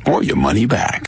or your money back.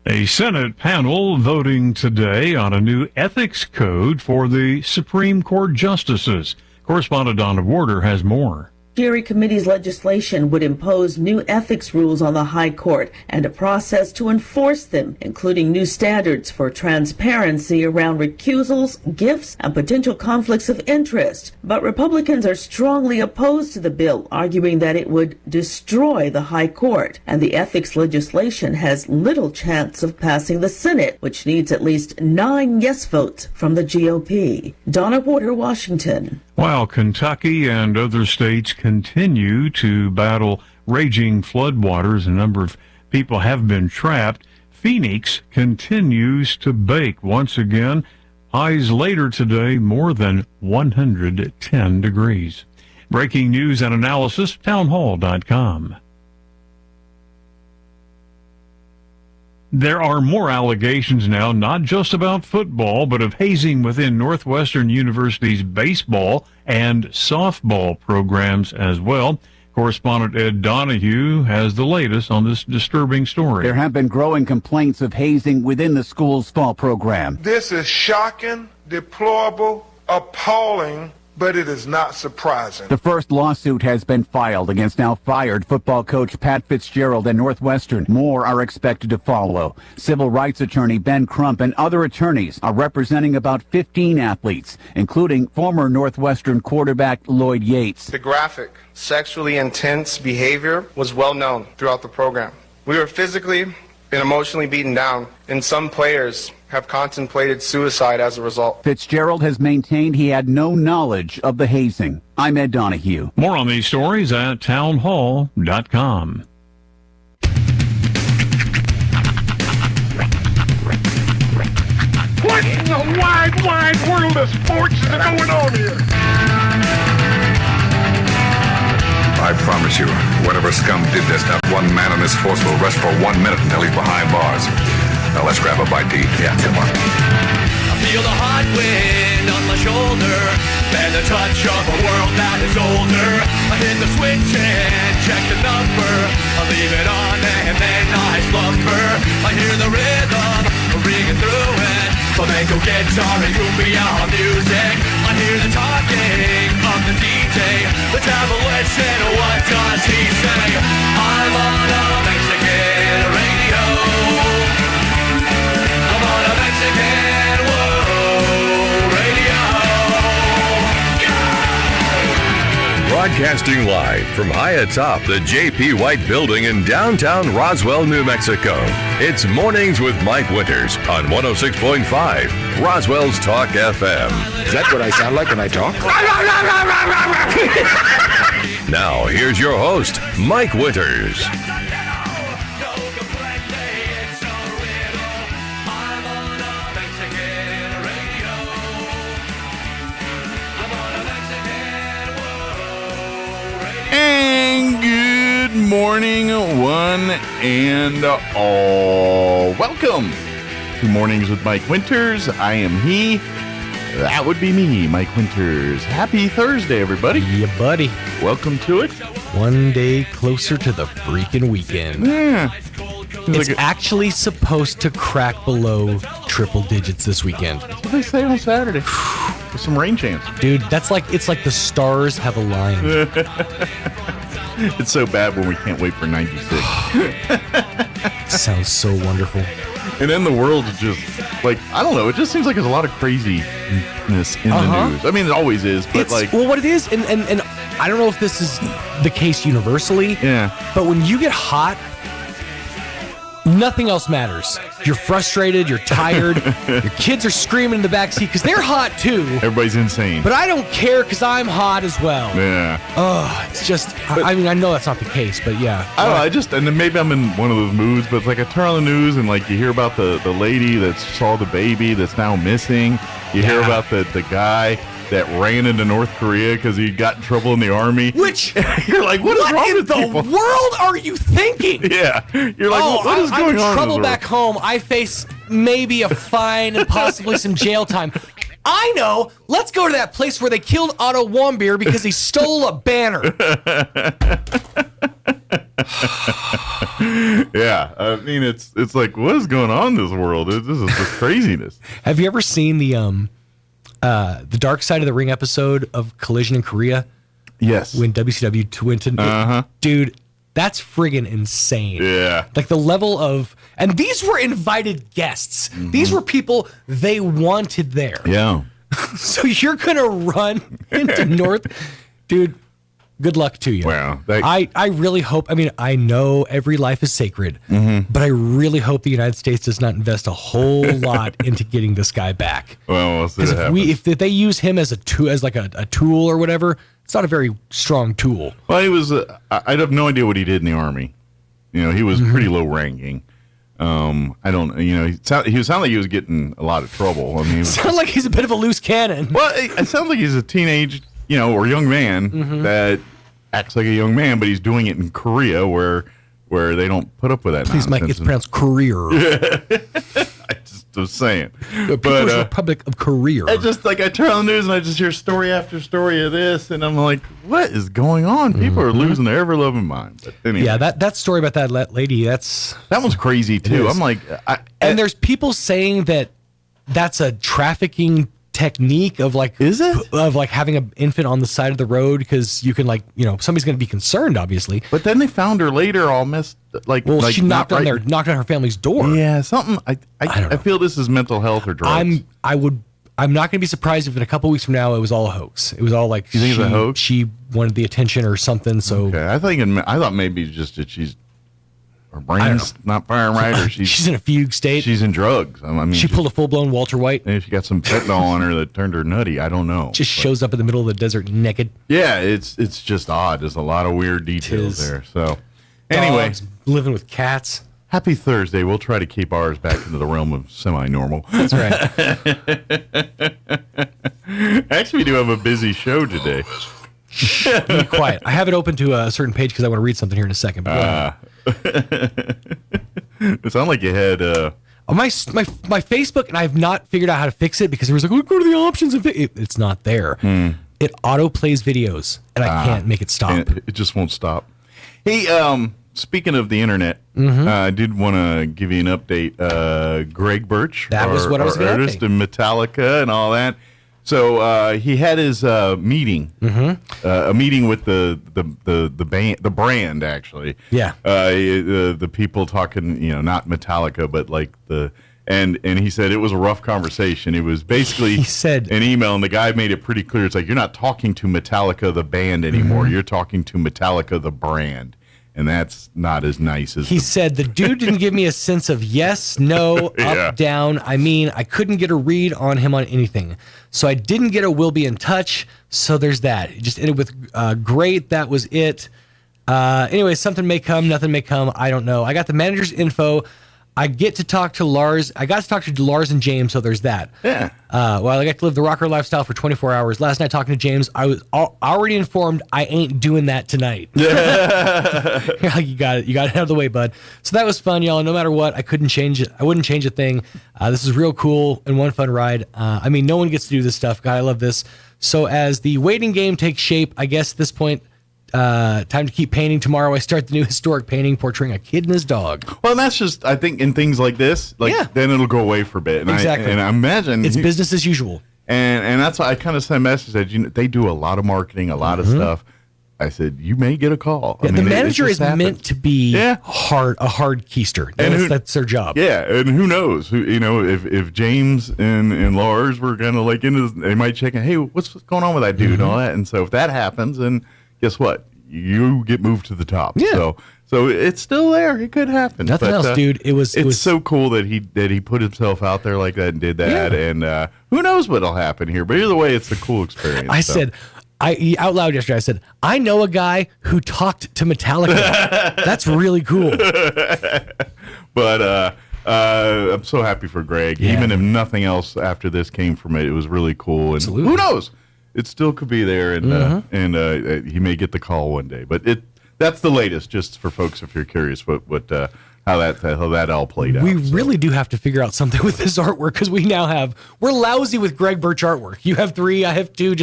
A Senate panel voting today on a new ethics code for the Supreme Court justices. Correspondent Donna Warder has more. Judiciary Committee's legislation would impose new ethics rules on the High Court and a process to enforce them, including new standards for transparency around recusals, gifts, and potential conflicts of interest. But Republicans are strongly opposed to the bill, arguing that it would destroy the High Court, and the ethics legislation has little chance of passing the Senate, which needs at least 9 yes votes from the GOP. Donna Warder, Washington. While Kentucky and other states continue to battle raging floodwaters, a number of people have been trapped. Phoenix continues to bake once again. Highs later today, more than 110 degrees. Breaking news and analysis, townhall.com. There are more allegations now, not just about football, but of hazing within Northwestern University's baseball and softball programs as well. Correspondent Ed Donahue has the latest on this disturbing story. There have been growing complaints of hazing within the school's fall program. This is shocking, deplorable, appalling, but it is not surprising. The first lawsuit has been filed against now fired football coach Pat Fitzgerald and Northwestern. More are expected to follow. Civil rights attorney Ben Crump and other attorneys are representing about 15 athletes, including former Northwestern quarterback Lloyd Yates. The graphic, sexually intense behavior was well known throughout the program. We were physically and emotionally beaten down, and some players have contemplated suicide as a result. Fitzgerald has maintained he had no knowledge of the hazing. I'm Ed Donahue. More on these stories at townhall.com. What in the wide, wide world of sports is going on here? I promise you, whatever scum did this, not one man in this force will rest for 1 minute until he's behind bars. Now let's grab a bite to eat. Yeah, come on. I feel the hot wind on my shoulder and the touch of a world that is older. I hit the switch and check the number. I leave it on and then I slumber. I hear the rhythm ringing through it. Flamenco guitar and cumbia music. I hear the talking of the DJ. The devil listen, what does he say? I'm on a Mexican radio. I'm on a Mexican radio. Broadcasting live from high atop the J.P. White Building in downtown Roswell, New Mexico. It's Mornings with Mike Winters on 106.5 Roswell's Talk FM. Is that what I sound like when I talk? Now, here's your host, Mike Winters. And good morning, one and all. Welcome to Mornings with Mike Winters. I am he. That would be me, Mike Winters. Happy Thursday, everybody. Yeah, buddy. Welcome to it. One day closer to the freaking weekend. Yeah. It's actually supposed to crack below triple digits this weekend. That's what they say on Saturday. With some rain chance. Dude, it's like the stars have aligned. It's so bad when we can't wait for 96. Sounds so wonderful. And then the world is just, like, I don't know, it just seems like there's a lot of craziness in the news. I mean, it always is, but well, what it is, and I don't know if this is the case universally, but when you get hot, nothing else matters. You're frustrated, you're tired, your kids are screaming in the backseat because they're hot too. Everybody's insane. But I don't care because I'm hot as well. Yeah. It's just, I mean, I know that's not the case, but yeah. I don't know, and then maybe I'm in one of those moods, but it's like I turn on the news and like you hear about the lady that saw the baby that's now missing. You hear about the guy that ran into North Korea because he got in trouble in the army. Which you're like, what is wrong with people? What in the world are you thinking? Yeah, you're like, what is going on? I'm in trouble back home. I face maybe a fine and possibly some jail time. I know. Let's go to that place where they killed Otto Warmbier because he stole a banner. Yeah, I mean, it's like, what is going on in this world? This is just craziness. Have you ever seen the Dark Side of the Ring episode of Collision in Korea? Yes. When WCW went to, dude, that's friggin' insane. Yeah. Like the level of, and these were invited guests. These were people they wanted there. Yeah. So you're gonna run into North, dude. Good luck to you. Wow. I really hope. I mean, I know every life is sacred, but I really hope the United States does not invest a whole lot into getting this guy back. Well, we'll see what happens. If they use him as a tool or whatever, it's not a very strong tool. Well, he was. I have no idea what he did in the Army. You know, he was pretty low ranking. I don't. You know, he sounded like he was getting a lot of trouble. I mean, sounds like he's a bit of a loose cannon. Well, it sounds like he's a teenage, or young man that acts like a young man, but he's doing it in Korea where they don't put up with that. Please, Mike, it's pronounced career. I just was saying. The People's Republic of Korea. I just I turn on the news and I just hear story after story of this, and I'm like, what is going on? People are losing their ever loving mind. But anyway. Yeah, that story about that lady, that one's crazy too. I'm like, and there's people saying that that's a trafficking technique of is it of having an infant on the side of the road because you can somebody's going to be concerned, obviously. But then they found her later all messed she knocked on her family's door. Yeah, something. I feel this is mental health or drugs. I'm not going to be surprised if in a couple weeks from now it was all a hoax. It was all like you think it's a hoax? She wanted the attention or something. So okay. I thought maybe just that her brain's not firing right, or she's in a fugue state. She's in drugs. I mean, she pulled a full-blown Walter White. Maybe she got some fentanyl on her that turned her nutty. I don't know. Shows up in the middle of the desert naked. Yeah, it's just odd. There's a lot of weird details there. So anyway, dogs living with cats. Happy Thursday. We'll try to keep ours back into the realm of semi-normal. That's right. Actually, we do have a busy show today. Be quiet. I have it open to a certain page because I want to read something here in a second. But it sounded like you had my Facebook, and I have not figured out how to fix it because it was like, go to the options of it. It's not there. It auto plays videos, and I can't make it stop. It just won't stop. Hey, speaking of the internet, I did want to give you an update. Greg Birch, was what I was going to artist in Metallica and all that. So he had his meeting, a meeting with the band, the brand actually. Yeah. The people talking, not Metallica, but and he said it was a rough conversation. It was basically he said an email, and the guy made it pretty clear. It's like, you're not talking to Metallica the band anymore. You're talking to Metallica the brand. And that's not as nice as he said. The dude didn't give me a sense of yes, no, up, down. I mean, I couldn't get a read on him on anything. So I didn't get a will be in touch. So there's that. It just ended with great. That was it. Anyway, something may come, nothing may come. I don't know. I got the manager's info. I get to talk to Lars. I got to talk to Lars and James, so there's that. Yeah. Well, I got to live the rocker lifestyle for 24 hours. Last night talking to James, I was already informed I ain't doing that tonight. Yeah. You got it out of the way, bud. So that was fun, y'all. No matter what, I couldn't change it. I wouldn't change a thing. This is real cool and one fun ride. I mean, no one gets to do this stuff. God, I love this. So as the waiting game takes shape, I guess at this point, time to keep painting. Tomorrow I start the new historic painting portraying a kid and his dog. Well, and that's just, I think, in things like this, then it'll go away for a bit. And exactly. I imagine it's business as usual. And that's why I kind of sent a message that they do a lot of marketing, a lot of stuff. I said, you may get a call. Yeah, I mean, the manager is meant to be a hard keister. That's their job. Yeah, and who knows? If James and Lars were kind of into this, they might check in, hey, what's going on with that dude and all that. And so if that happens, then guess what? You get moved to the top. Yeah. So it's still there. It could happen. Nothing else, dude. It was so cool that he put himself out there like that and did that. Yeah. And who knows what'll happen here? But either way, it's a cool experience. I said out loud yesterday. I said, I know a guy who talked to Metallica. That's really cool. But I'm so happy for Greg. Yeah. Even if nothing else after this came from it, it was really cool. And absolutely. Who knows? It still could be there, and he may get the call one day. But that's the latest, just for folks if you're curious how that all played out. We really do have to figure out something with this artwork because we're lousy with Greg Birch artwork. You have 3, I have 2.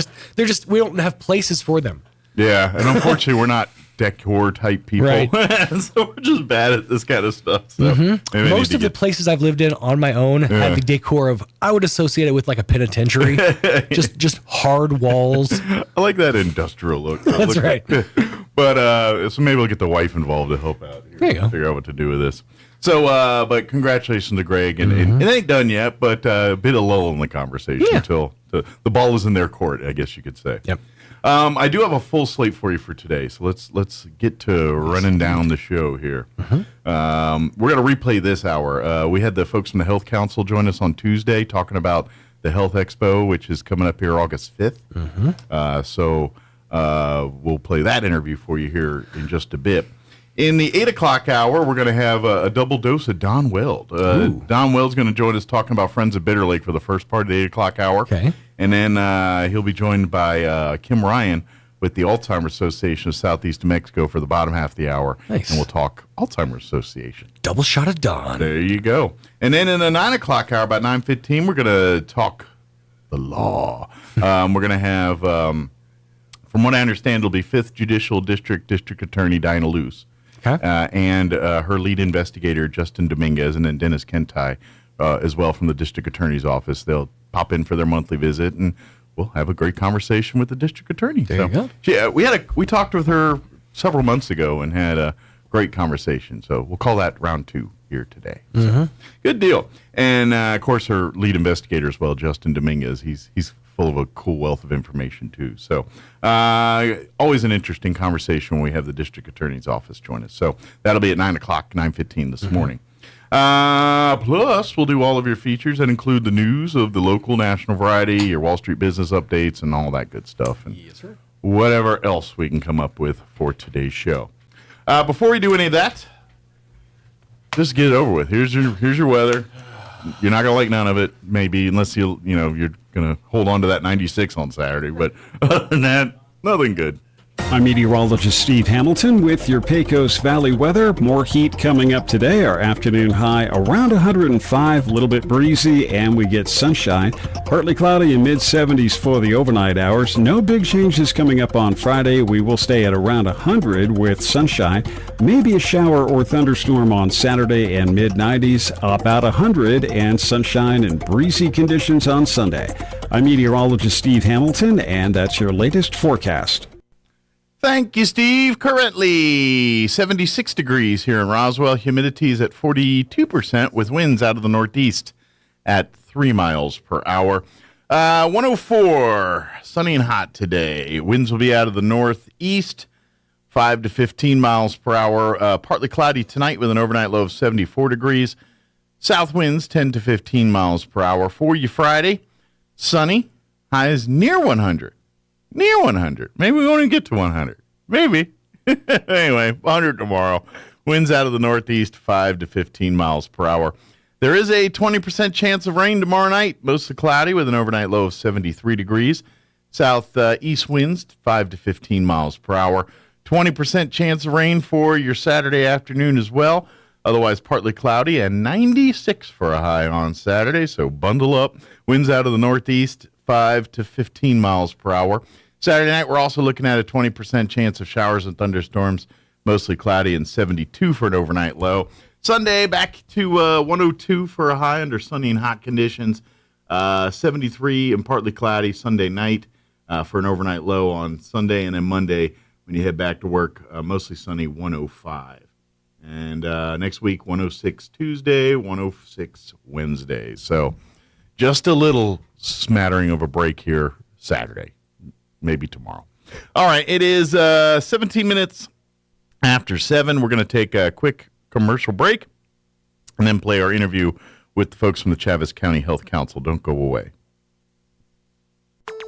We don't have places for them. Yeah, and unfortunately we're not decor type people. Right. So we're just bad at this kind of stuff. So maybe I Most need of to the places I've lived in on my own had the decor of, I would associate it with like a penitentiary. just hard walls. I like that industrial look. That's right. But so maybe we'll get the wife involved to help out here. There you go. Figure out what to do with this. So, but congratulations to Greg. And it ain't done yet, but a bit of lull in the conversation until the ball is in their court, I guess you could say. Yep. I do have a full slate for you for today, so let's get to running down the show here. We're going to replay this hour. We had the folks from the Health Council join us on Tuesday talking about the Health Expo, which is coming up here August 5th. So we'll play that interview for you here in just a bit. In the 8 o'clock hour, we're going to have a double dose of Don Weld. Don Weld's going to join us talking about Friends of Bitter Lake for the first part of the 8 o'clock hour. Okay. And then he'll be joined by Kim Ryan with the Alzheimer's Association of Southeast New Mexico for the bottom half of the hour. Nice. And we'll talk Alzheimer's Association. Double shot of Don. There you go. And then in the 9 o'clock hour, about 9:15, we're going to talk the law. We're going to have, from what I understand, it'll be 5th Judicial District Attorney Dinah Luce. Okay. And her lead investigator, Justin Dominguez, and then Dennis Kentai as well from the District Attorney's Office. They'll pop in for their monthly visit, and we'll have a great conversation with the District Attorney. There you go. We talked with her several months ago and had a great conversation. So we'll call that round 2 here today. So, good deal. And, of course, her lead investigator as well, Justin Dominguez. He's full of a cool wealth of information, too. So always an interesting conversation when we have the District Attorney's Office join us. So that'll be at 9 o'clock, 9:15 this morning. Plus, we'll do all of your features that include the news of the local, national variety, your Wall Street business updates, and all that good stuff. And Yes, sir. whatever else we can come up with for today's show. Before we do any of that, just get it over with. Here's your weather. You're not gonna like none of it, maybe, unless you're gonna hold on to that 96 on Saturday. But other than that, nothing good. I'm meteorologist Steve Hamilton with your Pecos Valley weather. More heat coming up today. Our afternoon high around 105, a little bit breezy, and we get sunshine. Partly cloudy and mid-70s for the overnight hours. No big changes coming up on Friday. We will stay at around 100 with sunshine. Maybe a shower or thunderstorm on Saturday and mid-90s. About 100 and sunshine and breezy conditions on Sunday. I'm meteorologist Steve Hamilton, and that's your latest forecast. Thank you, Steve. Currently 76 degrees here in Roswell. Humidity is at 42% with winds out of the northeast at 3 miles per hour. 104, sunny and hot today. Winds will be out of the northeast, 5 to 15 miles per hour. Partly cloudy tonight with an overnight low of 74 degrees. South winds 10 to 15 miles per hour. For you Friday, sunny, highs near 100. Near 100. Maybe we won't even get to 100. Maybe. Anyway, 100 tomorrow. Winds out of the northeast, 5 to 15 miles per hour. There is a 20% chance of rain tomorrow night. Mostly cloudy with an overnight low of 73 degrees. Southeast winds, 5 to 15 miles per hour. 20% chance of rain for your Saturday afternoon as well. Otherwise, partly cloudy and 96 for a high on Saturday. So bundle up. Winds out of the northeast, 5 to 15 miles per hour. Saturday night, we're also looking at a 20% chance of showers and thunderstorms, mostly cloudy and 72 for an overnight low. Sunday, back to 102 for a high under sunny and hot conditions, 73 and partly cloudy Sunday night for an overnight low on Sunday, and then Monday, when you head back to work, mostly sunny, 105. And next week, 106 Tuesday, 106 Wednesday. So just a little smattering of a break here Saturday, maybe tomorrow. All right, it is 17 minutes after 7. We're going to take a quick commercial break and then play our interview with the folks from the Chaves County Health Council. Don't go away.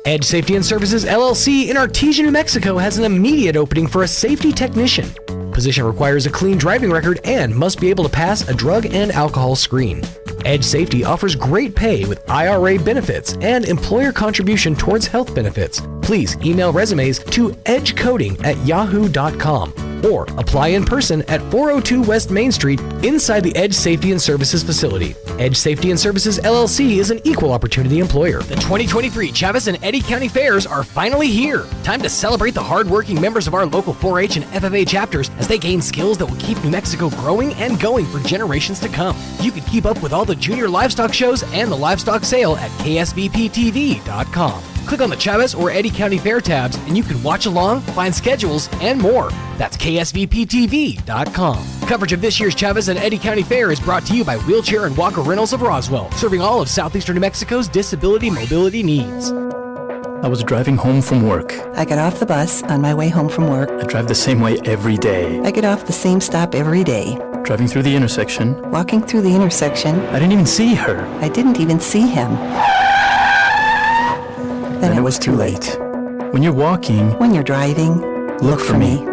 Edge Safety and Services, LLC in Artesia, New Mexico has an immediate opening for a safety technician. Position requires a clean driving record and must be able to pass a drug and alcohol screen. Edge Safety offers great pay with IRA benefits and employer contribution towards health benefits. Please email resumes to edgecoding@yahoo.com. or apply in person at 402 West Main Street inside the Edge Safety and Services facility. Edge Safety and Services LLC is an equal opportunity employer. The 2023 Chavez and Eddy County Fairs are finally here. Time to celebrate the hardworking members of our local 4-H and FFA chapters as they gain skills that will keep New Mexico growing and going for generations to come. You can keep up with all the junior livestock shows and the livestock sale at ksvptv.com. Click on the Chavez or Eddy County Fair tabs and you can watch along, find schedules, and more. That's ksvptv.com. Coverage of this year's Chavez and Eddy County Fair is brought to you by Wheelchair and Walker Rentals of Roswell, serving all of southeastern New Mexico's disability mobility needs. I was driving home from work. I got off the bus on my way home from work. I drive the same way every day. I get off the same stop every day. Driving through the intersection. Walking through the intersection. I didn't even see her. I didn't even see him. Then it was too late. When you're walking. When you're driving. Look for me.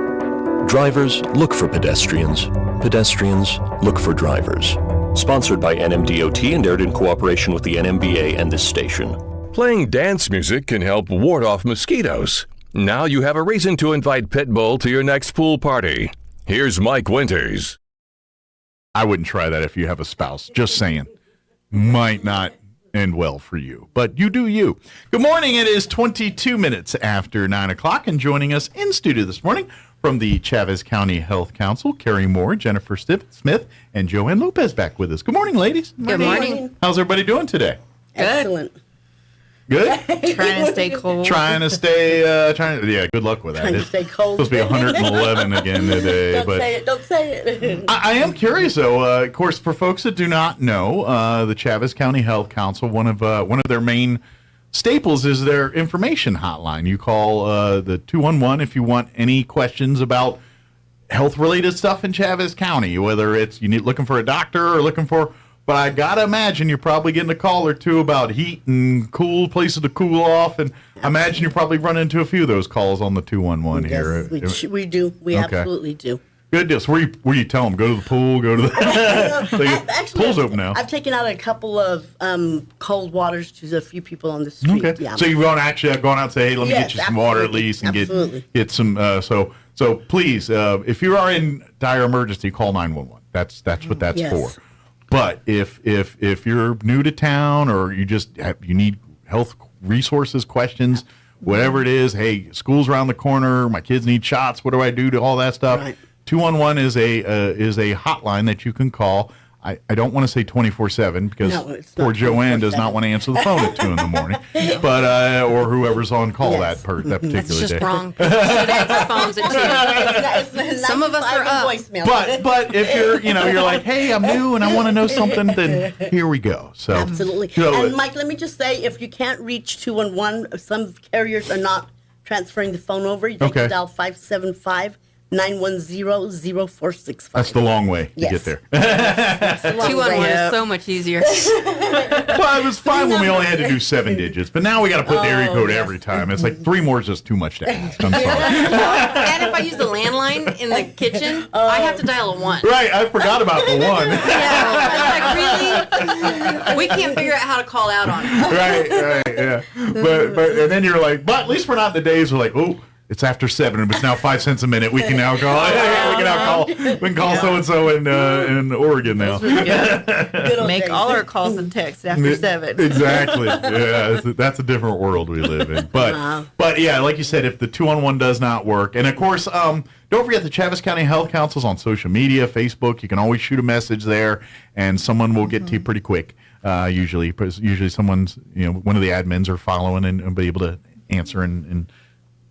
Drivers, look for pedestrians. Pedestrians, look for drivers. Sponsored by NMDOT and aired in cooperation with the NMBA and this station. Playing dance music can help ward off mosquitoes. Now you have a reason to invite Pitbull to your next pool party. Here's Mike Winters. I wouldn't try that if you have a spouse. Just saying. Might not end well for you, but you do you. Good morning. It is 22 minutes after 9 o'clock, and joining us in studio this morning from the Chavez County Health Council, Carrie Moore, Jennifer Smith, and Joanne Lopez back with us. Good morning, ladies. Good morning. How's everybody doing today? Excellent. Good? Trying to stay cold. Yeah, good luck with that. Trying to stay cold. It's supposed to be 111 again today. Don't say it. I am curious, though. Of course, for folks that do not know, the Chavez County Health Council, one of their main staples is their information hotline. You call the 211 if you want any questions about health-related stuff in Chavez County, whether it's looking for a doctor or looking for. But I gotta imagine you're probably getting a call or two about heat and cool places to cool off, and I imagine you probably run into a few of those calls on the 211 here. Yes, we do. We absolutely do. Good deal. So where you tell them, go to the pool, go to the Actually, pool's open now. I've taken out a couple of cold waters to a few people on the street. Okay. Yeah. So you've gone out and say, hey, let me get you some water at least and get some. So please, if you are in dire emergency, call 911. That's what that's for. But if you're new to town or you need health resources, questions, whatever it is, hey, school's around the corner, my kids need shots, what do I do to all that stuff? Right. 211 is a hotline that you can call. I don't want to say 24/7 because poor Joanne does not want to answer the phone at 2 in the morning, but or whoever's on call that particular day. That's just wrong. Should answer phones at 2. Some of us are up. But if you're like, hey, I'm new and I want to know something, then here we go. So absolutely. And Mike, let me just say, if you can't reach 211, some carriers are not transferring the phone over. You can dial 575. 910-0465. That's the long way to get there. 211 is so much easier. Well, it was fine when we only had to do 7 digits, but now we got to put the area code every time. It's like 3 more is just too much to ask. I'm sorry. And if I use the landline in the kitchen, I have to dial a 1. Right, I forgot about the 1. Yeah, like really? We can't figure out how to call out on it. Right, yeah. But and then you're like, but at least we're not in the days where like, oh, it's after 7, but it's now 5 cents a minute. We can now call. We can call so and so in Oregon now. Make all our calls and texts after 7. Exactly. Yeah, that's a different world we live in. But yeah, like you said, if the 211 does not work, and of course, don't forget the Chavez County Health Council's on social media, Facebook. You can always shoot a message there, and someone will get to you pretty quick. Usually someone's one of the admins are following and be able to answer and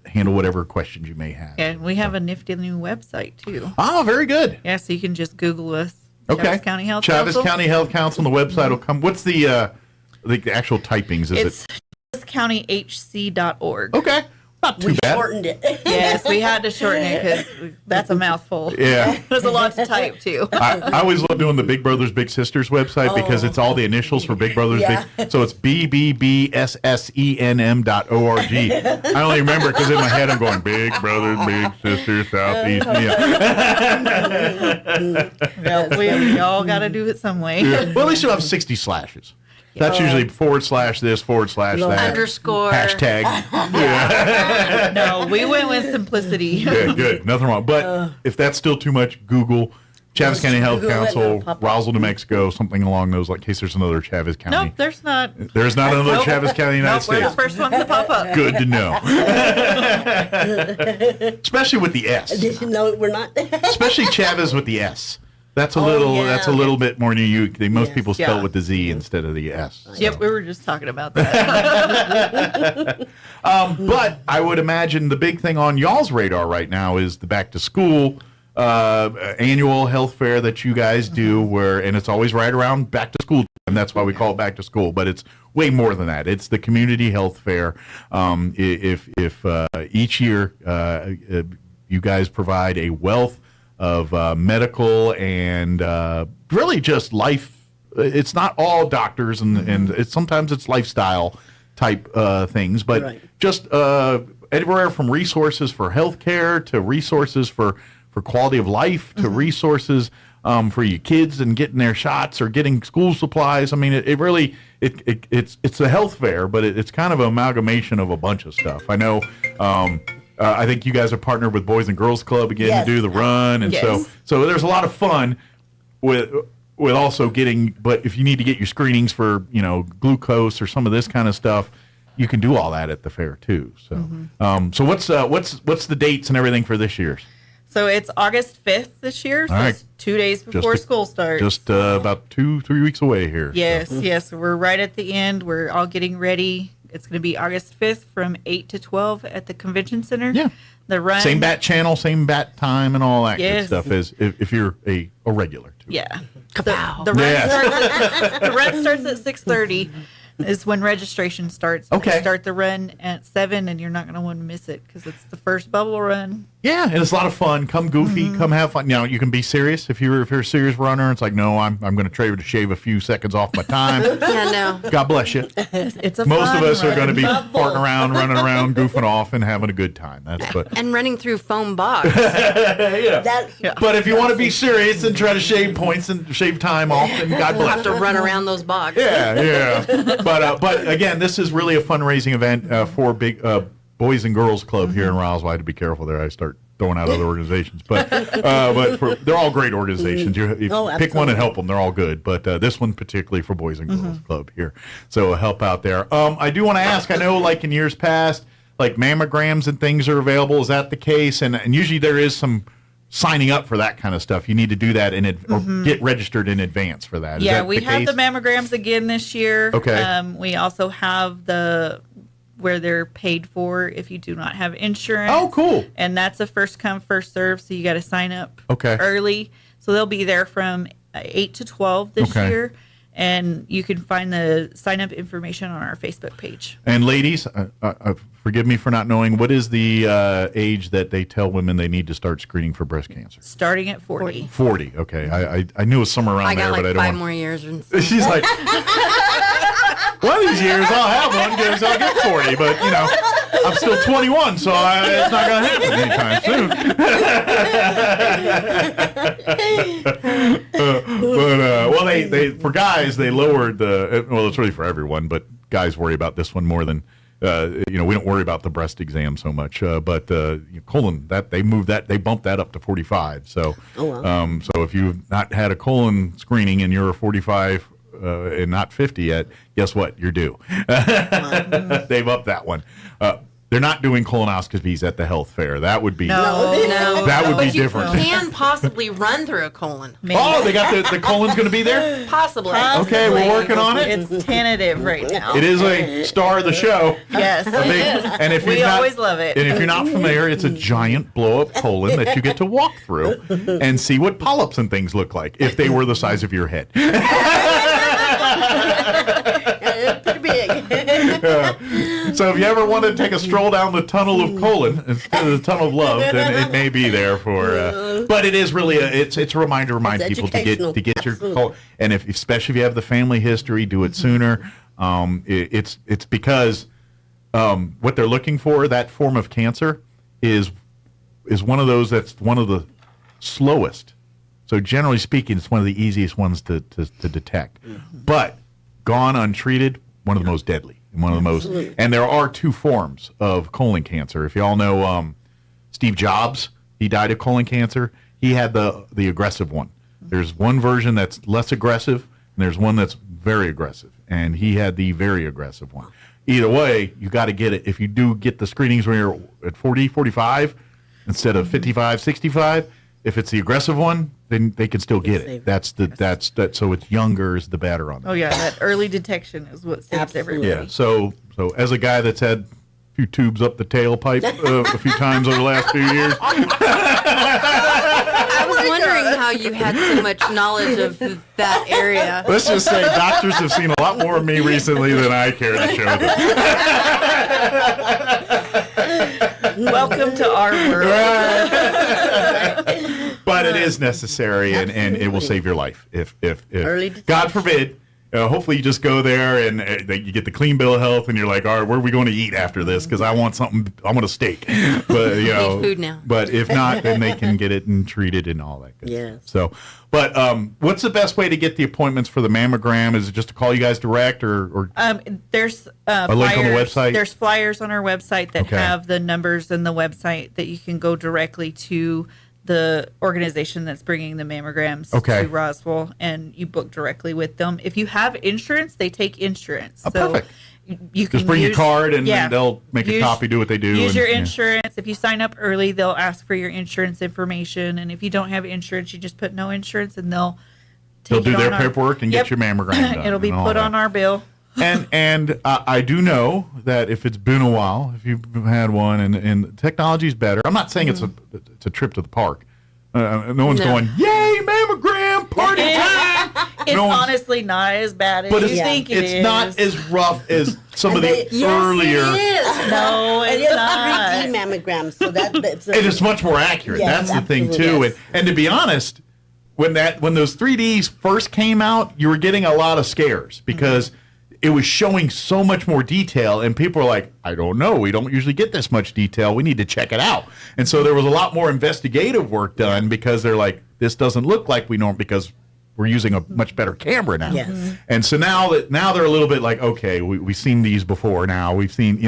handle whatever questions you may have. And we have a nifty new website too. Oh, very good. Yeah, so you can just Google us. Okay. Chavez County Health Chavez Council. County Health Council, and the website will come. What's the actual typings? It's ChavezCountyHC.org. Okay. Not too bad. Shortened it. Yes, we had to shorten it because that's a mouthful. Yeah. There's a lot to type too. I always love doing the Big Brothers Big Sisters website because it's all the initials for Big Brothers Big. So it's BBBSSENM.org. I only remember because in my head I'm going Big Brothers Big Sisters Southeast. Well, we all got to do it some way. Yeah. Well, at least you'll have 60 slashes. That's usually / this, / that. Underscore. Hashtag. Yeah. No, we went with simplicity. Yeah, good. Nothing wrong. But if that's still too much, Google Chaves County Health Council, Roswell, New Mexico, something along those, like in case there's another Chaves County. Nope, there's not. There's not another Chaves County in the United States. We're the first ones to pop up. Good to know. Especially with the S. No, we're not. Especially Chaves with the S. That's a little bit more unique. Most people spell it with the Z instead of the S. So. Yep, we were just talking about that. But I would imagine the big thing on y'all's radar right now is the back to school annual health fair that you guys do, and it's always right around back to school, and that's why we call it back to school. But it's way more than that. It's the community health fair. If each year you guys provide a wealth of medical and really just life. It's not all doctors, and sometimes it's lifestyle type things, but just everywhere from resources for healthcare to resources for quality of life to resources for your kids and getting their shots or getting school supplies. I mean, it's a health fair, but it's kind of an amalgamation of a bunch of stuff. I know. I think you guys are partnered with Boys and Girls Club again to do the run, and so there's a lot of fun with also getting. But if you need to get your screenings for glucose or some of this kind of stuff, you can do all that at the fair too. So so what's the dates and everything for this year's? So it's August 5th this year, so it's 2 days before school starts. Just about 2-3 weeks away here. Yes, yes. We're right at the end. We're all getting ready. It's going to be August 5th from 8 to 12 at the Convention Center. Yeah. The run. Same bat channel, same bat time, and all that good stuff as if you're a regular. Too. Yeah. The run starts at 6:30. Is when registration starts. Okay. We start the run at 7, and you're not going to want to miss it because it's the first bubble run. Yeah, and it's a lot of fun. Come goofy, come have fun. Now, you can be serious. If you're a serious runner, it's like, no, I'm going to try to shave a few seconds off my time. Yeah, no. God bless you. It's a Most of us run. are going to be farting around, running around, goofing off, and having a good time. That's what. And running through foam bogs. But if you want to be serious and try to shave points and shave time off, then God We'll bless have to run around those bogs. Yeah. But again, this is really a fundraising event for big Boys and Girls Club here in Roswell. I had to be careful there. I start throwing out other organizations, but they're all great organizations. You pick one and help them; they're all good. But this one particularly for Boys and Girls Club here, so help out there. I do want to ask. I know, like in years past, like mammograms and things are available. Is that the case? And usually there is some signing up for that kind of stuff. You need to do that or get registered in advance for that. Yeah, we have the mammograms again this year. Okay. We also have where they're paid for if you do not have insurance. Oh, cool. And that's a first come, first serve, so you got to sign up early. So they'll be there from 8 to 12 this year. And you can find the sign up information on our Facebook page. And ladies, forgive me for not knowing, what is the age that they tell women they need to start screening for breast cancer? Starting at 40. 40, okay. I knew it was somewhere around there, but I don't want 5 more years. She's like, one of these years I'll have one because I'll get 40, but I'm still 21, so it's not going to happen anytime soon. They for guys, they lowered it's really for everyone, but guys worry about this one more than, we don't worry about the breast exam so much, but colon, they bumped that up to 45. So, so if you've not had a colon screening and you're 45 and not 50 yet, guess what? You're due. They've upped that one. They're not doing colonoscopies at the health fair. That would be that would be different. You can possibly run through a colon. Maybe. Oh, they got the colon's going to be there? Possibly. Okay, we're working on it. It's tentative right now. It is a star of the show. Yes. And if we always love it. And if you're not familiar, it's a giant blow-up colon that you get to walk through and see what polyps and things look like if they were the size of your head. Pretty big. So if you ever want to take a stroll down the tunnel of colon instead of the tunnel of love, then it may be there for. But it is really it's a reminder to remind people to get your colon, and especially if you have the family history, do it sooner. It's because what they're looking for, that form of cancer, is one of those that's one of the slowest. So generally speaking, it's one of the easiest ones to detect. But gone untreated, one of the most deadly, one of the most. And there are two forms of colon cancer. If you all know Steve Jobs, he died of colon cancer. He had the aggressive one. There's one version that's less aggressive, and there's one that's very aggressive, and he had the very aggressive one. Either way, you got to get it. If you do get the screenings when you're at 40, 45, instead of 55, 65, if it's the aggressive one, then they can still get it. That's so it's younger is the better on that. Oh yeah, that early detection is what saves everybody. Yeah. So as a guy that's had a few tubes up the tailpipe a few times over the last few years. I was wondering how you had so much knowledge of that area. Let's just say doctors have seen a lot more of me recently than I care to show them. Welcome to our world. But it is necessary, and it will save your life. If God forbid, hopefully you just go there and you get the clean bill of health, and you're like, all right, where are we going to eat after this? Because I want something. I want a steak. But Need food now. But if not, then they can get it and treat it and all that good stuff. So, but what's the best way to get the appointments for the mammogram? Is it just to call you guys direct, or there's a flyers, link on the website? There's flyers on our website that have the numbers in the website that you can go directly to the organization that's bringing the mammograms to Roswell, and you book directly with them. If you have insurance, they take insurance. Oh, perfect. You can just bring your card, and then they'll make a copy, do what they do. Use your insurance. If you sign up early, they'll ask for your insurance information, and if you don't have insurance, you just put no insurance, and they'll do their paperwork and get your mammogram done. It'll be put on our bill. And I do know that if it's been a while, if you've had one, and technology's better. I'm not saying it's a trip to the park. No one's going, yay, mammogram, party time! It's honestly not as bad as you think it is. It's not as rough as some of the earlier. It is. No, it's not. 3D mammograms, so that's it is much more accurate. That's the thing too. And to be honest, when those 3Ds first came out, you were getting a lot of scares because it was showing so much more detail, and people were like, I don't know, we don't usually get this much detail, we need to check it out. And so there was a lot more investigative work done because they're like, this doesn't look like we know, because we're using a much better camera now. Yes. And so now they're a little bit like, okay, we've seen these before now, we've seen,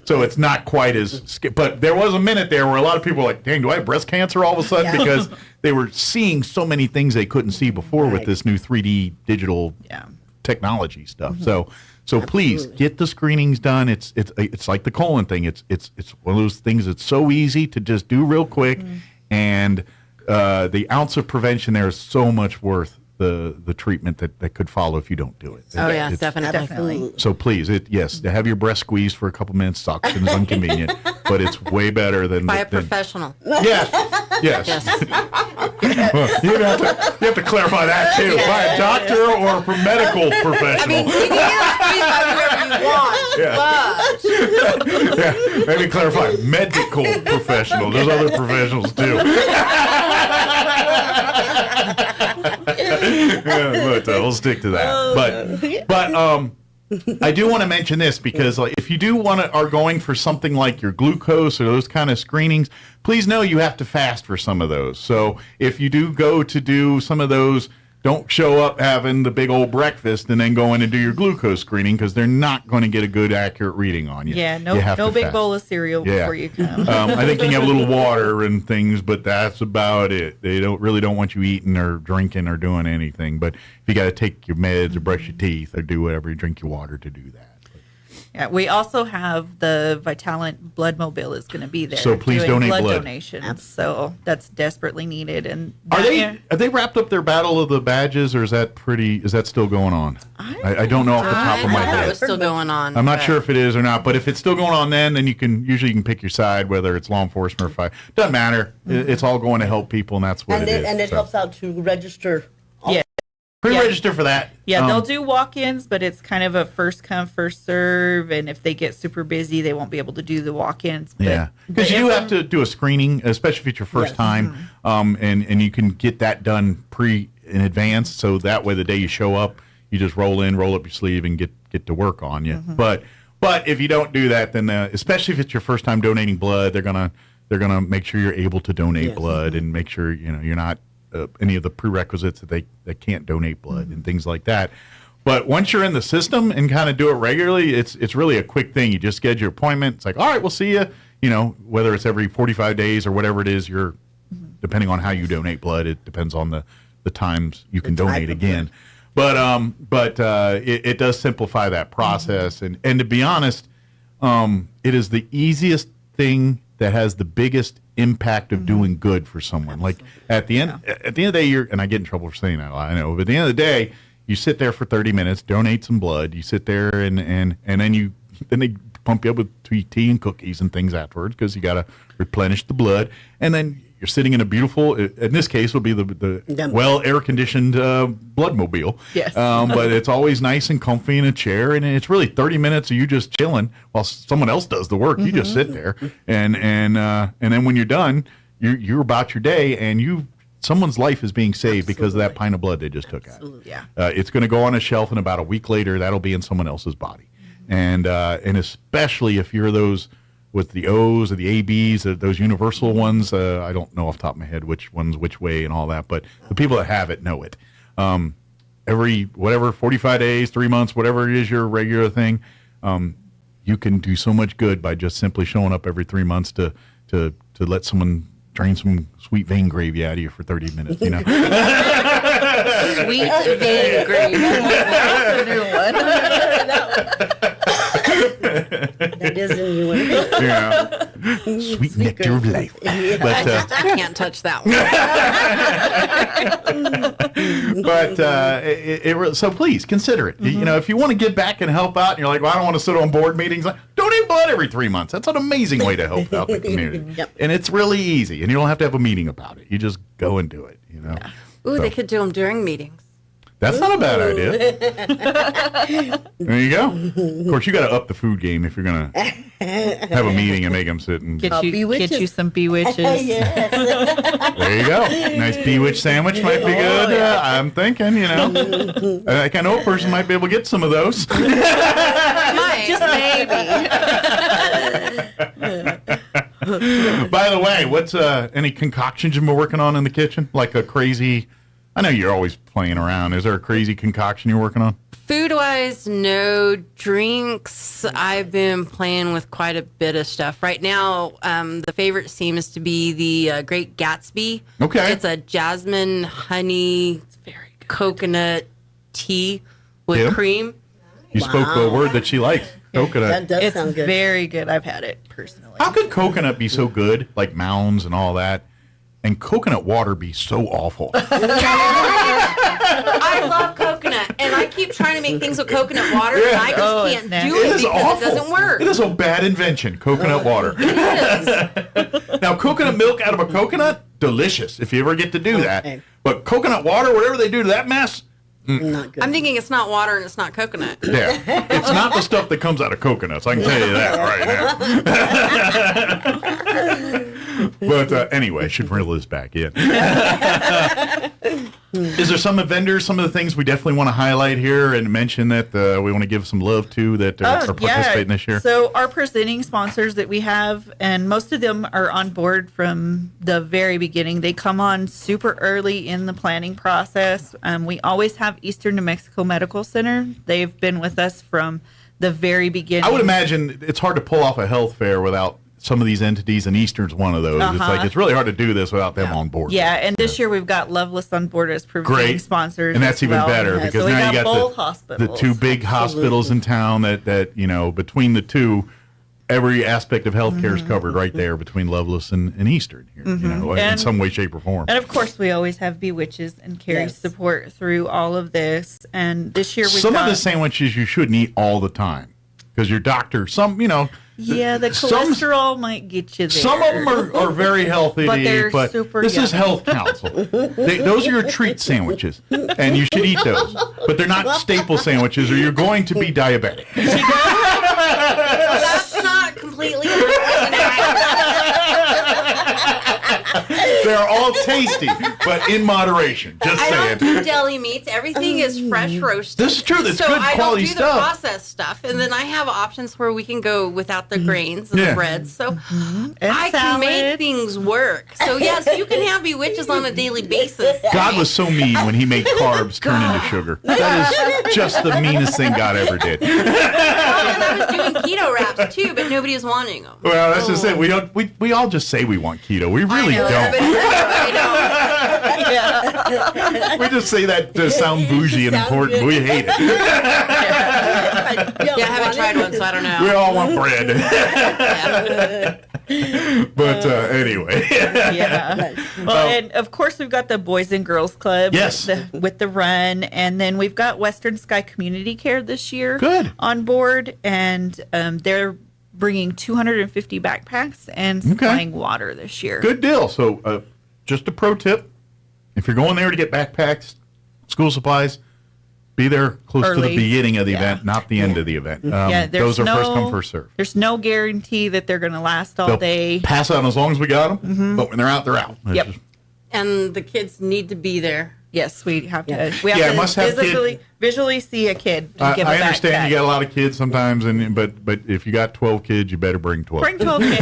so it's not quite as, but there was a minute there where a lot of people were like, dang, do I have breast cancer all of a sudden? Because they were seeing so many things they couldn't see before with this new 3D digital technology stuff. So please get the screenings done. It's like the colon thing. It's one of those things that's so easy to just do real quick, and the ounce of prevention there is so much worth the treatment that could follow if you don't do it. Oh yeah, definitely. So please, to have your breast squeezed for a couple minutes sucks and is inconvenient, but it's way better than by a professional. Yes. Well, you have to clarify that too. By a doctor or a medical professional. I mean, you can use by whoever you want, but Maybe clarify medical professional. There's other professionals too. But we'll stick to that. But I do want to mention this because if you are going for something like your glucose or those kind of screenings, please know you have to fast for some of those. So if you do go to do some of those, don't show up having the big old breakfast and then go in and do your glucose screening, because they're not going to get a good, accurate reading on you. Yeah, no big bowl of cereal before you come. I think you can have a little water and things, but that's about it. They don't want you eating or drinking or doing anything. But if you got to take your meds or brush your teeth or do whatever, you drink your water to do that. Yeah, we also have the Vitalant Blood Mobile is going to be there. So please donate blood. Donations. So that's desperately needed. And are they wrapped up their Battle of the Badges, or is that still going on? I don't know off the top of my head. It's still going on. I'm not sure if it is or not, but if it's still going on, then you can pick your side, whether it's law enforcement or fire. Doesn't matter. It's all going to help people, and that's what it is. And it helps out to register. Pre-register for that. Yeah, they'll do walk-ins, but it's kind of a first come, first serve. And if they get super busy, they won't be able to do the walk-ins. Because you do have to do a screening, especially if it's your first time, and you can get that done in advance. So that way, the day you show up, you just roll up your sleeve, and get to work on you. But if you don't do that, then especially if it's your first time donating blood, they're gonna make sure you're able to donate blood and make sure you're not any of the prerequisites that they can't donate blood and things like that. But once you're in the system and kind of do it regularly, it's really a quick thing. You just schedule your appointment. It's like, all right, we'll see you. You know, whether it's every 45 days or whatever it is, depending on how you donate blood, it depends on the times you can donate again. But it does simplify that process. And to be honest, it is the easiest thing that has the biggest impact of doing good for someone. Like at the end of the day, and I get in trouble for saying that, I know, but at the end of the day, you sit there for 30 minutes, donate some blood. You sit there and then they pump you up with tea and cookies and things afterwards because you got to replenish the blood. And then you're sitting in a beautiful, in this case, will be the well air-conditioned bloodmobile. Yes. But it's always nice and comfy in a chair, and it's really 30 minutes of you just chilling while someone else does the work. You just sit there, and then when you're done, you're about your day, and someone's life is being saved because of that pint of blood they just took out. Yeah. It's going to go on a shelf, and about a week later, that'll be in someone else's body. And especially if you're those with the O's or the ABs, those universal ones, I don't know off the top of my head which one's which way and all that, but the people that have it know it. Every 45 days, 3 months, whatever it is your regular thing, you can do so much good by just simply showing up every 3 months to let someone drain some sweet vein gravy out of you for 30 minutes, you know. Sweet vein gravy. That's a new one. That is a new one. Yeah. Sweet nectar of life. But, I can't touch that one. But so please consider it. You know, if you want to give back and help out, and you're like, well, I don't want to sit on board meetings. Donate blood every 3 months. That's an amazing way to help out the community. Yep. And it's really easy, and you don't have to have a meeting about it. You just go and do it. You know. Yeah. Ooh, they could do them during meetings. That's not a bad idea. There you go. Of course, you got to up the food game if you're going to have a meeting and make them sit and get you some bewitches. Yes. There you go. Nice bewitch sandwich might be good. Yeah. I'm thinking, you know. I know a person might be able to get some of those. Just maybe. By the way, what's any concoctions you've been working on in the kitchen? Like a crazy... I know you're always playing around. Is there a crazy concoction you're working on? Food-wise, no. Drinks, I've been playing with quite a bit of stuff. Right now, the favorite seems to be the Great Gatsby. Okay. It's a jasmine, honey, coconut tea with cream. You spoke a word that she likes. Coconut. That does sound good. It's very good. I've had it personally. How could coconut be so good, like mounds and all that, and coconut water be so awful? I love coconut, and I keep trying to make things with coconut water, and I just can't do it because awful. it doesn't work. It is a bad invention, coconut water. Now, coconut milk out of a coconut, delicious if you ever get to do that. But coconut water, whatever they do to that mess, not good. I'm thinking it's not water and it's not coconut. Yeah, it's not the stuff that comes out of coconuts. I can tell you that right now. But anyway, should reel this back in. Is there some vendors, some of the things we definitely want to highlight here and mention that we want to give some love to that are participating this year? So our presenting sponsors that we have, and most of them are on board from the very beginning. They come on super early in the planning process. We always have Eastern New Mexico Medical Center. They've been with us from the very beginning. I would imagine it's hard to pull off a health fair without some of these entities, and Eastern's one of those. It's like it's really hard to do this without them on board. Yeah, and this year we've got Loveless on board as presenting sponsors, and that's even better because so now you got the two big hospitals in town that you know, between the two, every aspect of healthcare is covered right there between Loveless and Eastern here, you know, in some way, shape, or form. And of course, we always have Bewitches and Carrie support through all of this. And this year some of the sandwiches you shouldn't eat all the time because your doctor, yeah, the cholesterol might get you there. Some of them are very healthy but to they're eat, but super this yummy. is Health Council. Those are your treat sandwiches, and you should eat those. But they're not staple sandwiches, or you're going to be diabetic. That's not completely They're all tasty, but in moderation. Just I saying. don't do deli meats. Everything is fresh roasted. This is true. That's so good quality stuff. I don't do stuff. the processed stuff, and then I have options where we can go without the grains and the breads. So I can make things work. So yes, you can have Bewitches on a daily basis. God was so mean when he made carbs turn into sugar. That is just the meanest thing God ever did. Well, and I was doing keto wraps too, but nobody was wanting them. Well, that's just it. We all just say we want keto. We really don't. We just say that to sound bougie and important. Good. We hate it. I haven't tried one, so I don't know. We all want bread. But anyway. Yeah. Well, and of course we've got the Boys and Girls Club. Yes. With the run, and then we've got Western Sky Community Care this year. Good. On board, and they're bringing 250 backpacks and supplying water this year. Good deal. So just a pro tip. If you're going there to get backpacks, school supplies, be there close to the beginning of the event, not the end of the event. Those are first come, first serve. There's no guarantee that they're going to last all day. Pass out as long as we got them, but when they're out, they're out. Yep. And the kids need to be there. Yes, we have to. We have to visually see a kid. I understand you got a lot of kids sometimes, but if you got 12 kids, you better bring 12. Bring 12 kids.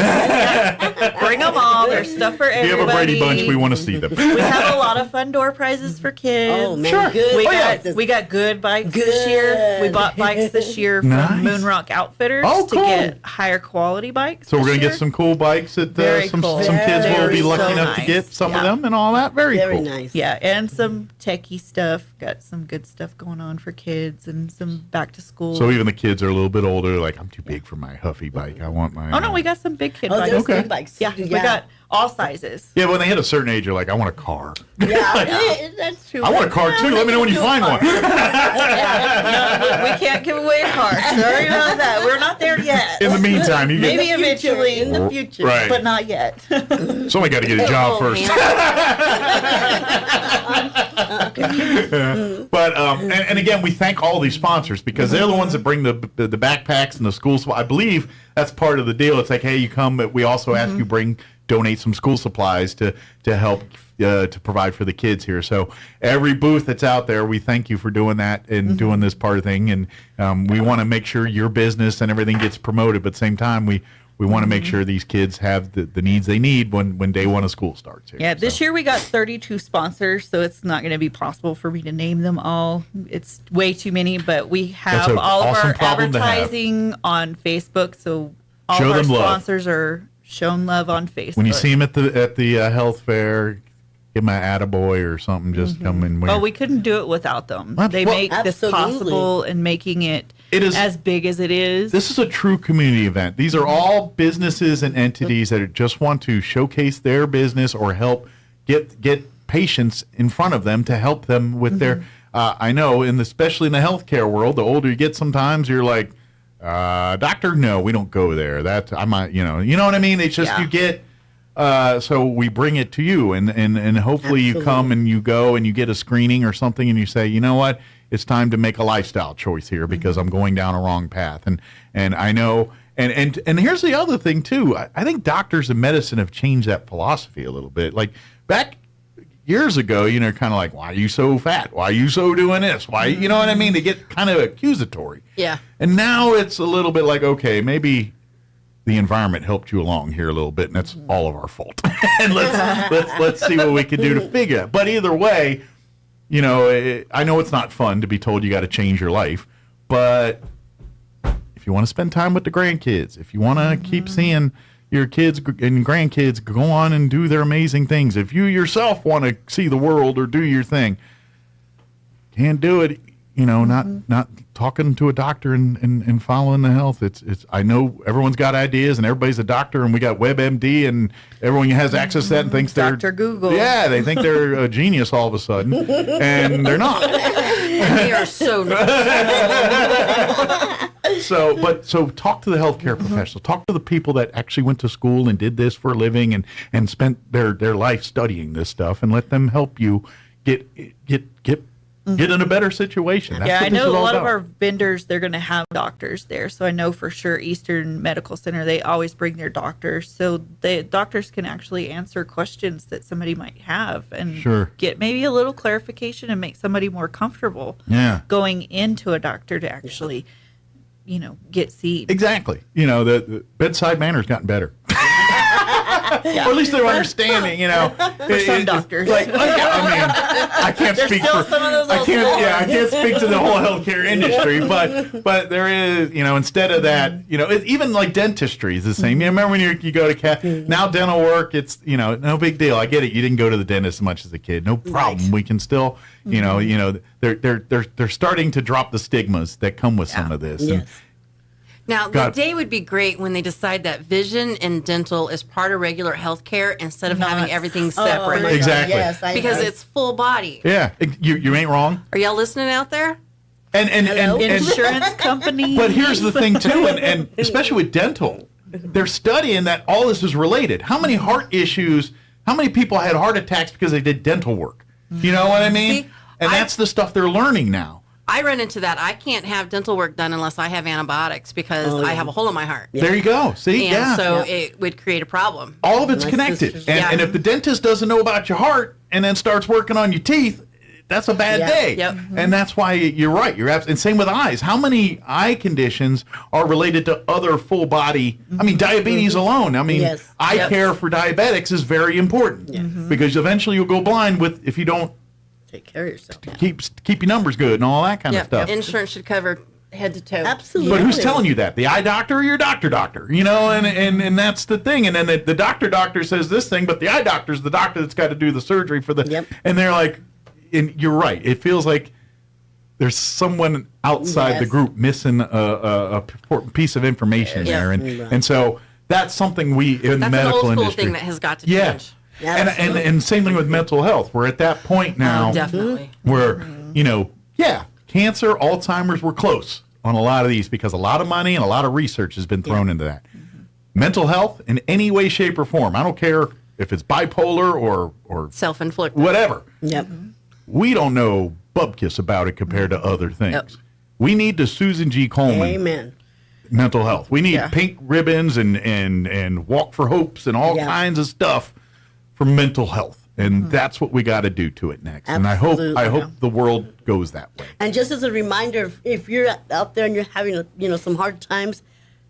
Bring them all. There's stuff for everybody. If you have a Brady Bunch, we want to see them. We have a lot of fun door prizes for kids. Oh, man. Sure. Good. We got good bikes this year. We bought bikes this year from Moonrock Outfitters to get higher quality bikes. So we're going to get some cool bikes that some kids will be lucky enough to get some of them and all that. Very cool. Nice. Yeah, and some techie stuff. Got some good stuff going on for kids and some back to school. So even the kids are a little bit older. Like, I'm too big for my Huffy bike. I want my. Oh no, we got some big kid bikes. Big bikes. Yeah, we got all sizes. Yeah, when they hit a certain age, you're like, I want a car. Yeah, that's true. I want a car too. Let me know when you find one. No, we can't give away a car. Sorry about that. We're not there yet. In the meantime, you maybe eventually in the future, right. But not yet. Somebody got to get a job first. But and again, we thank all these sponsors because they're the ones that bring the backpacks and the schools. I believe that's part of the deal. It's like, hey, you come, but we also ask you donate some school supplies to help to provide for the kids here. So every booth that's out there, we thank you for doing that and doing this part of thing. And we want to make sure your business and everything gets promoted, but at the same time, we want to make sure these kids have the needs they need when day one of school starts here. Yeah, this year we got 32 sponsors, so it's not going to be possible for me to name them all. It's way too many, but we have all of our advertising on Facebook, so all of our sponsors are shown love on Facebook. When you see them at the health fair, give them an attaboy or something. Just come in. Well, we couldn't do it without them. They make this possible and making it as big as it is. This is a true community event. These are all businesses and entities that just want to showcase their business or help get patients in front of them to help them with their. I know, especially in the healthcare world, the older you get, sometimes you're like, doctor, no, we don't go there. That I might, you know what I mean. It's just you get. So we bring it to you, and hopefully you come and you go and you get a screening or something, and you say, you know what, it's time to make a lifestyle choice here because I'm going down a wrong path, and I know, and here's the other thing too. I think doctors and medicine have changed that philosophy a little bit. Like back years ago, kind of like, why are you so fat? Why are you so doing this? Why, you know what I mean? They get kind of accusatory. Yeah. And now it's a little bit like, okay, maybe the environment helped you along here a little bit, and that's all of our fault. And let's see what we can do to figure it. But either way, I know it's not fun to be told you got to change your life, but if you want to spend time with the grandkids, if you want to keep seeing your kids and grandkids go on and do their amazing things, if you yourself want to see the world or do your thing, can't do it. Not talking to a doctor and following the health. It's. I know everyone's got ideas and everybody's a doctor and we got WebMD and everyone has access to that and thinks they're Dr. Google. Yeah, they think they're a genius all of a sudden, and they're not. They are so not. So talk to the healthcare professional. Talk to the people that actually went to school and did this for a living and spent their life studying this stuff, and let them help you get in a better situation. That's I know a lot of our vendors, they're going to have doctors there. So I know for sure Eastern Medical Center, they always bring their doctors. So the doctors can actually answer questions that somebody might have and get maybe a little clarification and make somebody more comfortable going into a doctor to actually, get seen. Exactly. The bedside manner's gotten better. Or at least they're understanding, you know. For some doctors. Like, I can't speak for. I can't speak to the whole healthcare industry, but there is, you know, instead of that, you know, even like dentistry is the same. You remember when you go to now dental work, it's, you know, no big deal. I get it. You didn't go to the dentist as much as a kid. No problem. Right. We can still, you know, they're starting to drop the stigmas that come with some of this. Yes. Now, the day would be great when they decide that vision and dental is part of regular health care instead of having everything separate. Exactly. Yes, because it's full body. Yeah, you ain't wrong. Are y'all listening out there? And insurance company. But here's the thing too, and especially with dental, they're studying that all this is related. How many heart issues? How many people had heart attacks because they did dental work? You know what I mean? That's the stuff they're learning now. I run into that. I can't have dental work done unless I have antibiotics because I have a hole in my heart. There you go. See, and so it would create a problem. All of it's connected. And if the dentist doesn't know about your heart and then starts working on your teeth, that's a bad day. Yep. And that's why you're right. And same with eyes. How many eye conditions are related to other full body? I mean, diabetes alone. I mean, eye care for diabetics is very important because eventually you'll go blind if you don't take care of yourself. Keep your numbers good and all that kind of stuff. Insurance should cover head to toe. Absolutely. But who's telling you that? The eye doctor or your doctor? You know, and that's the thing. And then the doctor says this thing, but the eye doctor's the doctor that's got to do the surgery for the. And they're like, and you're right. It feels like there's someone outside the group missing a important piece of information there, and so that's something we in the medical an old industry thing that has got to change. And same thing with mental health. We're at that point now where, you know, cancer, Alzheimer's, we're close on a lot of these because a lot of money and a lot of research has been thrown into that. Mental health in any way, shape, or form. I don't care if it's bipolar or self-inflicted. Whatever. Yep. We don't know bupkis about it compared to other things. We need the Susan G. Komen. Amen. Mental health. We need pink ribbons and walk for hopes and all kinds of stuff for mental health, and that's what we got to do to it next. Absolutely. And I hope the world goes that way. And just as a reminder, if you're out there and you're having some hard times,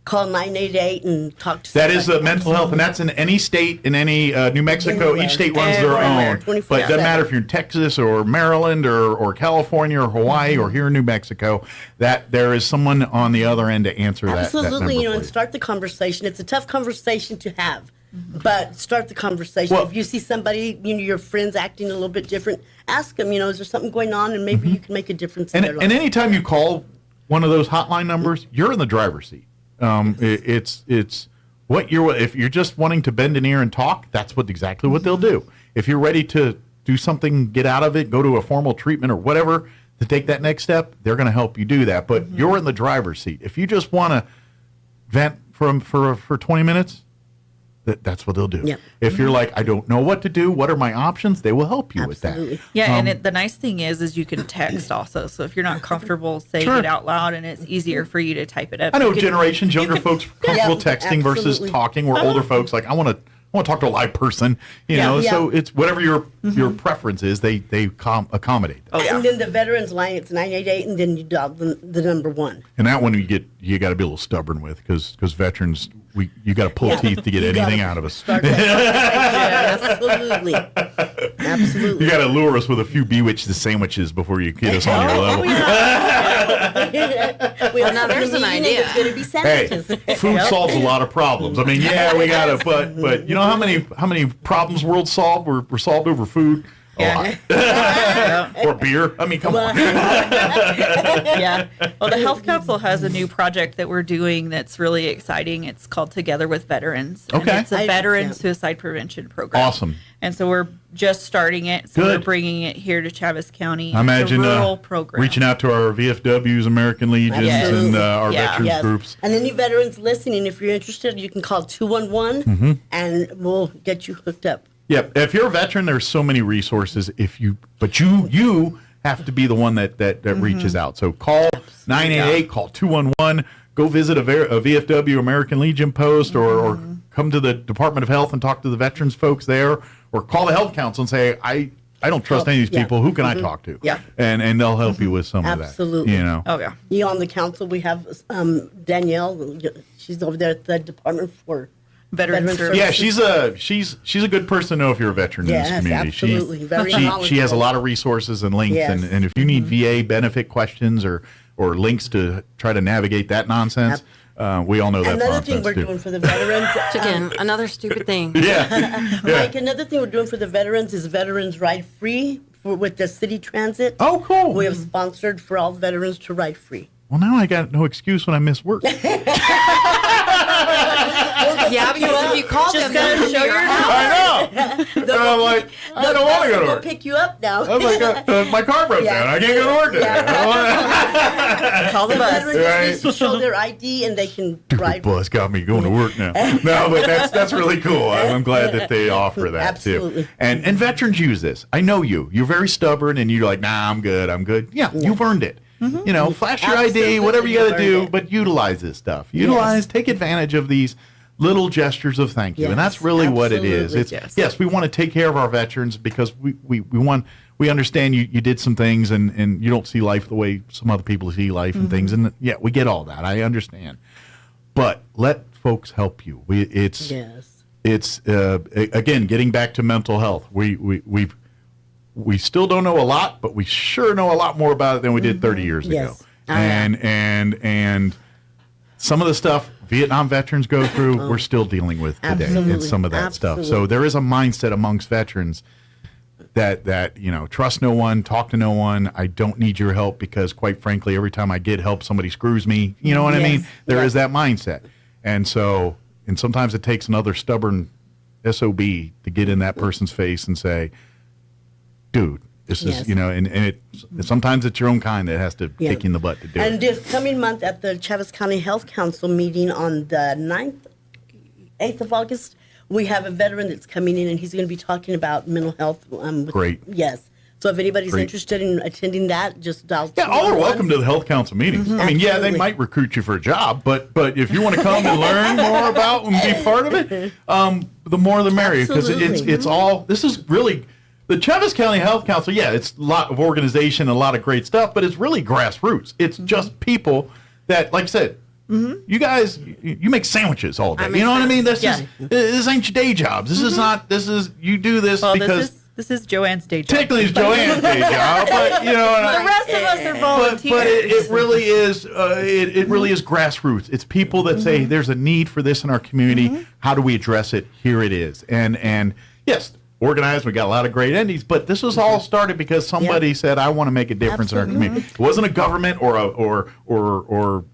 call 988 and talk to somebody. That is mental health, and that's in any state, in any New Mexico. Anywhere. Each state runs their own. But it doesn't matter if you're in Texas or Maryland or California or Hawaii or here in New Mexico, that there is someone on the other end to answer Absolutely, that number, and start the conversation. It's a tough conversation to have. But start the conversation. If you see somebody, your friends acting a little bit different, ask them, is there something going on, and maybe you can make a difference in their life. And anytime you call one of those hotline numbers, you're in the driver's seat. It's what if you're just wanting to bend an ear and talk, that's exactly what they'll do. If you're ready to do something, get out of it, go to a formal treatment or whatever to take that next step, they're going to help you do that. But you're in the driver's seat. If you just want to vent for 20 minutes, that's what they'll do. Yep. If you're like, I don't know what to do, what are my options? They will help you with that. Yeah, and the nice thing is you can text also. So if you're not comfortable saying it out loud, and it's easier for you to type it up. I know generations, younger folks comfortable texting versus talking, or older folks like, I want to talk to a live person, so it's whatever your preference is, they accommodate that. And then the veterans line, it's 988, and then you dial the number 1. And that one you got to be a little stubborn with because veterans, you got to pull teeth to get anything out of us. Absolutely. You got to lure us with a few Bewitched sandwiches before you get us on your level. Now there's an idea. Hey, food solves a lot of problems. I mean, we got to, but you know how many problems world solved were solved over food? Or beer. I mean, come on. Well, the Health Council has a new project that we're doing that's really exciting. It's called Together with Veterans. Okay. And it's a veteran suicide prevention program. Awesome. And so we're just starting it. So we're bringing it here to Chaves County. I imagine it's a rural program. Reaching out to our VFWs, American Legions, and our veterans groups. And any veterans listening, if you're interested, you can call 211 and we'll get you hooked up. Yeah, if you're a veteran, there's so many resources. But you have to be the one that reaches out. So call 988, call 211, go visit a VFW American Legion post, or come to the Department of Health and talk to the veterans folks there, or call the Health Council and say, I don't trust any of these people. Who can I talk to? Yeah, and they'll help you with some of that. Absolutely. Oh yeah. You on the council? We have Danielle. She's over there at the Department for Veteran services. Yeah, she's a good person to know if you're a veteran in this community. Absolutely. Very She has a lot of resources and links, Yes. and if you need VA benefit questions or links to try to navigate that nonsense, we all know that Another nonsense thing we're too. doing for the veterans. Again, another stupid thing. Yeah. Mike, another thing we're doing for the veterans is veterans ride free with the city transit. Oh, cool. We have sponsored for all veterans to ride free. Well, now I got no excuse when I miss work. Yeah, because if you call them, they'll come to your house. I know. And I'm like, I don't want to go to work. Pick you up now. I'm like, my car broke down. I can't go to work today. Call the bus. Right. Needs to show their ID and they can ride. Bus got me going to work now. No, but that's really cool. I'm glad that they offer that Absolutely. too. And veterans use this. I know you. You're very stubborn, and you're like, nah, I'm good. Yeah, you've earned it. You know, flash your ID, whatever you got to do, but utilize this stuff. Take advantage of these little gestures of thank you, and that's really what it is. It's yes, we want to take care of our veterans because we understand you did some things and you don't see life the way some other people see life and things, and we get all that. I understand, but let folks help you. It's again getting back to mental health. We still don't know a lot, but we sure know a lot more about it than we did 30 years ago. And some of the stuff Vietnam veterans go through, we're still dealing with today, and some of that stuff. So there is a mindset amongst veterans that trust no one, talk to no one. I don't need your help because, quite frankly, every time I get help, somebody screws me. You know what I mean? There is that mindset, and sometimes it takes another stubborn SOB to get in that person's face and say, dude, this is, and sometimes it's your own kind that has to kick you in the butt to do it. And this coming month at the Chaves County Health Council meeting on the 8th of August, we have a veteran that's coming in and he's going to be talking about mental health. Great. Yes. So if anybody's interested in attending that, just dial. Yeah, all are welcome to the health council meetings. I mean, they might recruit you for a job, but if you want to come and learn more about and be part of it, the more the merrier, because it's all. This is really. The Chaves County Health Council, it's a lot of organization and a lot of great stuff, but it's really grassroots. It's just people that, like I said, you guys, you make sandwiches all day. You know what I mean? This ain't your day jobs. This is not, you do this because... This is Joanne's day job. Technically, it's Joanne's day job, but the rest of us are volunteers. But it really is. It really is grassroots. It's people that say there's a need for this in our community. How do we address it? Here it is. And yes, organized. We got a lot of great entities, but this was all started because somebody said, "I want to make a difference in our community." It wasn't a government or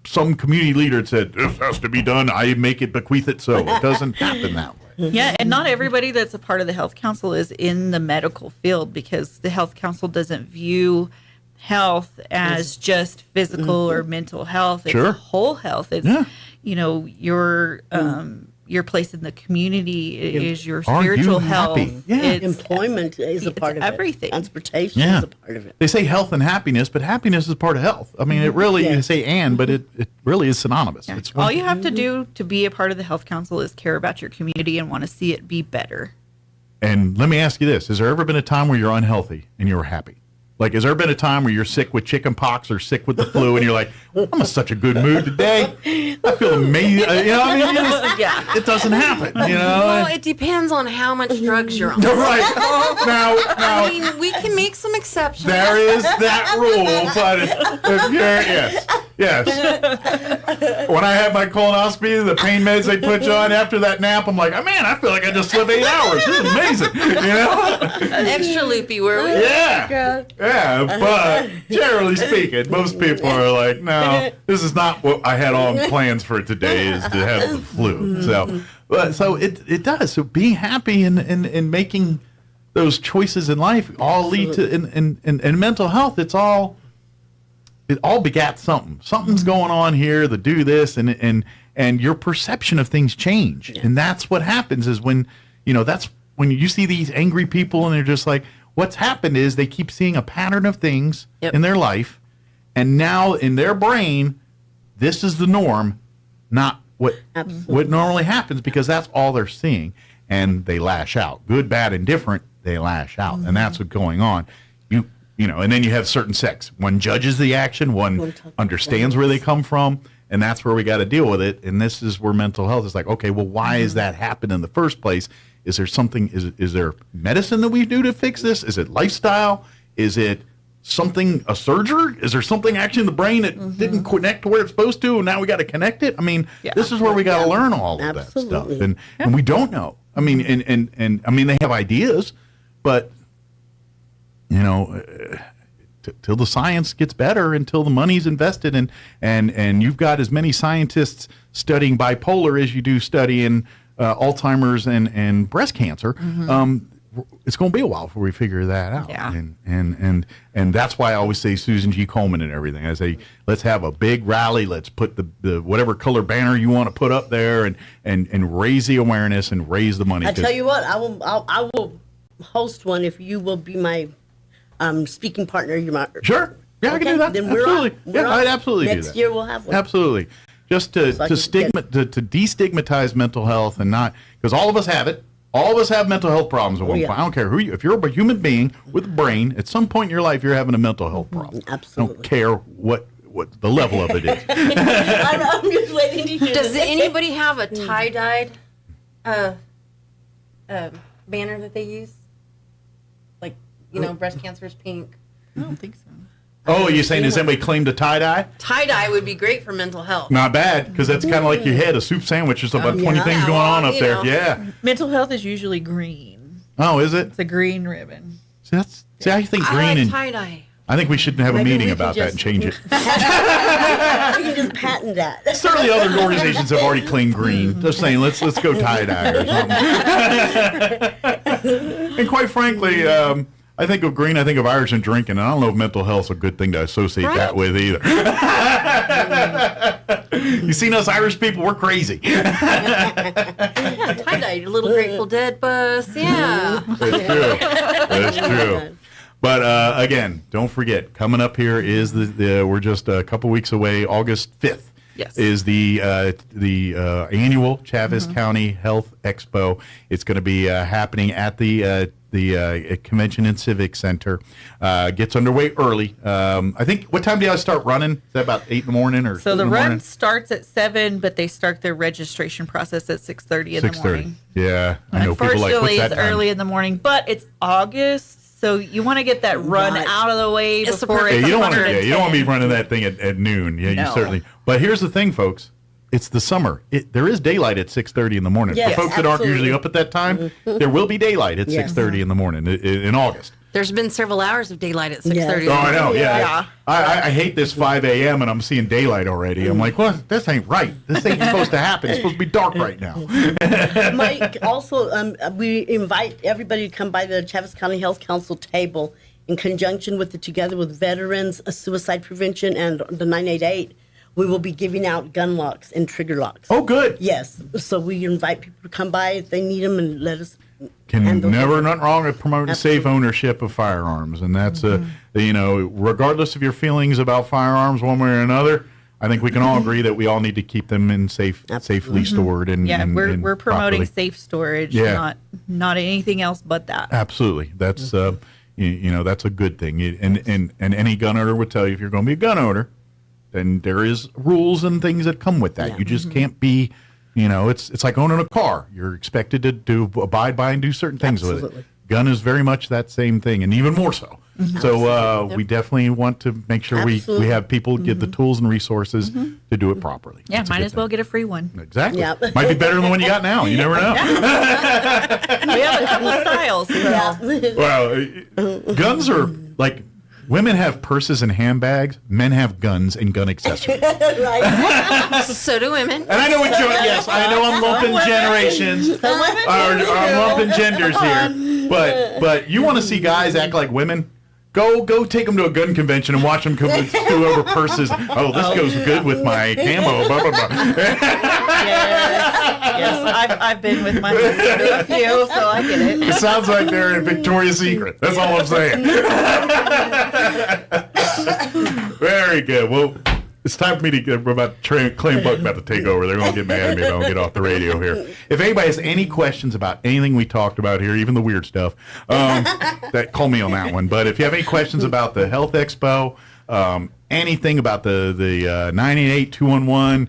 some community leader that said this has to be done. I make it, bequeath it. So it doesn't happen that way. Yeah, and not everybody that's a part of the health council is in the medical field because the health council doesn't view health as just physical or mental health. It's whole health. It's your place in the community is your spiritual health. Employment is a part of everything. Transportation is a part of it. They say health and happiness, but happiness is part of health. I mean, it really, you say but it really is synonymous. Yeah. All you have to do to be a part of the health council is care about your community and want to see it be better. And let me ask you this. Has there ever been a time where you're unhealthy and you were happy? Like, has there been a time where you're sick with chicken pox or sick with the flu and you're like, I'm in such a good mood today. I feel amazing. It doesn't happen, Well, it depends on how much drugs you're on. Right. Now, I mean, we can make some exceptions. There is that rule, but yes. When I had my colonoscopy, the pain meds they put you on after that nap, I'm like, man, I feel like I just slept 8 hours. This is amazing. Extra loopy, were we? Yeah. Yeah, but generally speaking, most people are like, no, this is not what I had on plans for today, is to have the flu. So it does. So being happy and making those choices in life all lead to, in mental health, it all begats something. Something's going on here that do this, and your perception of things change. Yeah. And that's what happens is when, that's when you see these angry people and they're just like, what's happened is they keep seeing a pattern of things in their life, and now in their brain, this is the norm, not what normally happens, because that's all they're seeing, and they lash out. Good, bad, and different, they lash out, and that's what's going on. And then you have certain sects. One judges the action, one understands where they come from, and that's where we got to deal with it. And this is where mental health is like, okay, well, why is that happening in the first place? Is there something? Is there medicine that we do to fix this? Is it lifestyle? Is it something, a surgery? Is there something actually in the brain that didn't connect to where it's supposed to, and now we got to connect it? I mean, this is where we got to learn all of that stuff, and we don't know. I mean, and I mean, they have ideas, but you know, till the science gets better, until the money's invested, and you've got as many scientists studying bipolar as you do studying Alzheimer's and breast cancer. It's going to be a while before we figure that out. Yeah. And that's why I always say Susan G. Komen and everything. I say, let's have a big rally. Let's put the whatever color banner you want to put up there, and raise the awareness and raise the money. I tell you what, I will host one if you will be my speaking partner. Sure. Yeah, I can do that. Then absolutely. I'd absolutely do that. Next year we'll have one. Absolutely. Just to destigmatize mental health, and not, because all of us have it. All of us have mental health problems at one point. I don't care who you, if you're a human being with a brain, at some point in your life you're having a mental health problem. Absolutely. I don't care what the level of it is. I'm just waiting to hear. Does anybody have a tie-dyed banner that they use? Like, breast cancer is pink. I don't think so. Oh, you're saying, does anybody claim to tie-dye? Tie-dye would be great for mental health. Not bad, because that's kind of like your head, a soup sandwich. There's about 20 things going on up there. Yeah. Mental health is usually green. Oh, is it? It's a green ribbon. See, I think green I like and tie-dye. I think we should have a meeting about that and change it. We can just patent that. Certainly other organizations have already claimed green. Just saying, let's go tie-dye or something. And quite frankly, I think of green, I think of Irish and drinking, and I don't know if mental health's a good thing to associate that with either. You seen us Irish people, we're crazy. Yeah, tie-dye, your little Grateful Dead bus, yeah. That's true. But again, don't forget, coming up here is we're just a couple weeks away, August 5th. Yes. Is the annual Chaves County Health Expo. It's going to be happening at the Convention and Civic Center. Gets underway early. I think, what time do you guys start running? Is that about 8 in the morning? Or so the run starts at 7, but they start their registration process at 6:30 in the morning. Yeah, I know people like, unfortunately, what's that it's early in the morning, but it's August. So you want to get that run out of the way before it's you don't want to be running that thing at noon. Yeah, you certainly. But here's the thing, folks. It's the summer. There is daylight at 6:30 in the morning. Yes, for folks that aren't usually up at that time, there will be daylight at 6:30 in the morning in August. There's been several hours of daylight at 6:30. Yes. Oh, I know. Yeah. I hate this 5 a.m. and I'm seeing daylight already. I'm like, well, this ain't right. This ain't supposed to happen. It's supposed to be dark right now. Mike, also, we invite everybody to come by the Chaves County Health Council table in conjunction with the Together with Veterans Suicide Prevention and the 988. We will be giving out gun locks and trigger locks. Oh, good. Yes. So we invite people to come by if they need them and let us. Nothing wrong with promoting safe ownership of firearms, and that's regardless of your feelings about firearms one way or another, I think we can all agree that we all need to keep them in safely stored. And we're promoting properly. Safe storage, not anything else but that. Absolutely, that's that's a good thing. And any gun owner would tell you, if you're going to be a gun owner, then there is rules and things that come with that. You just can't be. It's like owning a car. You're expected to abide by and do certain things with it. Gun is very much that same thing, and even more so. So we definitely want to make sure we have people get the tools and resources to do it properly. Yeah, might as well get a free one. Exactly. Yep. Might be better than the one you got now. You never know. We have a couple of styles. So. Well, guns are like... Women have purses and handbags. Men have guns and gun accessories. So do women. And I know I'm lumping generations. I'm lumping genders here. But you want to see guys act like women? Go take them to a gun convention and watch them go over purses. Oh, this goes good with my camo. Blah, blah, blah. Yes, I've been with my husband to a few, so I get it. It sounds like they're in Victoria's Secret. That's all I'm saying. Very good. Well, it's time for me to get about Claim Buck about to take over. They're going to get mad at me if I don't get off the radio here. If anybody has any questions about anything we talked about here, even the weird stuff, call me on that one. But if you have any questions about the Health Expo, anything about the 988-211,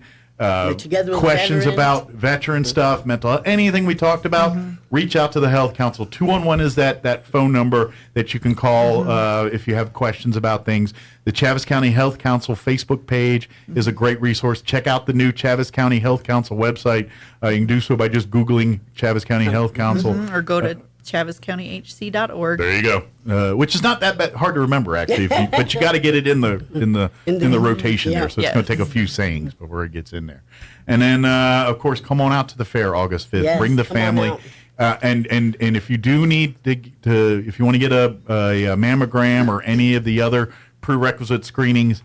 questions about veteran stuff, mental health, anything we talked about, reach out to the Health Council. 211 is that phone number that you can call if you have questions about things. The Chaves County Health Council Facebook page is a great resource. Check out the new Chaves County Health Council website. You can do so by just Googling Chaves County Health Council. Or go to ChavesCountyHC.org. There you go. Which is not that hard to remember, actually, but you got to get it in the rotation there. So it's going to take a few sayings before it gets in there. And then, of course, come on out to the fair August 5th. Bring the family. And if you do need if you want to get a mammogram or any of the other prerequisite screenings,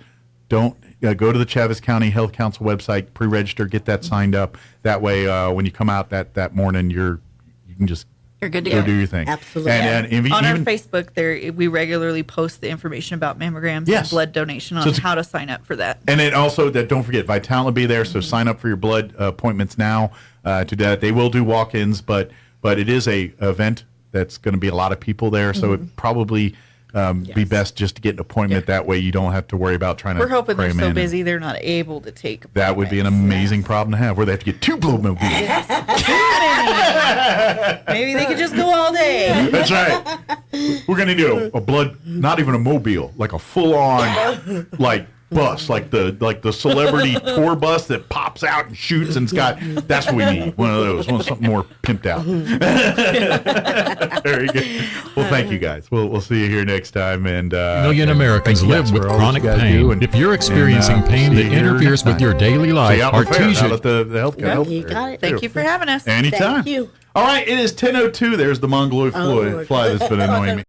don't go to the Chaves County Health Council website, pre-register, get that signed up. That way, when you come out that morning, you can just You're good to go go. do your thing. Absolutely. And on our Facebook, we regularly post the information about mammograms and blood donation on how to sign up for that. And then also, don't forget, Vitalant will be there, so sign up for your blood appointments now to do that. They will do walk-ins, but it is a event that's going to be a lot of people there, so it probably be best just to get an appointment. That way you don't have to worry about trying to We're hoping they're cram so in. busy they're not able to take. That would be an amazing problem to have, where they have to get 2 blood mobiles. Maybe they could just go all day. That's right. We're going to do a blood, not even a mobile, like a full-on, bus, like the celebrity tour bus that pops out and shoots and it's got. That's what we need. One of those. Something more pimped out. Very good. Well, thank you guys. We'll see you here next time. And million Americans live with chronic pain. If you're experiencing pain that interferes with your daily life, Artesia at the health care. You got it. Thank you for having us. Anytime. Thank you. All right, it is 10:02. There's the mongoloid fly that's been annoying me.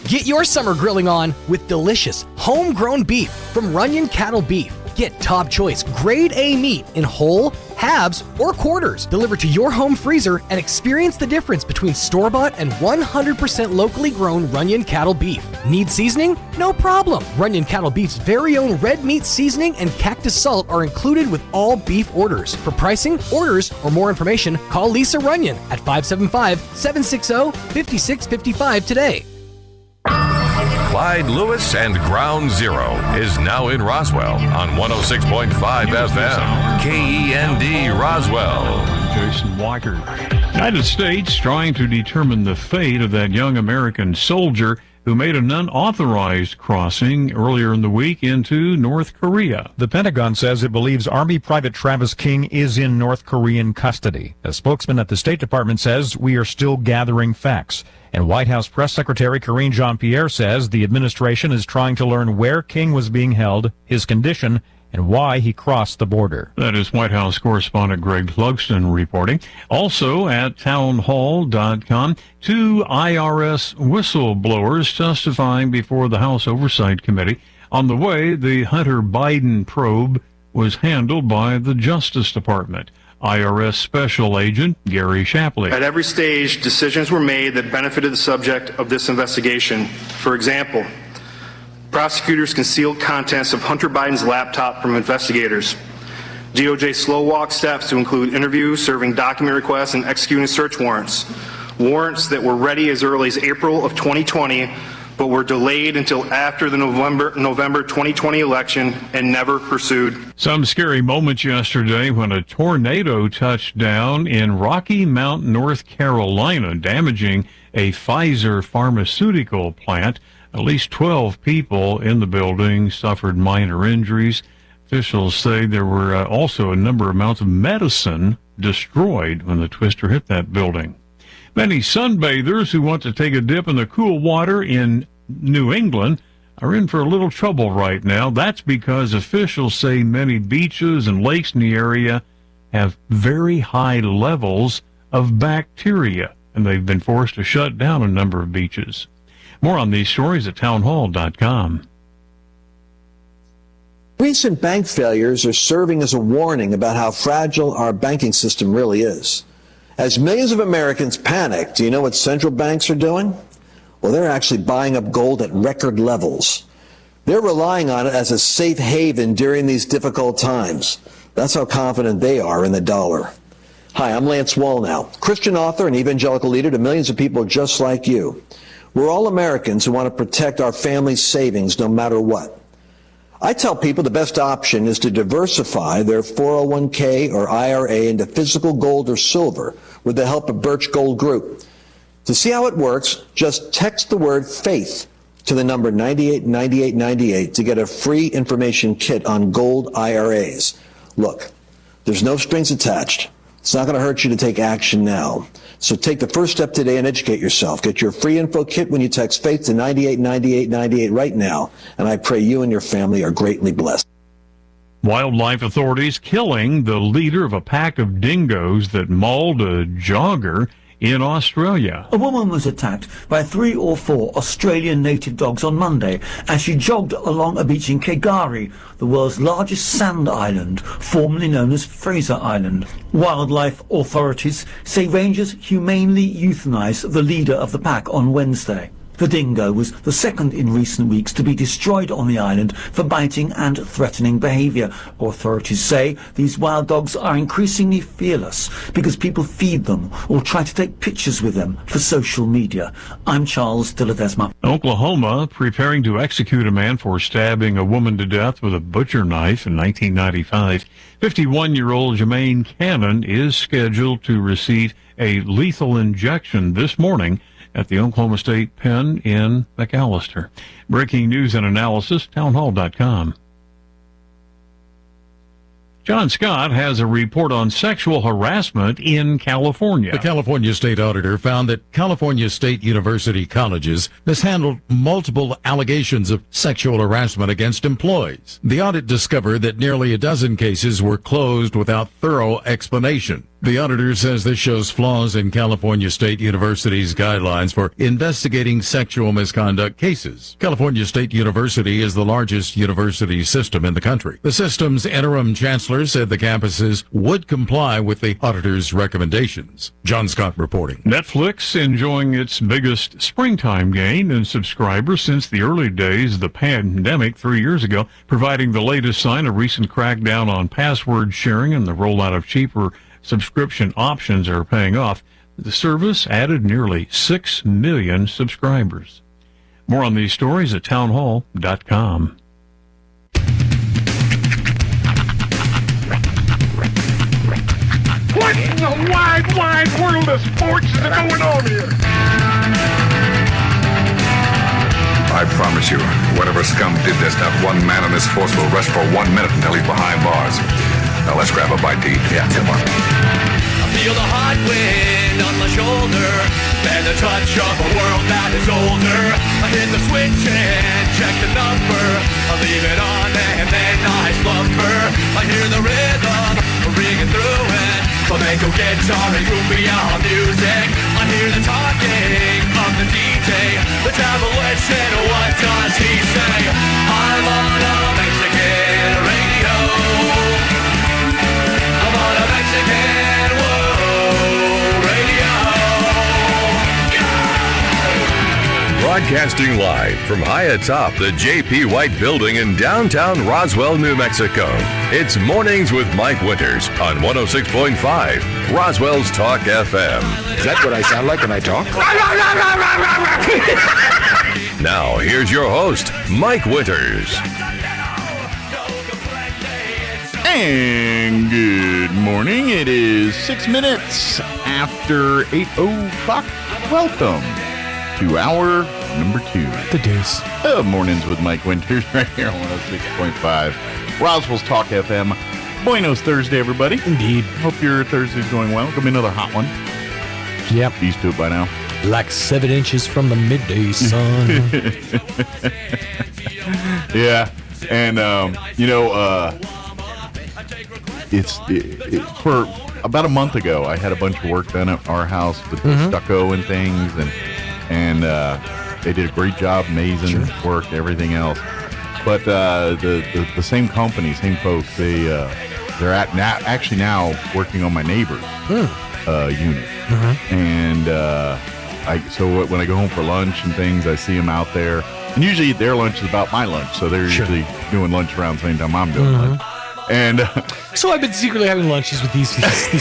Get your summer grilling on with delicious, homegrown beef from Runyon Cattle Beef. Get top choice, grade A meat in whole, halves, or quarters delivered to your home freezer and experience the difference between store-bought and 100% locally grown Runyon Cattle Beef. Need seasoning? No problem. Runyon Cattle Beef's very own red meat seasoning and cactus salt are included with all beef orders. For pricing, orders, or more information, call Lisa Runyon at 575-760-5655 today. Clyde Lewis and Ground Zero is now in Roswell on 106.5 FM. KEND Roswell. Jason Walker. United States trying to determine the fate of that young American soldier who made an unauthorized crossing earlier in the week into North Korea. The Pentagon says it believes Army Private Travis King is in North Korean custody. A spokesman at the State Department says we are still gathering facts. And White House Press Secretary Karine Jean-Pierre says the administration is trying to learn where King was being held, his condition, and why he crossed the border. That is White House correspondent Greg Clugston reporting. Also at townhall.com, 2 IRS whistleblowers testifying before the House Oversight Committee on the way the Hunter Biden probe was handled by the Justice Department. IRS Special Agent Gary Shapley. At every stage, decisions were made that benefited the subject of this investigation. For example, prosecutors concealed contents of Hunter Biden's laptop from investigators. DOJ slow-walked steps to include interviews, serving document requests, and executing search warrants. Warrants that were ready as early as April of 2020, but were delayed until after the November 2020 election and never pursued. Some scary moments yesterday when a tornado touched down in Rocky Mount, North Carolina, damaging a Pfizer pharmaceutical plant. At least 12 people in the building suffered minor injuries. Officials say there were also a number of amounts of medicine destroyed when the twister hit that building. Many sunbathers who want to take a dip in the cool water in New England are in for a little trouble right now. That's because officials say many beaches and lakes in the area have very high levels of bacteria, and they've been forced to shut down a number of beaches. More on these stories at townhall.com. Recent bank failures are serving as a warning about how fragile our banking system really is. As millions of Americans panic, do you know what central banks are doing? Well, they're actually buying up gold at record levels. They're relying on it as a safe haven during these difficult times. That's how confident they are in the dollar. Hi, I'm Lance Wallnau, Christian author and evangelical leader to millions of people just like you. We're all Americans who want to protect our family's savings no matter what. I tell people the best option is to diversify their 401k or IRA into physical gold or silver with the help of Birch Gold Group. To see how it works, just text the word FAITH to the number 989898 to get a free information kit on gold IRAs. Look, there's no strings attached. It's not going to hurt you to take action now. So take the first step today and educate yourself. Get your free info kit when you text FAITH to 989898 right now. And I pray you and your family are greatly blessed. Wildlife authorities killing the leader of a pack of dingoes that mauled a jogger in Australia. A woman was attacked by 3 or 4 Australian native dogs on Monday as she jogged along a beach in K'gari, the world's largest sand island, formerly known as Fraser Island. Wildlife authorities say rangers humanely euthanized the leader of the pack on Wednesday. The dingo was the second in recent weeks to be destroyed on the island for biting and threatening behavior. Authorities say these wild dogs are increasingly fearless because people feed them or try to take pictures with them for social media. I'm Charles de Ledesma. Oklahoma preparing to execute a man for stabbing a woman to death with a butcher knife in 1995. 51-year-old Jermaine Cannon is scheduled to receive a lethal injection this morning at the Oklahoma State Pen in McAllister. Breaking news and analysis, townhall.com. John Scott has a report on sexual harassment in California. The California State Auditor found that California State University colleges mishandled multiple allegations of sexual harassment against employees. The audit discovered that nearly a dozen cases were closed without thorough explanation. The auditor says this shows flaws in California State University's guidelines for investigating sexual misconduct cases. California State University is the largest university system in the country. The system's interim chancellor said the campuses would comply with the auditor's recommendations. John Scott reporting. Netflix enjoying its biggest springtime gain in subscribers since the early days of the pandemic 3 years ago, providing the latest sign of recent crackdown on password sharing and the rollout of cheaper subscription options are paying off. The service added nearly 6 million subscribers. More on these stories at townhall.com. What in the wide, wide world of sports is going on here? I promise you, whatever scum did this, not one man in this force will rest for 1 minute until he's behind bars. Now let's grab a bite to eat. Yeah, come on. I feel the hot wind on my shoulder and the touch of a world that is older. I hit the switch and check the number. I leave it on and then I slumber. I hear the rhythm ringing through it. Flamenco guitar and cumbia music. I hear the talking of the DJ. The devil listen, what does he say? I'm on a Mexican radio. I'm on a Mexican radio. Broadcasting live from high atop the J.P. White Building in downtown Roswell, New Mexico. It's Mornings with Mike Winters on 106.5 Roswell's Talk FM. Is that what I sound like when I talk? Now, here's your host, Mike Winters. And good morning. It is 6 minutes after 8 o'clock. Welcome to hour number 2. The deuce. Mornings with Mike Winters right here on 106.5 Roswell's Talk FM. Buenos Thursday, everybody. Indeed. Hope your Thursday's going well. Gonna be another hot one. Yep. Used to it by now. Like 7 inches from the midday sun. Yeah. And, it's for about a month ago, I had a bunch of work done at our house with the stucco and things, and they did a great job, amazing work, everything else. But the same company, same folks, they're now working on my neighbor's unit, and so when I go home for lunch and things, I see them out there, And usually their lunch is about my lunch, so they're usually doing lunch around the same time I'm doing lunch. And so I've been secretly having lunches with these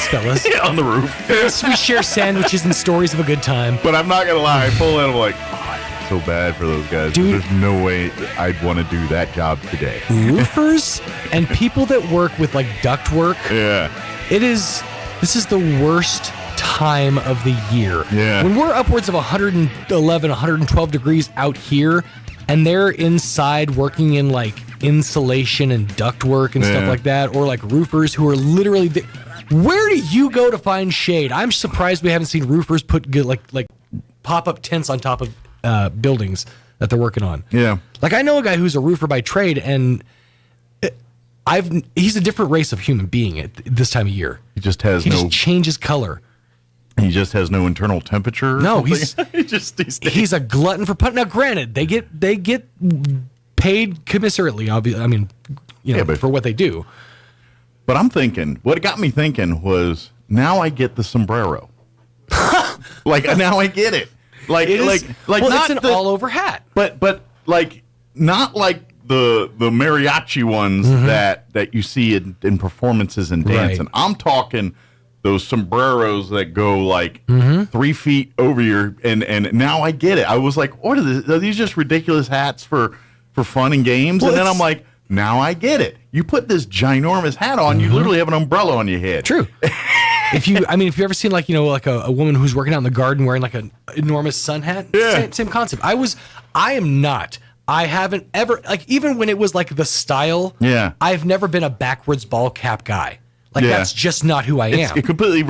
fellas. Yeah, on the roof. Yes, we share sandwiches and stories of a good time. But I'm not going to lie, I pull in, I'm like, I feel so bad for those guys. Dude. There's no way I'd want to do that job today. Roofers and people that work with like duct work. Yeah. This is the worst time of the year. Yeah. When we're upwards of 111, 112 degrees out here, and they're inside working in like insulation and ductwork and stuff like that, or like roofers who are literally where do you go to find shade? I'm surprised we haven't seen roofers put good like pop-up tents on top of buildings that they're working on. Yeah. Like I know a guy who's a roofer by trade, and he's a different race of human being at this time of year. He just changes color. He just has no internal temperature. No, he's a glutton for punishment. Now, granted, they get paid commiserately. I mean, for what they do. But I'm thinking, what got me thinking was, now I get the sombrero. Like now I get it. Like well, not it's an all over hat. But like not like the mariachi ones that you see in performances and dancing. Right. I'm talking those sombreros that go like 3 feet over your and now I get it. I was like, what are these just ridiculous hats for fun and games? Well, and then I'm like, now I get it. You put this ginormous hat on, you literally have an umbrella on your head. True. If you've ever seen like a woman who's working out in the garden wearing like an enormous sun hat, same concept. I haven't ever, like, even when it was like the style, I've never been a backwards ball cap guy. Like that's just not who I am. It completely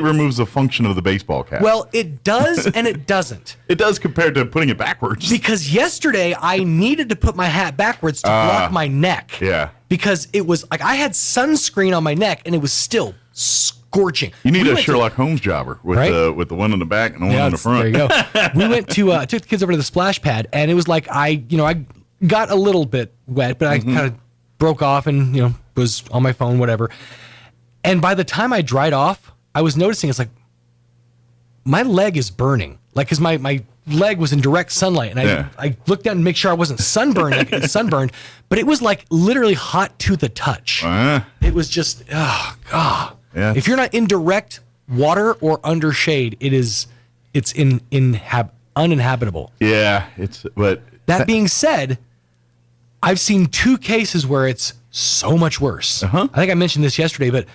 removes the function of the baseball cap. Well, it does and it doesn't. It does compared to putting it backwards. Because yesterday I needed to put my hat backwards to block my neck. Yeah. Because it was like I had sunscreen on my neck and it was still scorching. You need a Sherlock Holmes jobber with the one in the back and the one in the front. There you go. We went to took the kids over to the splash pad, and it was like I got a little bit wet, but I kind of broke off and was on my phone, whatever. And by the time I dried off, I was noticing it's like my leg is burning, like because my leg was in direct sunlight, and I looked down to make sure I wasn't sunburned, but it was like literally hot to the touch. It was just God. Yeah. If you're not in direct water or under shade, it's uninhabitable. Yeah, but that being said, I've seen 2 cases where it's so much worse. I think I mentioned this yesterday, but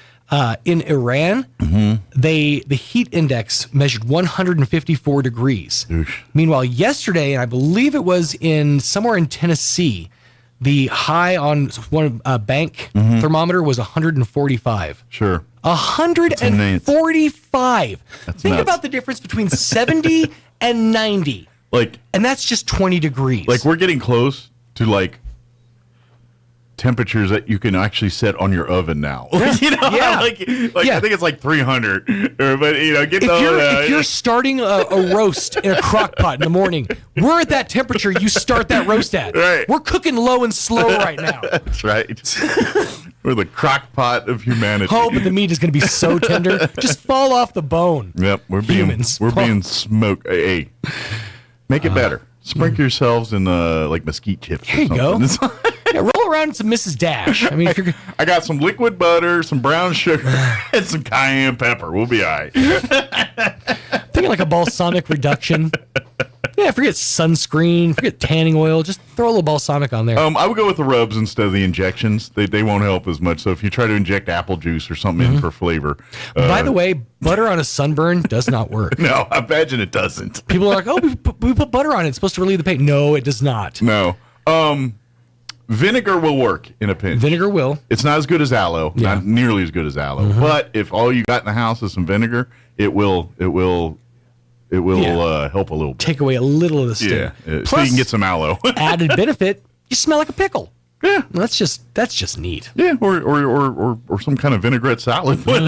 in Iran, the heat index measured 154 degrees. Oosh. Meanwhile, yesterday, and I believe it was somewhere in Tennessee, the high on one bank thermometer was 145. Sure. 145. That's Think nuts. about the difference between 70 and 90. And that's just 20 degrees. Like we're getting close to like temperatures that you can actually set on your oven now. I think it's like 300. But if you're starting a roast in a crock pot in the morning, we're at that temperature you start that roast at. Right. We're cooking low and slow right now. That's right. We're the crock pot of humanity. Oh, but the meat is going to be so tender, just fall off the bone. Yep, we're being smoked. Hey, make it better. Sprinkle yourselves in like mesquite chips. There you go. Roll around in some Mrs. Dash. I mean, if you're I got some liquid butter, some brown sugar, and some cayenne pepper. We'll be all right. thinking like a balsamic reduction. Yeah, forget sunscreen, forget tanning oil. Just throw a little balsamic on there. I would go with the rubs instead of the injections. They won't help as much. So if you try to inject apple juice or something in for flavor. By the way, butter on a sunburn does not work. No, I imagine it doesn't. People are like, oh, we put butter on it. It's supposed to relieve the pain. No, it does not. No. Vinegar will work in a pinch. Vinegar will. It's not as good as aloe. Yeah. Not nearly as good as aloe. Mm-hmm. But if all you got in the house is some vinegar, it will help a little bit. Take away a little of the sting. Yeah. Plus, so you can get some aloe. added benefit, you smell like a pickle. Yeah. Well, that's just neat. Yeah, or some kind of vinaigrette salad. What?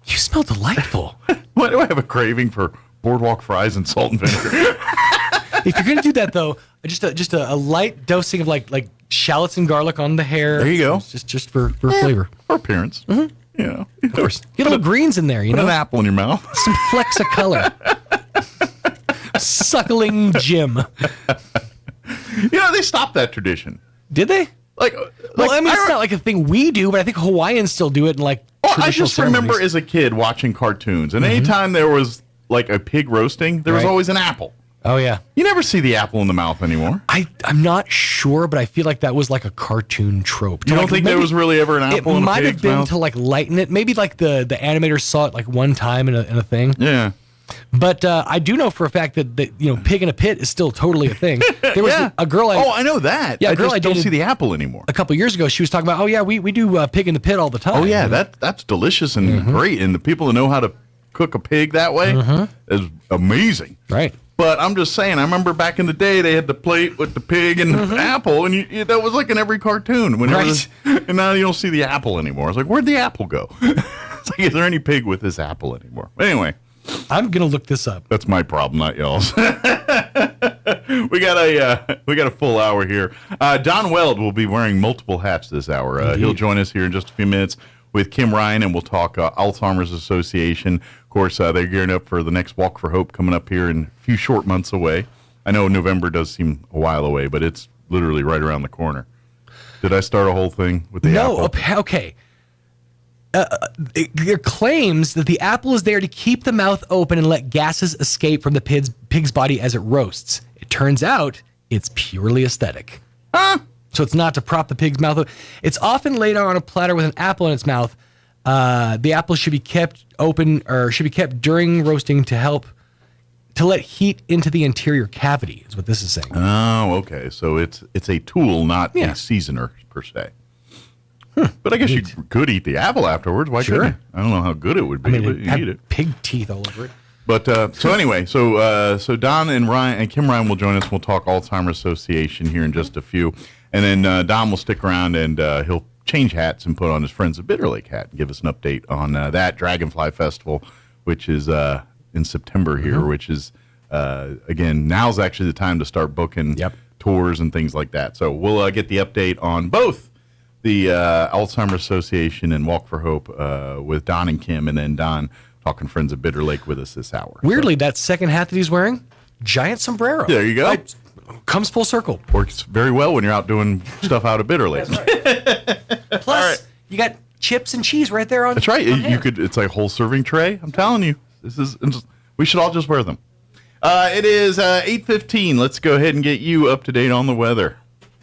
You smell delightful. Why do I have a craving for boardwalk fries and salt and vinegar? If you're gonna do that though, just a light dosing of like shallots and garlic on the hair. There you go. Just for flavor. For appearance. Mm-hmm. Yeah. Of course. Get a little greens in there, put an apple in your mouth. Some flecks of color. Suckling Jim. They stopped that tradition. Did they? Well, it's not like a thing we do, but I think Hawaiians still do it in I just remember as a kid watching cartoons, and anytime there was like a pig roasting, there was always an apple. Oh, yeah. You never see the apple in the mouth anymore. I'm not sure, but I feel like that was like a cartoon trope. You don't think there was really ever an apple in a pig's mouth? It might have been to like lighten it. Maybe like the animators saw it like one time in a thing. Yeah. But I do know for a fact that pig in a pit is still totally a thing. There was a girl. I know that. Yeah, I just don't see the apple anymore. A couple years ago, she was talking about, we do pig in the pit all the time. Oh yeah, that's delicious and great, and the people that know how to cook a pig that way is amazing. Right. But I'm just saying, I remember back in the day they had the plate with the pig and the apple, and that was like in every cartoon. And now you don't see the apple anymore. It's like, where'd the apple go? It's like, is there any pig with this apple anymore? Anyway. I'm gonna look this up. That's my problem, not y'all's. We got a full hour here. Don Weld will be wearing multiple hats this hour. He'll join us here in just a few minutes with Kim Ryan, and we'll talk Alzheimer's Association. Of course, they're gearing up for the next Walk for Hope coming up here in a few short months away. I know November does seem a while away, but it's literally right around the corner. Did I start a whole thing with the apple? No, okay. It claims that the apple is there to keep the mouth open and let gases escape from the pig's body as it roasts. It turns out it's purely aesthetic. So it's not to prop the pig's mouth open. It's often laid on a platter with an apple in its mouth. The apple should be kept open or should be kept during roasting to let heat into the interior cavity, is what this is saying. Oh, okay. So it's a tool, not a seasoner per se. But I guess you could eat the apple afterwards. Why couldn't you? I don't know how good it would be, but you eat it. Pig teeth all over it. But so anyway, so Don and Kim Ryan will join us. We'll talk Alzheimer's Association here in just a few, and then Don will stick around and he'll change hats and put on his Friends of Bitter Lake hat and give us an update on that Dragonfly Festival, which is in September here. Which is again, now's actually the time to start booking tours and things like that. So we'll get the update on both the Alzheimer's Association and Walk for Hope with Don and Kim, and then Don talking Friends of Bitter Lake with us this hour. Weirdly, that second hat that he's wearing, giant sombrero. There you go. Comes full circle. Works very well when you're out doing stuff out of Bitter Lake. Plus, you got chips and cheese right there on. That's right. You could. It's like a whole serving tray. I'm telling you, we should all just wear them. It is 8:15. Let's go ahead and get you up to date on the weather.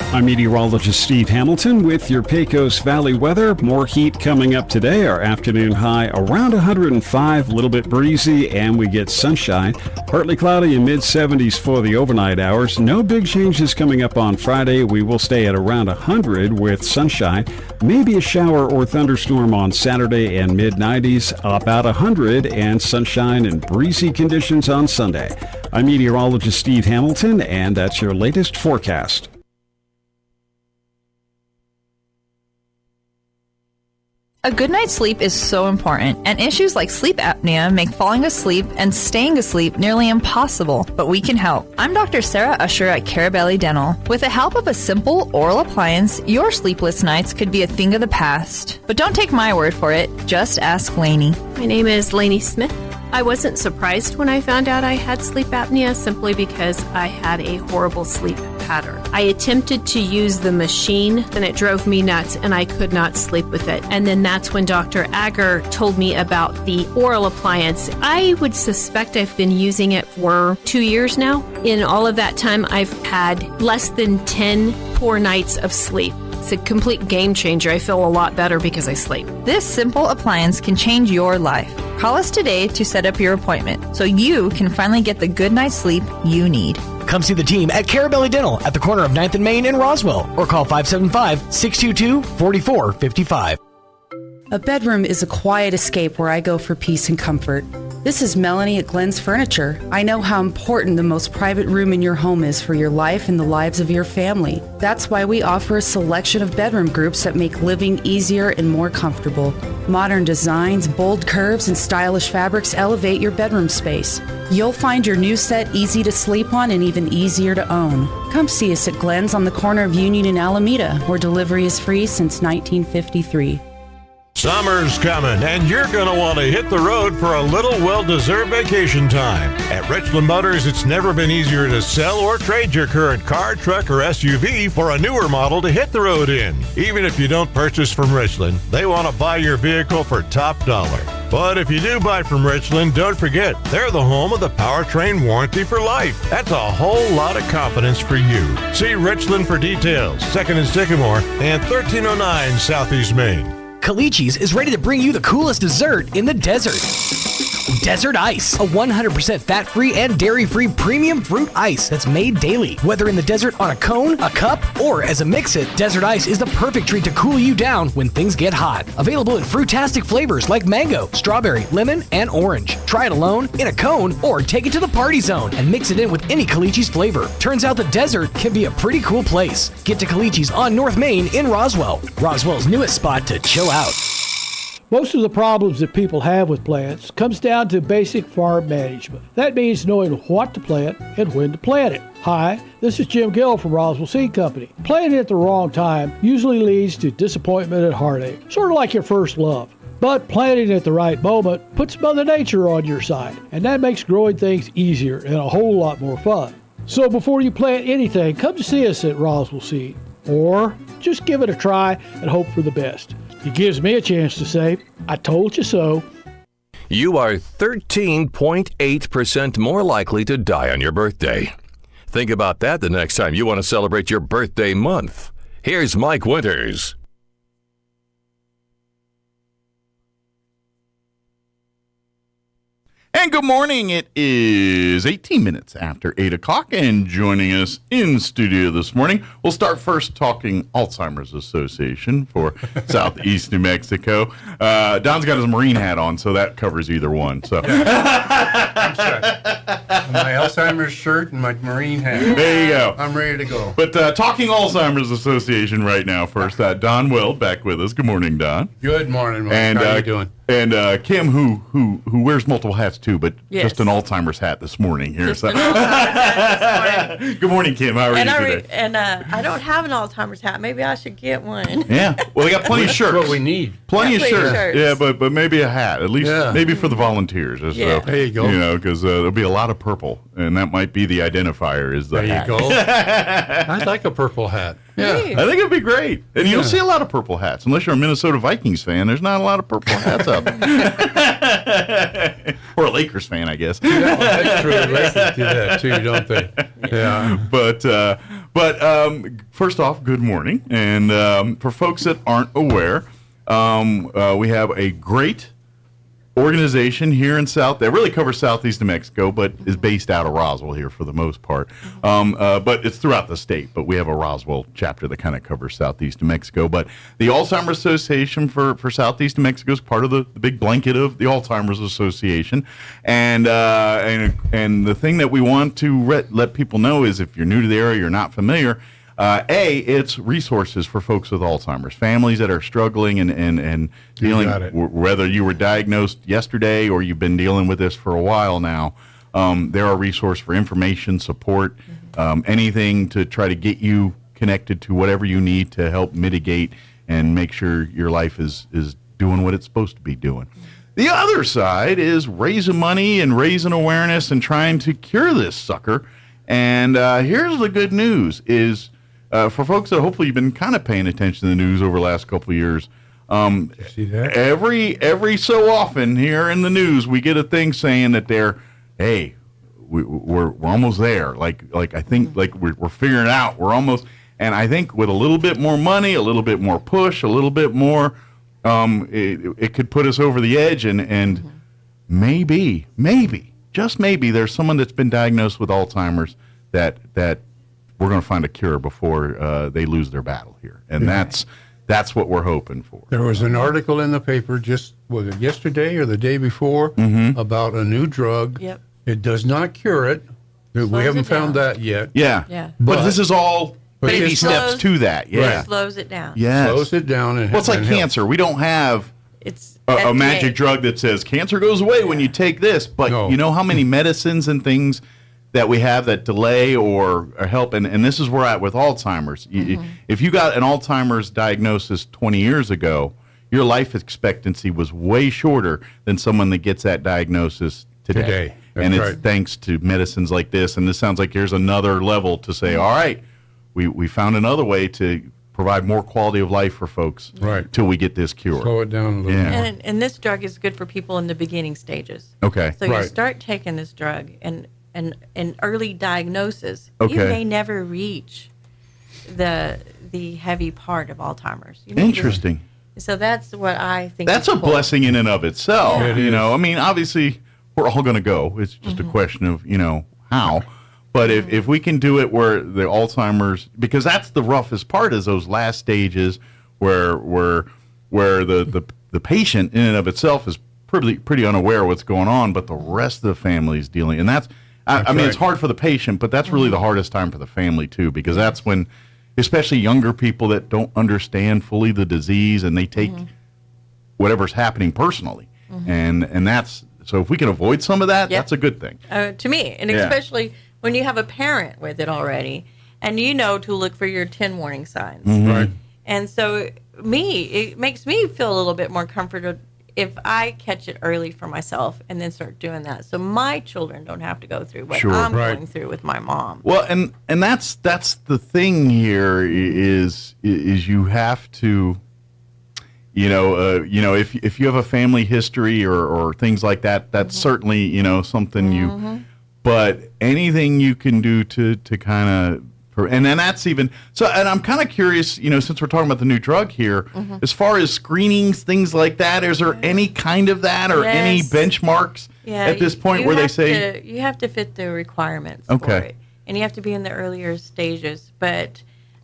I'm meteorologist Steve Hamilton with your Pecos Valley weather. More heat coming up today. Our afternoon high around 105, a little bit breezy, and we get sunshine. Partly cloudy and mid-70s for the overnight hours. No big changes coming up on Friday. We will stay at around 100 with sunshine. Maybe a shower or thunderstorm on Saturday and mid-90s. About 100 and sunshine and breezy conditions on Sunday. I'm meteorologist Steve Hamilton, and that's your latest forecast. A good night's sleep is so important, and issues like sleep apnea make falling asleep and staying asleep nearly impossible, but we can help. I'm Dr. Sarah Usher at Carabelli Dental. With the help of a simple oral appliance, your sleepless nights could be a thing of the past. But don't take my word for it, just ask Lainey. My name is Lainey Smith. I wasn't surprised when I found out I had sleep apnea simply because I had a horrible sleep pattern. I attempted to use the machine and it drove me nuts and I could not sleep with it. And then that's when Dr. Agger told me about the oral appliance. I would suspect I've been using it for 2 years now. In all of that time, I've had less than 10 poor nights of sleep. It's a complete game changer. I feel a lot better because I sleep. This simple appliance can change your life. Call us today to set up your appointment so you can finally get the good night's sleep you need. Come see the team at Carabelli Dental at the corner of 9th and Main in Roswell, or call 575-622-4455. A bedroom is a quiet escape where I go for peace and comfort. This is Melanie at Glenn's Furniture. I know how important the most private room in your home is for your life and the lives of your family. That's why we offer a selection of bedroom groups that make living easier and more comfortable. Modern designs, bold curves, and stylish fabrics elevate your bedroom space. You'll find your new set easy to sleep on and even easier to own. Come see us at Glenn's on the corner of Union and Alameda, where delivery is free since 1953. Summer's coming, and you're going to want to hit the road for a little well-deserved vacation time. At Richland Motors, it's never been easier to sell or trade your current car, truck, or SUV for a newer model to hit the road in. Even if you don't purchase from Richland, they want to buy your vehicle for top dollar. But if you do buy from Richland, don't forget, they're the home of the powertrain warranty for life. That's a whole lot of confidence for you. See Richland for details. 2nd and Sycamore and 1309 Southeast Main. Calici's is ready to bring you the coolest dessert in the desert. Desert Ice, a 100% fat-free and dairy-free premium fruit ice that's made daily. Whether in the desert on a cone, a cup, or as a mix-it, Desert Ice is the perfect treat to cool you down when things get hot. Available in fruitastic flavors like mango, strawberry, lemon, and orange. Try it alone, in a cone, or take it to the party zone and mix it in with any Calici's flavor. Turns out the desert can be a pretty cool place. Get to Calici's on North Main in Roswell. Roswell's newest spot to chill out. Most of the problems that people have with plants comes down to basic farm management. That means knowing what to plant and when to plant it. Hi, this is Jim Gill from Roswell Seed Company. Planting at the wrong time usually leads to disappointment and heartache, sort of like your first love. But planting at the right moment puts Mother Nature on your side, and that makes growing things easier and a whole lot more fun. So before you plant anything, come to see us at Roswell Seed, or just give it a try and hope for the best. It gives me a chance to say, I told you so. You are 13.8% more likely to die on your birthday. Think about that the next time you want to celebrate your birthday month. Here's Mike Winters. And good morning. It is 18 minutes after 8 o'clock, and joining us in studio this morning, we'll start first talking Alzheimer's Association for Southeast New Mexico. Don's got his Marine hat on, so that covers either one. So I'm sorry. My Alzheimer's shirt and my Marine hat. There you go. I'm ready to go. But talking Alzheimer's Association right now first, Don Weld back with us. Good morning, Don. Good morning, Mike. And, how you doing? And Kim, who wears multiple hats too, but Yes. just an Alzheimer's hat this morning here. Just an Alzheimer's hat this morning. Good morning, Kim. How are you today? I don't have an Alzheimer's hat. Maybe I should get one. Yeah. Well, we got plenty of shirts. That's what we need. Plenty of Plenty of shirts. shirts. Yeah, but maybe a hat, at least maybe for the volunteers. Yeah. There you go. You know, because there'll be a lot of purple, and that might be the identifier. Is the There hat. you go. I'd like a purple hat. Yeah. I think it'd be great. And you don't see a lot of purple hats. Unless you're a Minnesota Vikings fan, there's not a lot of purple hats up. Or a Lakers fan, I guess. Yeah, that's true. Lakers do that too, don't they? Yeah. But first off, good morning. And for folks that aren't aware, we have a great organization here in that really covers Southeast New Mexico, but is based out of Roswell here for the most part. But it's throughout the state, but we have a Roswell chapter that kind of covers Southeast New Mexico. But the Alzheimer's Association for Southeast New Mexico is part of the big blanket of the Alzheimer's Association. And the thing that we want to let people know is, if you're new to the area, you're not familiar, it's resources for folks with Alzheimer's, families that are struggling and dealing, whether you were diagnosed yesterday or you've been dealing with this for a while now. There are resources for information, support, anything to try to get you connected to whatever you need to help mitigate and make sure your life is doing what it's supposed to be doing. The other side is raising money and raising awareness and trying to cure this sucker. And here's the good news is, for folks that hopefully you've been kind of paying attention to the news over the last couple of years, every so often here in the news we get a thing saying that we're almost there. Like I think like we're figuring it out. We're almost, and I think with a little bit more money, a little bit more push, a little bit more, it could put us over the edge, and maybe just maybe there's someone that's been diagnosed with Alzheimer's that we're going to find a cure before they lose their battle here. And that's what we're hoping for. There was an article in the paper was it yesterday or the day before, about a new drug. Yep. It does not cure it. We haven't found that yet. Yeah. But this is all baby steps to that. Yeah. It slows it down. Yes. Slows it down. Well, it's like cancer. We don't have a magic drug that says cancer goes away when you take this. But you know how many medicines and things that we have that delay or help, and this is where we're at with Alzheimer's. If you got an Alzheimer's diagnosis 20 years ago, your life expectancy was way shorter than someone that gets that diagnosis today. That's and it's right. thanks to medicines like this. And this sounds like here's another level to say, all right, we found another way to provide more quality of life for folks till we get this cure. Slow it down a little more. And this drug is good for people in the beginning stages. Okay. So you start taking this drug and early diagnosis, Okay. you may never reach the heavy part of Alzheimer's. You know, Interesting. So that's what I think. That's is a cool. blessing in and of itself. Yeah. It You is. know, I mean, obviously, we're all going to go. It's just a question of, how. But if we can do it where the Alzheimer's, because that's the roughest part, is those last stages where the patient in and of itself is pretty unaware of what's going on, but the rest of the family is dealing. And that's I mean, it's hard for the patient, but that's really the hardest time for the family, too, because that's when, especially younger people that don't understand fully the disease and they take whatever's happening personally. And that's, so if we can avoid some of that, that's a good thing. To me, and especially when you have a parent with it already, and you know to look for your 10 warning signs. Right. And so it makes me feel a little bit more comforted if I catch it early for myself and then start doing that, so my children don't have to go through what I'm going through with my mom. Well, and that's the thing here is you have to, if you have a family history or things like that, that's certainly something you. But anything you can do to kind of. And then that's even so. And I'm kind of curious, since we're talking about the new drug here, as far as screenings, things like that, is there any kind of that or any benchmarks at this point where they say you have to fit the requirements for it, and you have to be in the earlier stages. But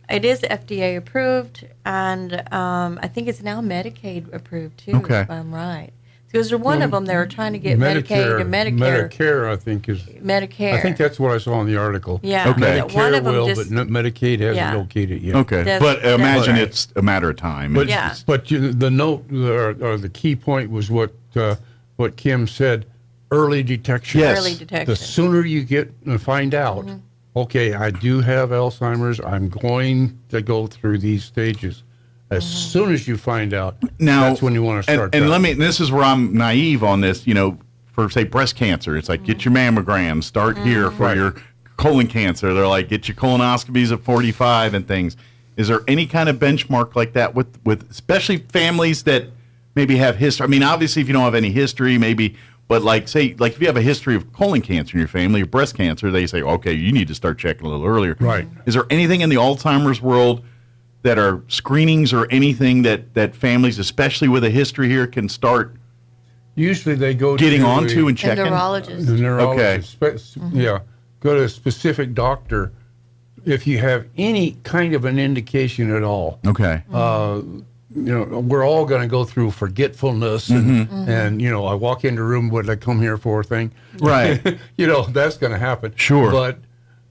it is FDA approved, and I think it's now Medicaid approved too. If I'm right. Because there's one of them they were trying to get Medicaid and Medicare. Medicare, I think, is Medicare. I think that's what I saw in the article. Yeah. Medicare One of them will, just, but Medicaid hasn't okayed it yet. Okay, but imagine it's a matter of time. But the note or the key point was what Kim said: early detection. Yes. Early detection. The sooner you get and find out, okay, I do have Alzheimer's. I'm going to go through these stages. As soon as you find out, that's when you want to start. And this is where I'm naive on this. For say breast cancer, it's like get your mammogram, start here for your colon cancer. They're like get your colonoscopies at 45 and things. Is there any kind of benchmark like that with especially families that maybe have history? I mean, obviously, if you don't have any history, maybe. But if you have a history of colon cancer in your family or breast cancer, they say, okay, you need to start checking a little earlier. Right. Is there anything in the Alzheimer's world that are screenings or anything that families, especially with a history here, can start? Usually they go getting to onto and checking. The neurologist. The neurologist. Yeah, go to a specific doctor if you have any kind of an indication at all. Okay. We're all going to go through forgetfulness and I walk into a room, what did I come here for thing. Right. That's going to happen. Sure. But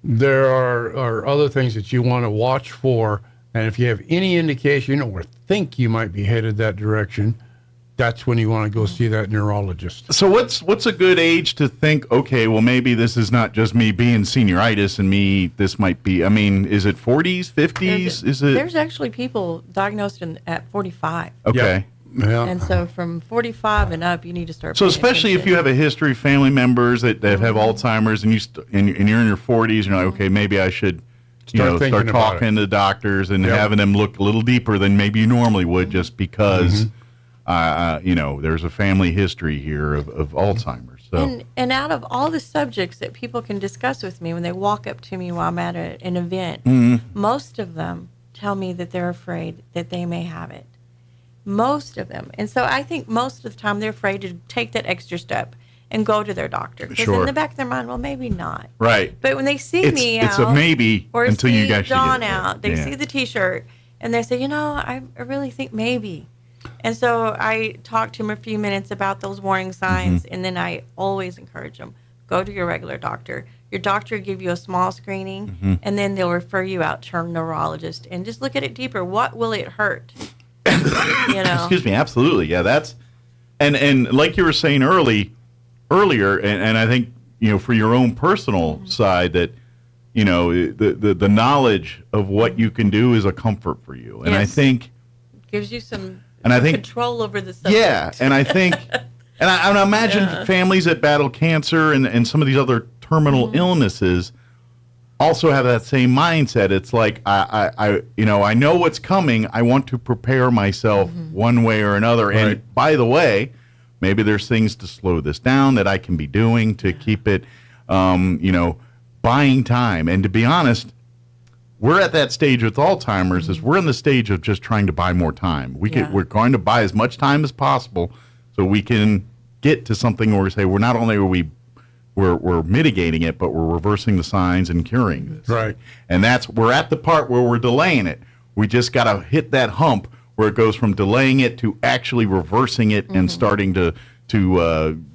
there are other things that you want to watch for. And if you have any indication or think you might be headed that direction, that's when you want to go see that neurologist. So what's a good age to think, okay, well, maybe this is not just me being senioritis and this might be, I mean, is it 40s, 50s? There's actually people diagnosed at 45. Okay. Yeah. And so from 45 and up, you need to start. So especially if you have a history of family members that have Alzheimer's and you're in your 40s, you're like, okay, maybe I should start talking to doctors and having them look a little deeper than maybe you normally would, just because there's a family history here of Alzheimer's. So. And out of all the subjects that people can discuss with me when they walk up to me while I'm at an event, most of them tell me that they're afraid that they may have it. Most of them. And so I think most of the time they're afraid to take that extra step and go to their doctor. Because in the back of their mind, well, maybe not. Right. But when they see me out. It's a maybe or until see you guys Dawn get it. out. They see the T-shirt and they say, I really think maybe. And so I talk to them a few minutes about those warning signs, and then I always encourage them, go to your regular doctor. Your doctor will give you a small screening, and then they'll refer you out to a neurologist and just look at it deeper. What will it hurt? Excuse me, absolutely. Yeah, that's and like you were saying earlier, and I think for your own personal side that the knowledge of what you can do is a comfort for you, and I think gives you some And I think control over the subject. Yeah, and I think, and I imagine families that battle cancer and some of these other terminal illnesses also have that same mindset. It's like I know what's coming. I want to prepare myself one way or another. Right. And by the way, maybe there's things to slow this down that I can be doing to keep it, buying time. And to be honest, we're at that stage with Alzheimer's is we're in the stage of just trying to buy more time. We're going to buy as much time as possible so we can get to something where we say we're not only are we're mitigating it, but we're reversing the signs and curing this. Right. And we're at the part where we're delaying it. We just got to hit that hump where it goes from delaying it to actually reversing it and starting to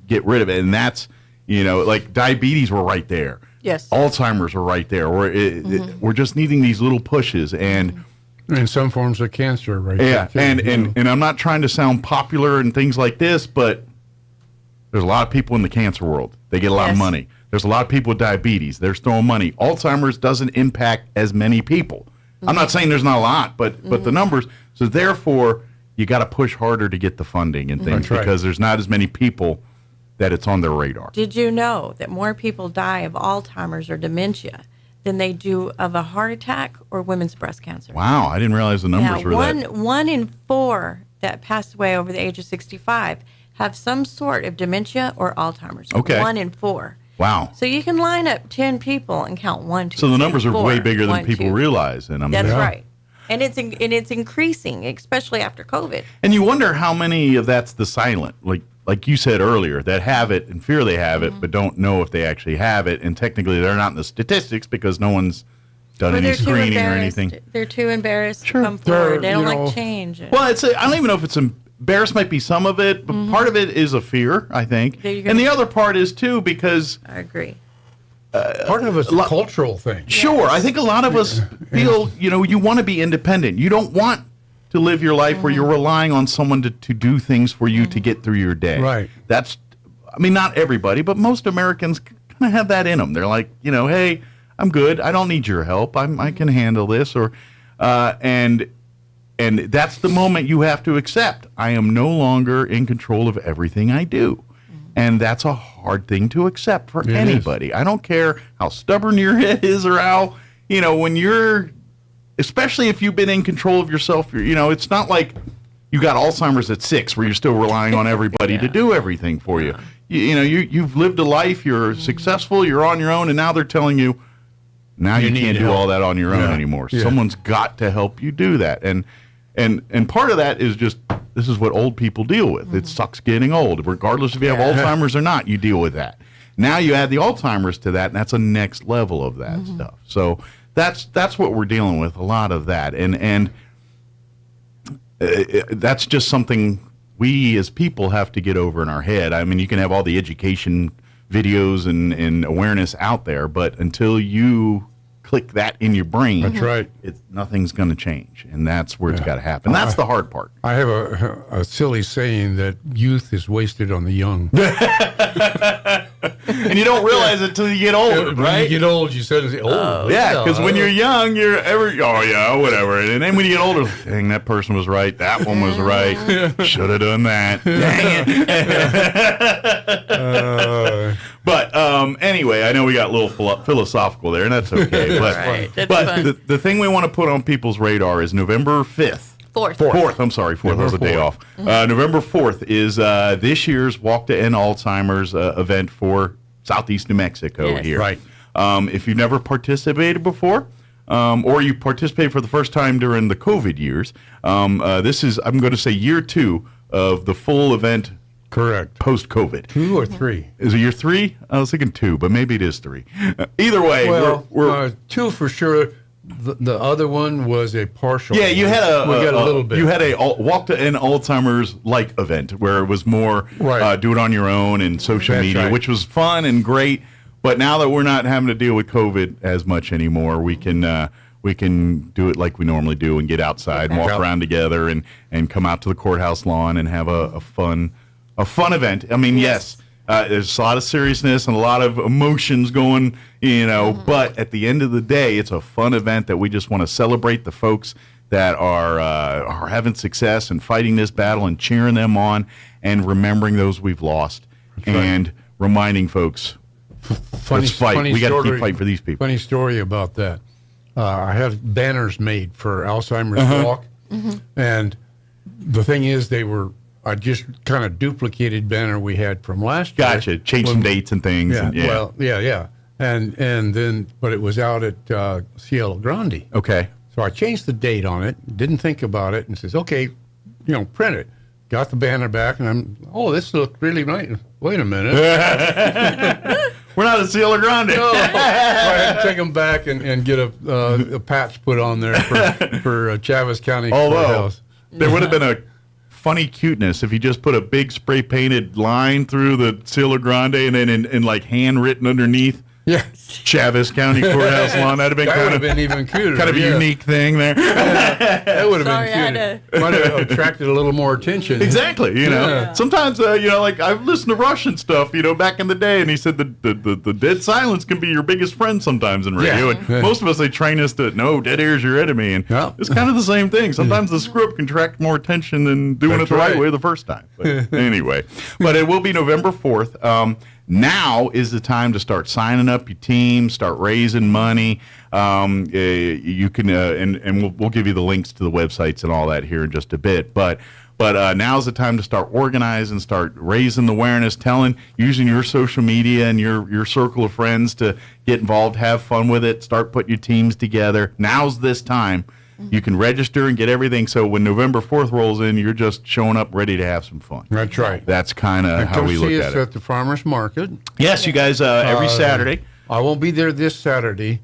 get rid of it. And that's, like diabetes, we're right there. Yes. Alzheimer's are right there. We're just needing these little pushes, and some forms of cancer, right? Yeah, there too, and I'm not trying to sound popular and things like this, but there's a lot of people in the cancer world. They get a lot of money. There's a lot of people with diabetes. They're throwing money. Alzheimer's doesn't impact as many people. I'm not saying there's not a lot, but the numbers. So therefore, you got to push harder to get the funding and things because there's not as many people that it's on their radar. Did you know that more people die of Alzheimer's or dementia than they do of a heart attack or women's breast cancer? Wow, I didn't realize the numbers were that. 1 in 4 that pass away over the age of 65 have some sort of dementia or Alzheimer's. Okay. 1 in 4. Wow. So you can line up 10 people and count 1, 2, So the numbers 3, are 4, way bigger than 1, people 2. realize. And That's right. And it's increasing, especially after COVID. And you wonder how many of that's the silent, like you said earlier, that have it and fear they have it, but don't know if they actually have it. And technically, they're not in the statistics because no one's done any screening or anything. They're too embarrassed to come forward. They don't like change. Well, I don't even know if it's embarrassed. Might be some of it, but part of it is a fear, I think, and the other part is too because I agree. Part of it's a cultural thing. Sure, I think a lot of us feel you want to be independent. You don't want to live your life where you're relying on someone to do things for you to get through your day. Right. Not everybody, but most Americans kind of have that in them. They're like, hey, I'm good. I don't need your help. I can handle this. And that's the moment you have to accept. I am no longer in control of everything I do. And that's a hard thing to accept for anybody. I don't care how stubborn your head is or how, when you're, especially if you've been in control of yourself, it's not like you got Alzheimer's at 6 where you're still relying on everybody to do everything for you. You've lived a life, you're successful, you're on your own, and now they're telling you, now you can't do all that on your own anymore. Yeah. Someone's got to help you do that. And part of that is just, this is what old people deal with. It sucks getting old. Regardless if you have Alzheimer's or not, you deal with that. Now you add the Alzheimer's to that, and that's a next level of that stuff. So that's what we're dealing with, a lot of that. And that's just something we as people have to get over in our head. I mean, you can have all the education videos and awareness out there, but until you click that in your brain, that's right, nothing's going to change, and that's where it's got to happen. That's the hard part. I have a silly saying that youth is wasted on the young. And you don't realize it until you get old, right? When you get old, you suddenly say, yeah, because when you're young, whatever. And then when you get older, dang, that person was right. That one was right. Should have done that. Dang it. But anyway, I know we got a little philosophical there, and that's okay. But the thing we want to put on people's radar is November 5th. 4th. I'm sorry, 4th. That was a day off. November 4th is this year's Walk to End Alzheimer's event for Southeast New Mexico here. Right. If you've never participated before, or you participated for the first time during the COVID years, this is, I'm going to say, year 2 of the full event. Correct. Post-COVID. 2 or 3? Is it year 3? I was thinking 2, but maybe it is 3. Either way, we're 2 for sure. The other one was a partial. Yeah, you had we got a little bit. You had a Walk to End Alzheimer's like event where it was more do it on your own and social media, which was fun and great. But now that we're not having to deal with COVID as much anymore, we can do it like we normally do and get outside and walk around together and come out to the courthouse lawn and have a fun event. I mean, yes. There's a lot of seriousness and a lot of emotions going, but at the end of the day, it's a fun event that we just want to celebrate the folks that are having success and fighting this battle and cheering them on and remembering those we've lost and reminding folks, let's fight. We got to keep fighting for these people. Funny story about that. I had banners made for Alzheimer's Walk, and the thing is, I just kind of duplicated banner we had from last year. Gotcha. Change some dates and things. Yeah. And then, but it was out at Cielo Grande. Okay. So I changed the date on it, didn't think about it, and says, okay, print it. Got the banner back, and this looks really nice. Wait a minute. We're not at Cielo Grande. No. So I had to take them back and get a patch put on there for Chavez County Courthouse. There would have been a funny cuteness if you just put a big spray painted line through the Cielo Grande and then in like handwritten underneath. Yeah, Chavez County Courthouse lawn. That'd have been even cuter. Kind of a unique thing there. That would have been cute. Might have attracted a little more attention. Exactly. Sometimes like I've listened to Russian stuff, back in the day, and he said the dead silence can be your biggest friend sometimes in radio. Yeah. And most of us, they train us to no, dead air is your enemy, and it's kind of the same thing. Sometimes the screw up can attract more attention than doing it the right way the first time. But anyway, but it will be November 4th. Now is the time to start signing up your team, start raising money. You can, and we'll give you the links to the websites and all that here in just a bit. But now's the time to start organizing, start raising the awareness, using your social media and your circle of friends to get involved, have fun with it, start putting your teams together. Now's this time. You can register and get everything. So when November 4th rolls in, you're just showing up ready to have some fun. That's right. That's kind of how we look at it. Come see us at the farmers market. Yes, you guys, every Saturday. I won't be there this Saturday.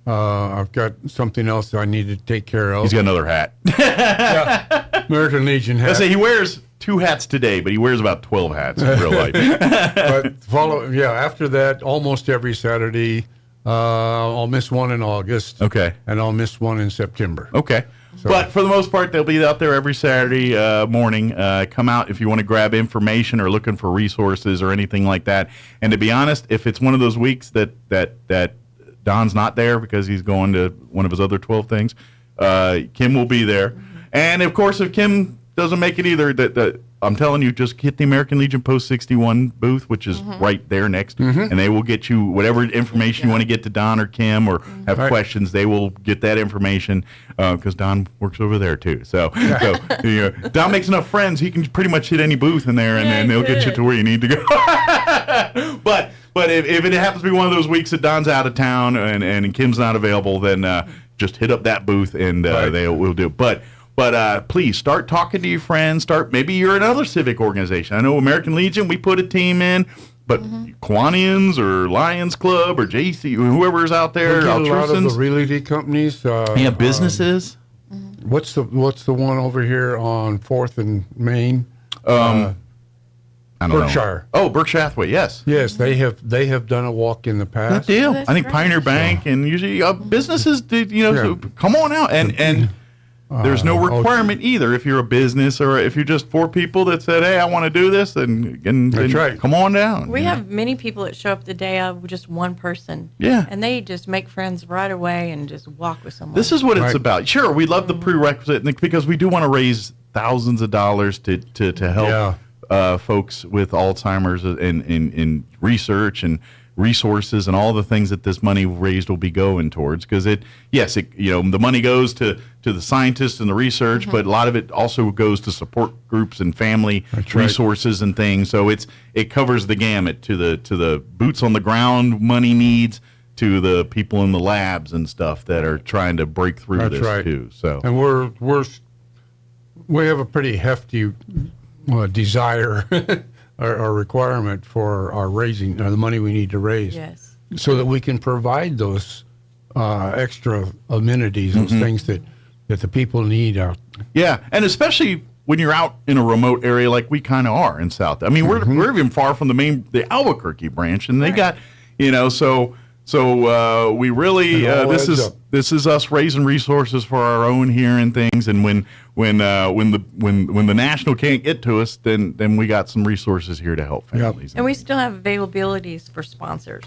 I've got something else I need to take care of. He's got another hat. American Legion hat. I say he wears 2 hats today, but he wears about 12 hats in real life. But after that, almost every Saturday. I'll miss one in August. Okay. And I'll miss one in September. Okay. So. But for the most part, they'll be out there every Saturday morning. Come out if you want to grab information or looking for resources or anything like that. And to be honest, if it's one of those weeks that Don's not there because he's going to one of his other 12 things, Kim will be there. And, of course, if Kim doesn't make it either, I'm telling you, just hit the American Legion Post 61 booth, which is right there next, and they will get you whatever information you want to get to Don or Kim or have questions. They will get that information because Don works over there too. So Don makes enough friends; he can pretty much hit any booth in there, and then they'll get you to where you need to go. But if it happens to be one of those weeks that Don's out of town and Kim's not available, then just hit up that booth and they will do. But please start talking to your friends. Maybe you're another civic organization. I know American Legion, we put a team in, but Kiwanians or Lions Club or JC, whoever's out there, a lot of the realty companies. Businesses. What's the one over here on 4th and Main? I don't Berkshire. know. Oh, Berkshire Hathaway, yes. Yes, they have done a walk in the past. Good deal. I think Pioneer Bank and usually businesses did. So come on out and. There's no requirement either if you're a business or if you're just 4 people that said, hey, I want to do this, and that's right. Come on down. We have many people that show up the day of just one person. Yeah. And they just make friends right away and just walk with someone. This is what it's about. Sure, we love the prerequisite because we do want to raise thousands of dollars to help folks with Alzheimer's in research and resources and all the things that this money raised will be going towards, because the money goes to the scientists and the research, but a lot of it also goes to support groups and family resources and things. So it covers the gamut to the boots on the ground money needs to the people in the labs and stuff that are trying to break through this too. So and we have a pretty hefty desire. Our requirement for our raising the money we need to raise, so that we can provide those extra amenities, those things that the people need out. Yeah, and especially when you're out in a remote area like we kind of are in South. I mean, we're even far from the Albuquerque branch, and they got So we really this is us raising resources for our own here and things. And when the national can't get to us, then we got some resources here to help families. And we still have availabilities for sponsors.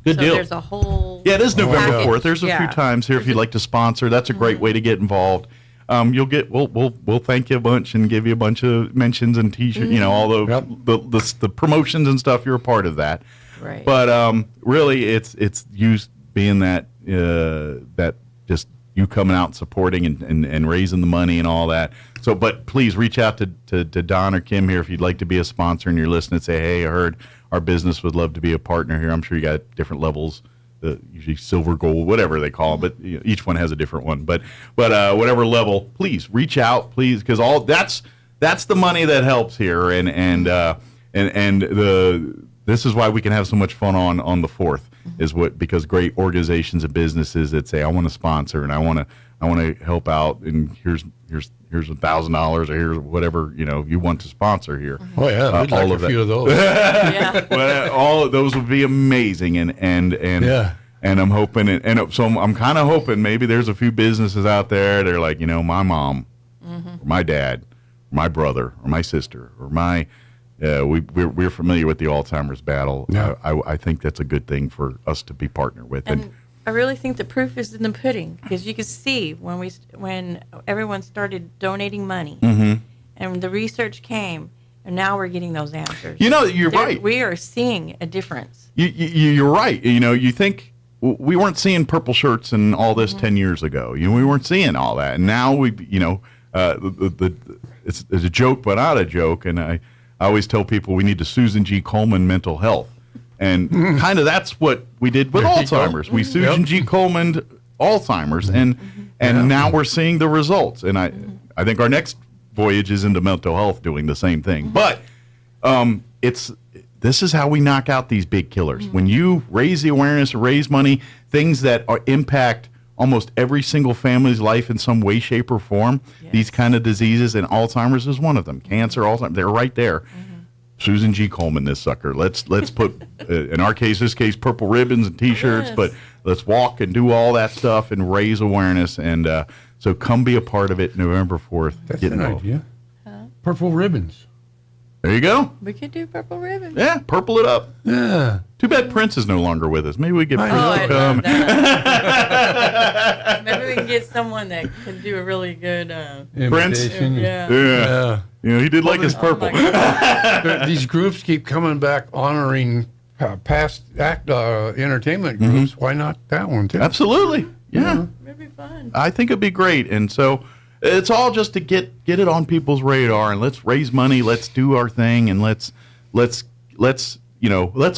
Good deal. There's a whole it is November package. 4th. There's a few times here if you'd like to sponsor. That's a great way to get involved. you'll get we'll thank you a bunch and give you a bunch of mentions and T-shirts. You know, all the promotions and stuff. You're a part of that. Right. But really, it's you being that just you coming out and supporting and raising the money and all that. So, but please reach out to Don or Kim here if you'd like to be a sponsor and you're listening and say, hey, I heard our business would love to be a partner here. I'm sure you got different levels, usually silver, gold, whatever they call them, but each one has a different one. But whatever level, please reach out, please, because all that's the money that helps here, and this is why we can have so much fun on the 4th, is because great organizations and businesses that say, I want to sponsor and I want to help out, and here's $1,000 or here's whatever you want to sponsor here. Oh yeah, we'd like a few of those. But all of those would be amazing, and I'm hoping, and so I'm kind of hoping maybe there's a few businesses out there. They're like, my mom, or my dad, or my brother, or my sister, or my. We're familiar with the Alzheimer's battle. Yeah. I think that's a good thing for us to be partnered with. And I really think the proof is in the pudding, because you could see when everyone started donating money, and the research came, and now we're getting those answers. You're right. We are seeing a difference. You're right. You think we weren't seeing purple shirts and all this 10 years ago. We weren't seeing all that, and now it's a joke, but not a joke. And I always tell people we need to Susan G. Komen mental health. And kind of that's what we did with Alzheimer's. We Susan G. Komen Alzheimer's, and now we're seeing the results. And I think our next voyage is into mental health doing the same thing. But this is how we knock out these big killers. When you raise the awareness, raise money, things that impact almost every single family's life in some way, shape, or form, these kind of diseases, and Alzheimer's is one of them. Cancer, Alzheimer's, they're right there. Susan G. Komen, this sucker. Let's put, in our case, purple ribbons and T-shirts, but let's walk and do all that stuff and raise awareness. And so come be a part of it November 4th. That's an idea. Purple ribbons. There you go. We could do purple ribbons. Yeah, purple it up. Yeah. Too bad Prince is no longer with us. Maybe we get Prince to come. Maybe we can get someone that can do a really good Prince. Yeah. He did like his purple. These groups keep coming back honoring past entertainment groups. Why not that one too? Absolutely. Yeah. It'd be fun. I think it'd be great. And so it's all just to get it on people's radar, and let's raise money, let's do our thing, and let's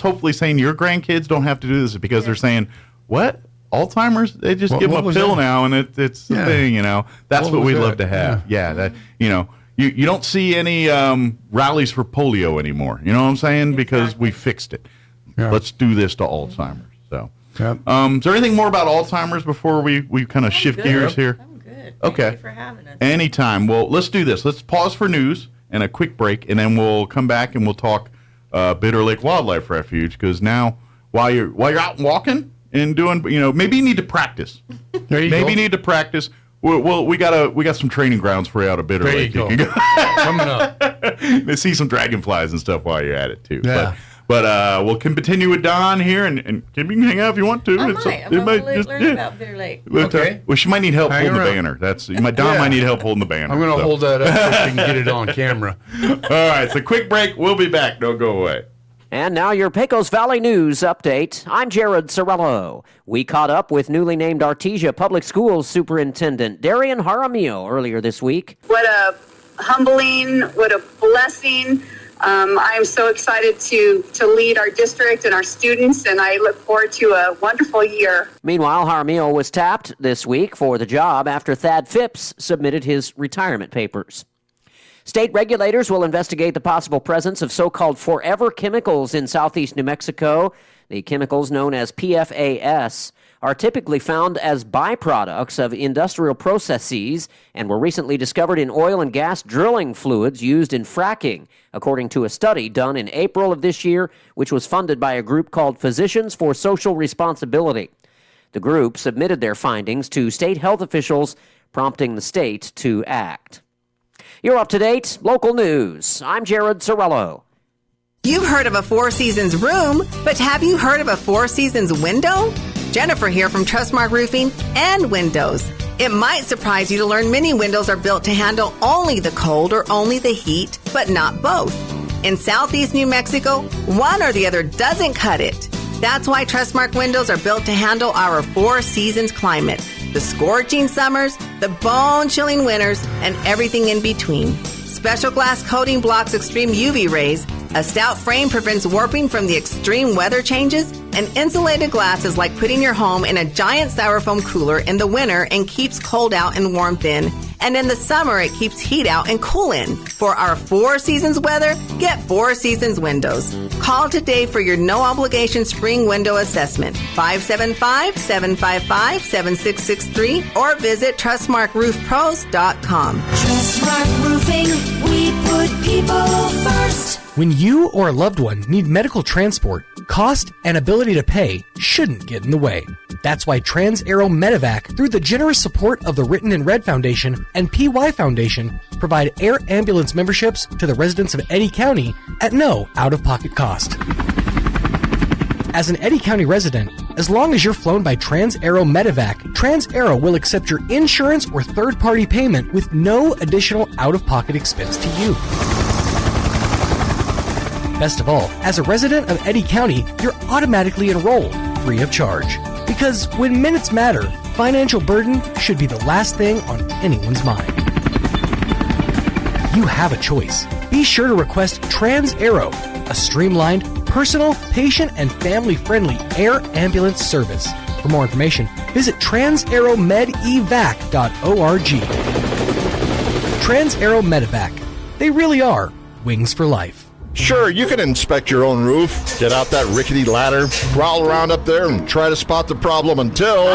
hopefully saying your grandkids don't have to do this because they're saying, what? Alzheimer's? They just give them a pill now, and it's the thing, That's what we'd love to have. Yeah, that you don't see any rallies for polio anymore. You know what I'm saying? Because we fixed it. Yeah. Let's do this to Alzheimer's. So, is there anything more about Alzheimer's before we kind of shift gears here? I'm good. Okay. Thank you for having us. Anytime. Well, let's do this. Let's pause for news and a quick break, and then we'll come back and we'll talk Bitter Lake Wildlife Refuge, because now while you're out walking and doing, maybe you need to practice. There you go. Maybe you need to practice. Well, we got some training grounds for you out of Bitter Lake. You go. Coming up. They see some dragonflies and stuff while you're at it too. Yeah. But we'll continue with Don here, and Kim, you can hang out if you want to. I'm going to learn about Bitter Lake. Okay. Well, she might need help holding the banner. Don might need help holding the banner. I'm going to hold that up so she can get it on camera. All right, so quick break. We'll be back. Don't go away. And now your Pecos Valley News update. I'm Jared Sorello. We caught up with newly named Artesia Public Schools Superintendent Darian Jaramillo earlier this week. What a humbling, what a blessing. I am so excited to lead our district and our students, and I look forward to a wonderful year. Meanwhile, Jaramillo was tapped this week for the job after Thad Phipps submitted his retirement papers. State regulators will investigate the possible presence of so-called forever chemicals in southeast New Mexico. The chemicals, known as PFAS, are typically found as byproducts of industrial processes and were recently discovered in oil and gas drilling fluids used in fracking, according to a study done in April of this year, which was funded by a group called Physicians for Social Responsibility. The group submitted their findings to state health officials, prompting the state to act. You're up to date. Local news. I'm Jared Sorello. You've heard of a Four Seasons room, but have you heard of a Four Seasons window? Jennifer here from Trustmark Roofing and Windows. It might surprise you to learn many windows are built to handle only the cold or only the heat, but not both. In Southeast New Mexico, one or the other doesn't cut it. That's why Trustmark windows are built to handle our 4 seasons climate. The scorching summers, the bone-chilling winters, and everything in between. Special glass coating blocks extreme UV rays. A stout frame prevents warping from the extreme weather changes. And insulated glass is like putting your home in a giant styrofoam cooler in the winter and keeps cold out and warmth in. And in the summer, it keeps heat out and cool in. For our 4 seasons weather, get 4 Seasons windows. Call today for your no-obligation spring window assessment. 575-755-7663 or visit TrustmarkRoofPros.com. Trustmark Roofing, we put people first. When you or a loved one need medical transport, cost and ability to pay shouldn't get in the way. That's why Trans-Aero Medevac, through the generous support of the Written in Red Foundation and PY Foundation, provide air ambulance memberships to the residents of Eddy County at no out-of-pocket cost. As an Eddy County resident, as long as you're flown by Trans-Aero Medevac, Trans-Aero will accept your insurance or third-party payment with no additional out-of-pocket expense to you. Best of all, as a resident of Eddy County, you're automatically enrolled, free of charge. Because when minutes matter, financial burden should be the last thing on anyone's mind. You have a choice. Be sure to request Trans-Aero, a streamlined, personal, patient, and family-friendly air ambulance service. For more information, visit transaeromedevac.org. Trans-Aero Medevac. They really are wings for life. Sure, you can inspect your own roof, get out that rickety ladder, crawl around up there and try to spot the problem until...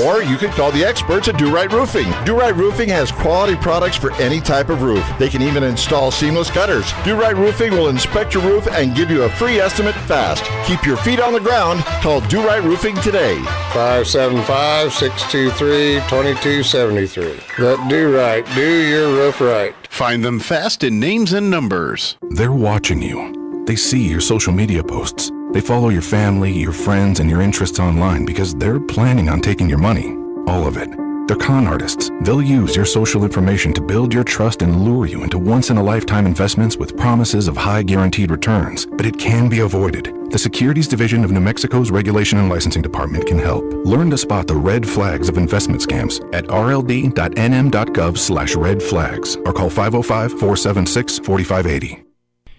Or you could call the experts at Do Right Roofing. Do Right Roofing has quality products for any type of roof. They can even install seamless gutters. Do Right Roofing will inspect your roof and give you a free estimate fast. Keep your feet on the ground. Call Do Right Roofing today. 575-623-2273. Let Do Right do your roof right. Find them fast in names and numbers. They're watching you. They see your social media posts. They follow your family, your friends, and your interests online because they're planning on taking your money. All of it. They're con artists. They'll use your social information to build your trust and lure you into once-in-a-lifetime investments with promises of high guaranteed returns. But it can be avoided. The Securities Division of New Mexico's Regulation and Licensing Department can help. Learn to spot the red flags of investment scams at rld.nm.gov/red flags or call 505-476-4580.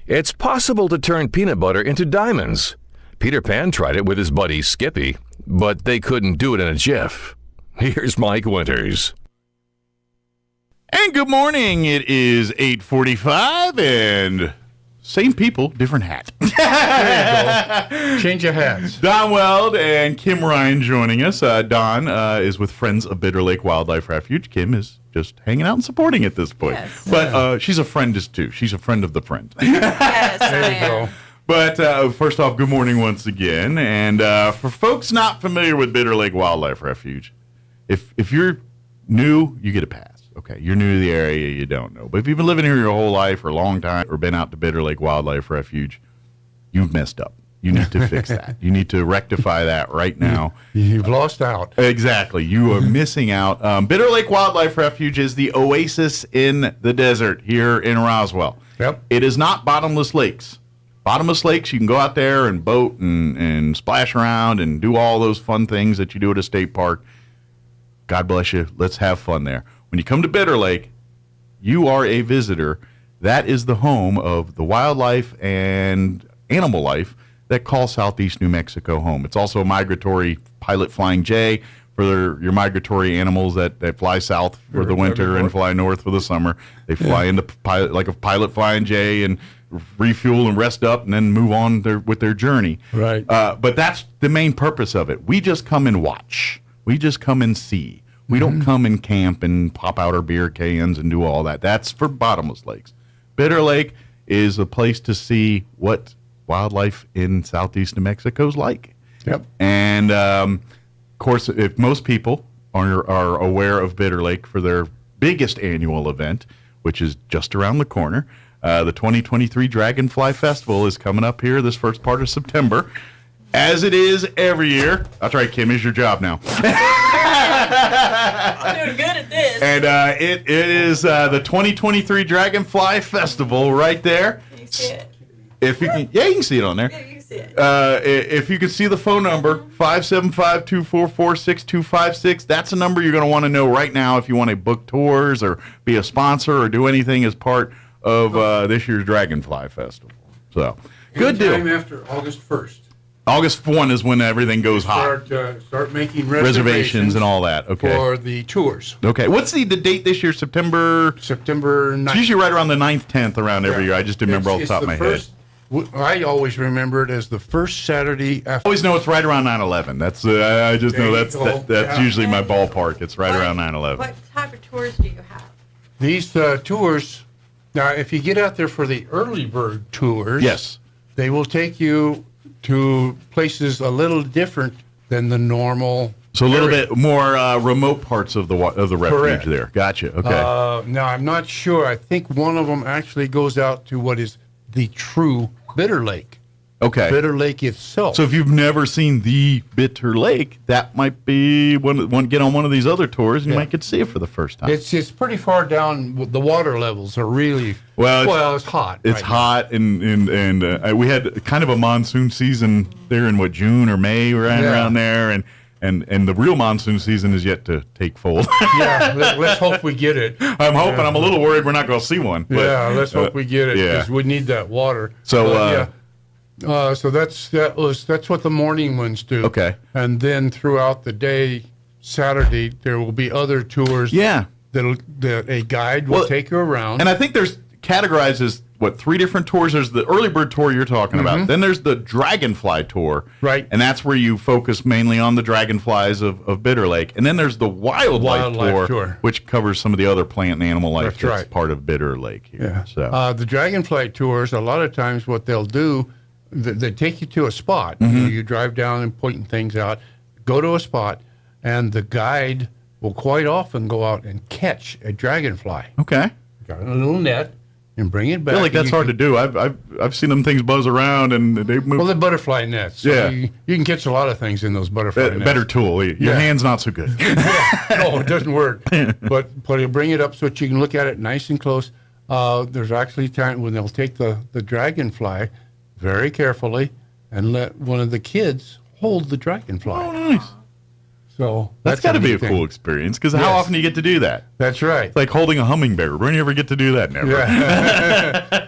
It's possible to turn peanut butter into diamonds. Peter Pan tried it with his buddy Skippy, but they couldn't do it in a jiff. Here's Mike Winters. And good morning. It is 8:45 and same people, different hat. There you go. Change of hats. Don Weld and Kim Ryan joining us. Don is with Friends of Bitter Lake Wildlife Refuge. Kim is just hanging out and supporting at this point. Yes. But she's a friend too. She's a friend of the friend. Yes, there you go. But first off, good morning once again. And for folks not familiar with Bitter Lake Wildlife Refuge, if you're new, you get a pass. Okay, you're new to the area, you don't know. But if you've been living here your whole life or a long time or been out to Bitter Lake Wildlife Refuge, you've messed up. You need to fix that. You need to rectify that right now. You've lost out. Exactly. You are missing out. Bitter Lake Wildlife Refuge is the oasis in the desert here in Roswell. Yep. It is not bottomless lakes. Bottomless lakes, you can go out there and boat and splash around and do all those fun things that you do at a state park. God bless you. Let's have fun there. When you come to Bitter Lake, you are a visitor. That is the home of the wildlife and animal life that call Southeast New Mexico home. It's also a migratory pilot flying jay for your migratory animals that fly south for the winter and fly north for the summer. They fly into like a pilot flying jay and refuel and rest up and then move on with their journey. Right. But that's the main purpose of it. We just come and watch. We just come and see. We don't come and camp and pop out our beer cans and do all that. That's for bottomless lakes. Bitter Lake is a place to see what wildlife in Southeast New Mexico is like. Yep. And, of course, if most people are aware of Bitter Lake for their biggest annual event, which is just around the corner, the 2023 Dragonfly Festival is coming up here this first part of September, as it is every year. That's right, Kim, is your job now. I'm doing good at this. And it is the 2023 Dragonfly Festival right there. Can you see it? If you can, yeah, you can see it on there. Yeah, you can see it. If you could see the phone number, 575-244-6256, that's a number you're going to want to know right now if you want to book tours or be a sponsor or do anything as part of this year's Dragonfly Festival. So, good deal. Anytime after August 1st. August 1 is when everything goes hot. Start making Reservations and all that. Okay. For the tours. Okay. What's the date this year? September 9th. It's usually right around the 9th, 10th around every year. I just didn't remember off the top of my head. I always remember it as the first Saturday after. I always know it's right around 9/11. That's I just know that's usually my ballpark. It's right around 9/11. What type of tours do you have? These tours, now if you get out there for the early bird tours, yes, they will take you to places a little different than the normal. So a little bit more remote parts of the refuge. Correct. There. Gotcha. Okay. Now I'm not sure. I think one of them actually goes out to what is the true Bitter Lake. Okay. Bitter Lake itself. So if you've never seen the Bitter Lake, that might be one get on one of these other tours, and you might get to see it for the first time. It's pretty far down. The water levels are really it's hot. It's hot, and we had kind of a monsoon season there in June or May, around there, and the real monsoon season is yet to take fold. Let's hope we get it. I'm hoping. I'm a little worried we're not going to see one. But, let's hope we get it because we need that water. So, so that's what the morning ones do. Okay. And then throughout the day, Saturday, there will be other tours. Yeah. That a guide will take you around. And I think there's categorized as 3 different tours. There's the early bird tour you're talking about. Then there's the Dragonfly tour. Right. And that's where you focus mainly on the dragonflies of Bitter Lake. And then there's the wildlife tour, which covers some of the other plant and animal life that's part of Bitter Lake here. Yeah. So the Dragonfly tours, a lot of times what they'll do, they take you to a spot. You drive down and pointing things out, go to a spot, and the guide will quite often go out and catch a dragonfly. Okay. Got a little net. And bring it back. I feel like that's hard to do. I've seen them things buzz around and they move. Well, they're butterfly nets. So you can catch a lot of things in those butterfly nets. Better tool. Your hand's not so good. No, it doesn't work. But you bring it up so that you can look at it nice and close. There's actually time when they'll take the dragonfly very carefully and let one of the kids hold the dragonfly. Oh, nice. So that's got to be a cool experience because how often do you get to do that? That's right. It's like holding a hummingbird. When do you ever get to do that? Never.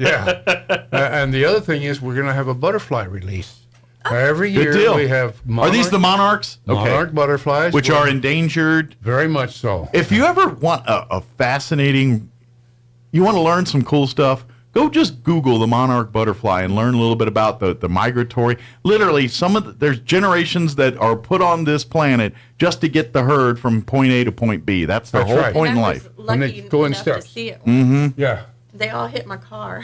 Yeah. And the other thing is we're going to have a butterfly release. Every year we have Are these the monarchs? Monarch butterflies. Which are endangered? Very much so. If you ever want a fascinating, you want to learn some cool stuff, go just Google the monarch butterfly and learn a little bit about the migratory. Literally, there's generations that are put on this planet just to get the herd from point A to point B. That's their whole point in life. And they go in steps. To see it. Yeah. They all hit my car.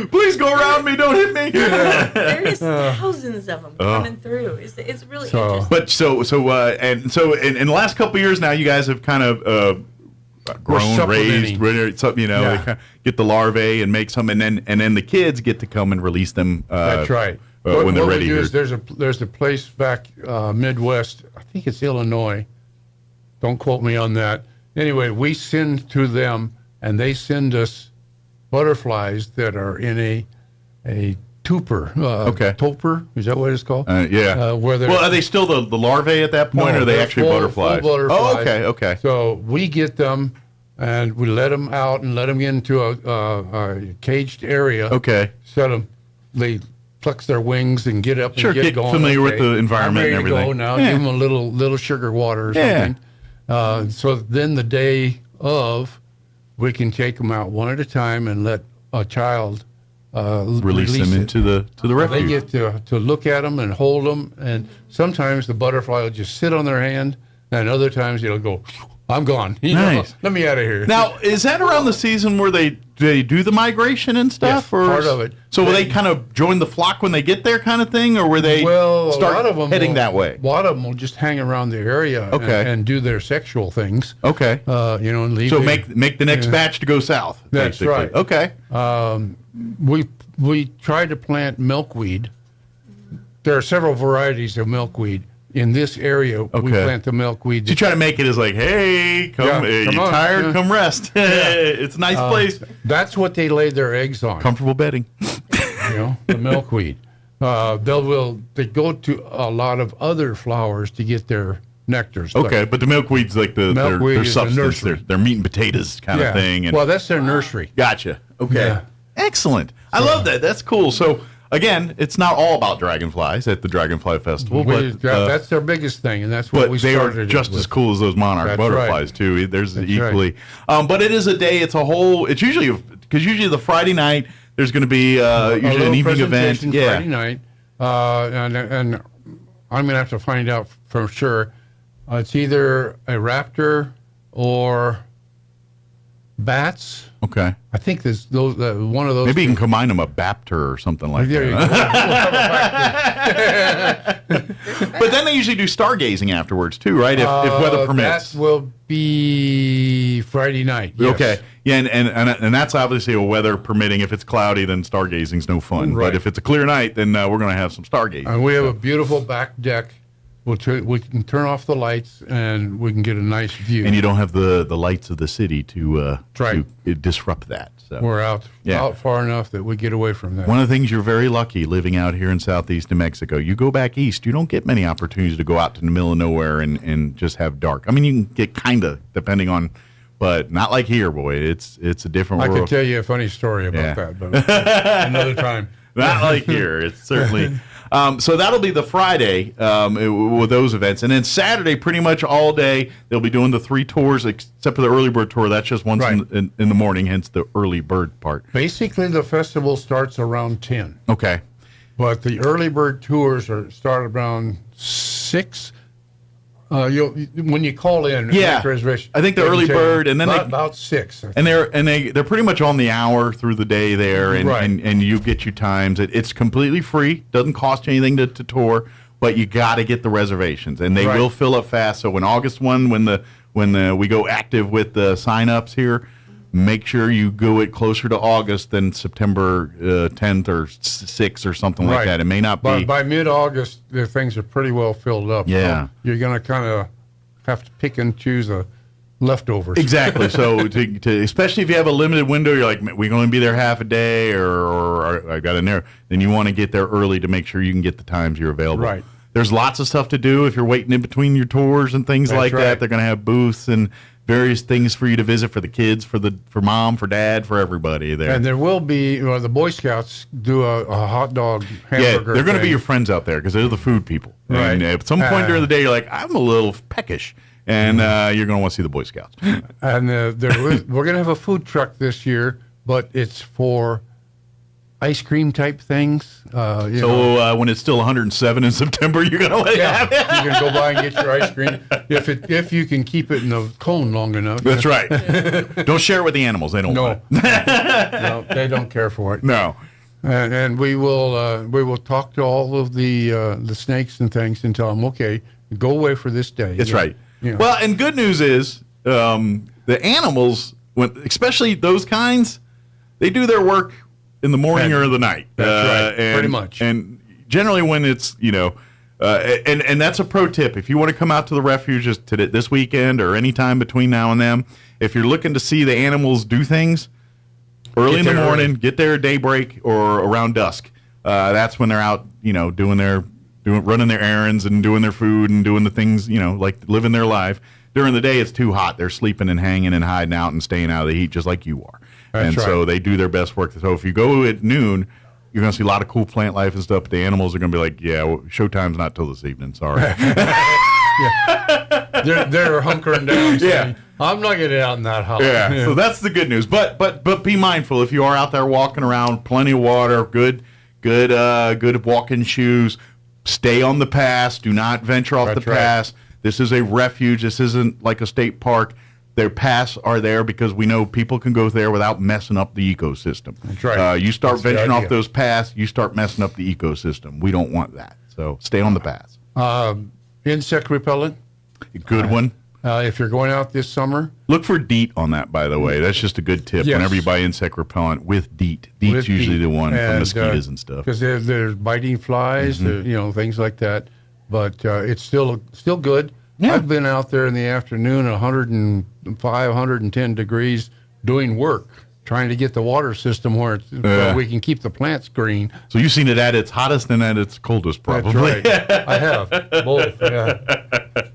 Please go around me. Don't hit me. There's thousands of them coming through. It's really interesting. But so in the last couple of years now, you guys have kind of grown, raised, they kind of get the larvae and make some, and then the kids get to come and release them. That's right. When they're ready. There's a place back Midwest. I think it's Illinois. Don't quote me on that. Anyway, we send to them, and they send us butterflies that are in a tupper. Topper, is that what it's called? Yeah. Are they still the larvae at that point, or are they actually butterflies? Full butterflies? Oh, okay. So we get them, and we let them out and let them get into a caged area. Okay. Set them. They flex their wings and get up and get going. Familiar with the environment and everything. I'm ready to go now. Give them a little sugar water or something. So then the day of, we can take them out one at a time and let a child release them into the refuge. They get to look at them and hold them, and sometimes the butterfly will just sit on their hand, and other times it'll go, I'm gone. Nice. Let me out of here. Now, is that around the season where they do the migration and stuff? Yes, part of it. So will they kind of join the flock when they get there kind of thing, or will they start a lot of them heading that way? A lot of them will just hang around the area and do their sexual things. Okay. And leave. So make the next batch to go south. That's basically. right. Okay. We try to plant milkweed there are several varieties of milkweed. In this area, we plant the milkweed. So you try to make it as like, hey, come you're on, tired, come rest. It's a nice place. That's what they lay their eggs on. Comfortable bedding. The milkweed. They go to a lot of other flowers to get their nectars. Okay, but the milkweed's like their substance. Their meat and potatoes kind of thing. And, well, that's their nursery. Gotcha. Okay. Yeah. Excellent. I love that. That's cool. So, again, it's not all about dragonflies at the Dragonfly Festival. But that's their biggest thing, and that's what we started. They are just as cool as those monarch butterflies, too. There's equally. Right. But it is a day. It's a whole. It's usually the Friday night. There's going to be usually an evening event. Friday night, and I'm going to have to find out for sure. It's either a raptor or bats. Okay. I think there's one of those. Maybe you can combine them a baptor or something like that. But then they usually do stargazing afterwards too, right? If weather permits. That will be Friday night. Yes. Okay. Yeah, and that's obviously a weather permitting. If it's cloudy, then stargazing's no fun. Right. But if it's a clear night, then we're going to have some stargazing. And we have a beautiful back deck. We can turn off the lights and we can get a nice view. And you don't have the lights of the city to disrupt that. So we're out far enough that we get away from that. One of the things, you're very lucky living out here in southeast New Mexico. You go back east, you don't get many opportunities to go out to the middle of nowhere and just have dark. I mean, you can get kind of, depending on, but not like here, boy. It's a different world. I could tell you a funny story about that, but another time. Not like here. It's certainly... So that'll be the Friday with those events. And then Saturday, pretty much all day, they'll be doing the 3 tours, except for the early bird tour. That's just once in the morning, hence the early bird part. Basically, the festival starts around 10. Okay. But the early bird tours start around 6. When you call in, make reservation. I think the early bird, and then about 6. And they're pretty much on the hour through the day there, and you get your times. It's completely free, doesn't cost you anything to tour, but you got to get the reservations, and they will fill up fast. So when August 1, when we go active with the sign-ups here, make sure you go it closer to August than September 10th or 6th or something like that. It may not be. By mid-August, the things are pretty well filled up. Yeah. So you're going to kind of have to pick and choose the leftovers. Exactly. So to especially if you have a limited window, you're like, we're going to be there half a day or I got in there. Then you want to get there early to make sure you can get the times you're available. Right. There's lots of stuff to do if you're waiting in between your tours and things like that. They're going to have booths and various things for you to visit for the kids, for mom, for dad, for everybody there. And there will be, the Boy Scouts do a hot dog hamburger. Yeah, they're going to be your friends out there because they're the food people. Right. And at some point during the day, you're like, I'm a little peckish. And you're going to want to see the Boy Scouts. And we're going to have a food truck this year, but it's for ice cream type things. When it's still 107 in September, you're going to let it happen. You're going to go by and get your ice cream if you can keep it in the cone long enough. That's right. Don't share it with the animals. They don't want it. No, they don't care for it. No. And we will talk to all of the snakes and things and tell them, okay, go away for this day. That's right. Yeah. Well, and good news is the animals, especially those kinds, they do their work in the morning or the night. That's right, pretty much. And generally when it's, and that's a pro tip. If you want to come out to the refuge this weekend or any time between now and then, if you're looking to see the animals do things early in the morning, get there at daybreak or around dusk. That's when they're out, running their errands and doing their food and doing the things, like living their life. During the day, it's too hot. They're sleeping and hanging and hiding out and staying out of the heat just like you are. So they do their best work. So if you go at noon, you're going to see a lot of cool plant life and stuff. But the animals are going to be like, showtime's not till this evening. Sorry. They're hunkering down. Saying, I'm not getting out in that hot. Yeah. So that's the good news. But be mindful if you are out there walking around. Plenty of water. Good walking shoes. Stay on the pass. Do not venture off the pass. This is a refuge. This isn't like a state park. Their paths are there because we know people can go there without messing up the ecosystem. That's right. You start venturing off those paths, you start messing up the ecosystem. We don't want that. So stay on the paths. Insect repellent? Good one. If you're going out this summer, look for DEET on that, by the way. That's just a good tip. Yes. Whenever you buy insect repellent with DEET. DEET's usually the one for mosquitoes and stuff. Because there's biting flies, things like that. But it's still good. Yeah. I've been out there in the afternoon, 105, 110 degrees, doing work, trying to get the water system where we can keep the plants green. So you've seen it at its hottest and at its coldest, probably. That's right. I have both. Yeah.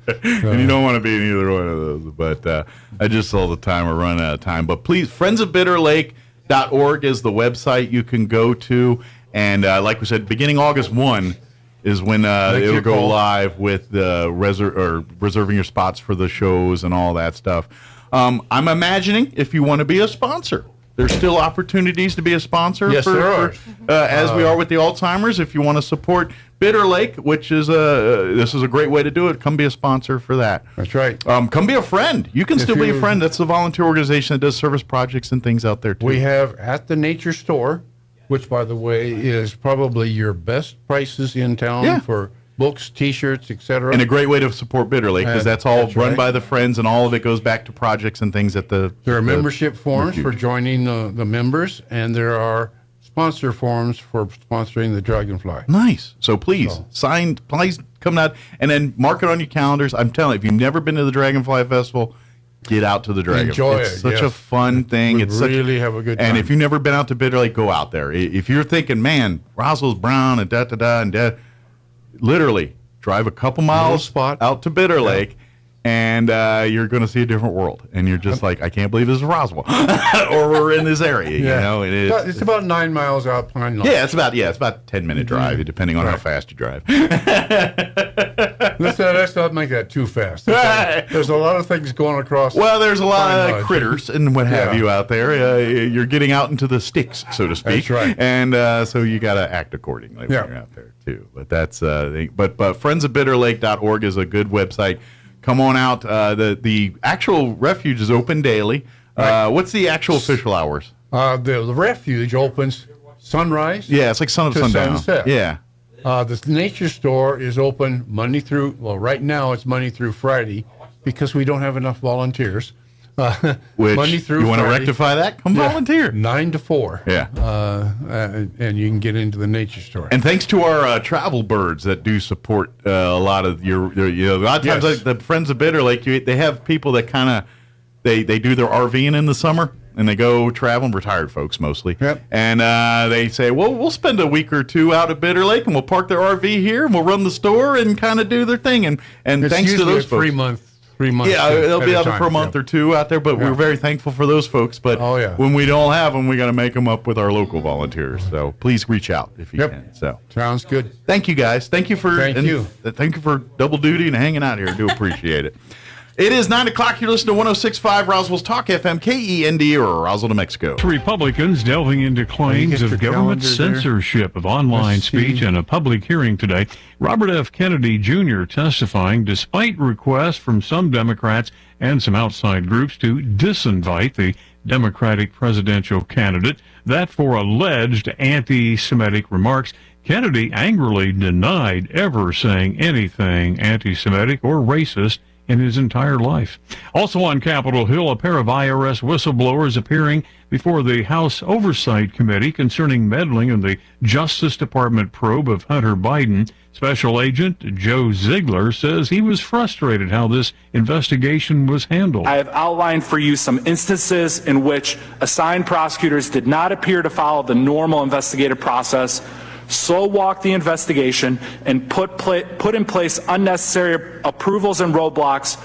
And you don't want to be in either one of those. But I just saw the time. We're running out of time. But please, friendsofbitterlake.org is the website you can go to. And like we said, beginning August 1 is when it'll go live with the reserving your spots for the shows and all that stuff. I'm imagining if you want to be a sponsor, there's still opportunities to be a sponsor. Yes, there are. As we are with the Alzheimer's. If you want to support Bitter Lake, which is this is a great way to do it, come be a sponsor for that. That's right. Come be a friend. You can still be a friend. That's a volunteer organization that does service projects and things out there too. We have At the Nature Store, which, by the way, is probably your best prices in town for books, T-shirts, etc. And a great way to support Bitter Lake, because that's all run by the friends, and all of it goes back to projects and things at the... There are membership forms for joining the members, and there are sponsor forms for sponsoring the Dragonfly. Nice. So please, please come out, and then mark it on your calendars. I'm telling you, if you've never been to the Dragonfly Festival, get out to the Dragonfly. Enjoy it's such a fun thing. It's really have a good time. And if you've never been out to Bitter Lake, go out there. If you're thinking, man, Roswell's brown and and literally drive a couple miles out to Bitter Lake, and you're going to see a different world. And you're just like, I can't believe this is Roswell, or we're in this area. You know, it's about 9 miles out Pine Lake. Yeah, it's about a 10-minute drive, depending on how fast you drive. Let's not make that too fast. There's a lot of things going across. Well, there's a lot of critters and what have you out there. You're getting out into the sticks, so to speak. That's right. And so you got to act accordingly when you're out there too. But that's but friendsofbitterlake.org is a good website. Come on out. The actual refuge is open daily. Right. What's the actual official hours? The refuge opens sunrise. Yeah, it's like sun up, to sundown. Sunset. Yeah. The nature store is open right now it's Monday through Friday because we don't have enough volunteers. Which, Monday through you want to Friday. rectify that? Come volunteer. 9 to 4. Yeah. And you can get into the nature store. And thanks to our travel birds that do support a lot of your a lot of times like the Friends of Bitter Lake, they have people that kind of, they do their RVing in the summer. And they go traveling, retired folks mostly. Yep. And they say, well, we'll spend a week or two out at Bitter Lake, and we'll park their RV here, and we'll run the store and kind of do their thing. And it's thanks to those folks. 3 months. Yeah, they'll be out for a month or two out there, but we're very thankful for those folks. But when we don't have them, we got to make them up with our local volunteers. So please reach out if you can. So sounds good. Thank you, guys. Thank you for double duty and hanging out here. I do appreciate it. It is 9 o'clock. You're listening to 106.5 Roswell's Talk FM, KEND, or Roswell, New Mexico. Republicans delving into claims of government censorship of online speech in a public hearing today. Robert F. Kennedy Jr. testifying despite requests from some Democrats and some outside groups to disinvite the Democratic presidential candidate. That for alleged anti-Semitic remarks. Kennedy angrily denied ever saying anything anti-Semitic or racist in his entire life. Also on Capitol Hill, a pair of IRS whistleblowers appearing before the House Oversight Committee concerning meddling in the Justice Department probe of Hunter Biden. Special Agent Joe Ziegler says he was frustrated how this investigation was handled. I have outlined for you some instances in which assigned prosecutors did not appear to follow the normal investigative process, slow-walked the investigation, and put in place unnecessary approvals and roadblocks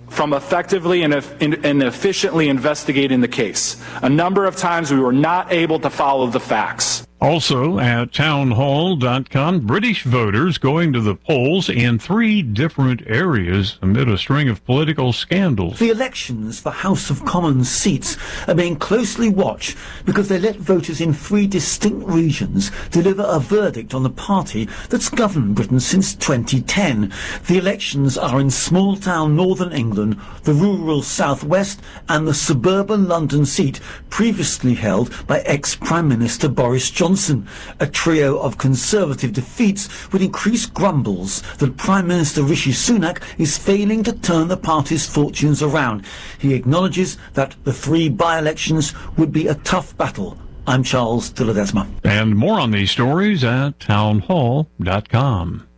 from effectively and efficiently investigating the case. A number of times we were not able to follow the facts. Also at townhall.com, British voters going to the polls in 3 different areas amid a string of political scandals. The elections for House of Commons seats are being closely watched because they let voters in 3 distinct regions deliver a verdict on the party that's governed Britain since 2010. The elections are in small-town northern England, the rural southwest, and the suburban London seat previously held by ex-Prime Minister Boris Johnson. Johnson. A trio of Conservative defeats would increase grumbles that Prime Minister Rishi Sunak is failing to turn the party's fortunes around. He acknowledges that the 3 by-elections would be a tough battle. I'm Charles de Ledesma. And more on these stories at townhall.com.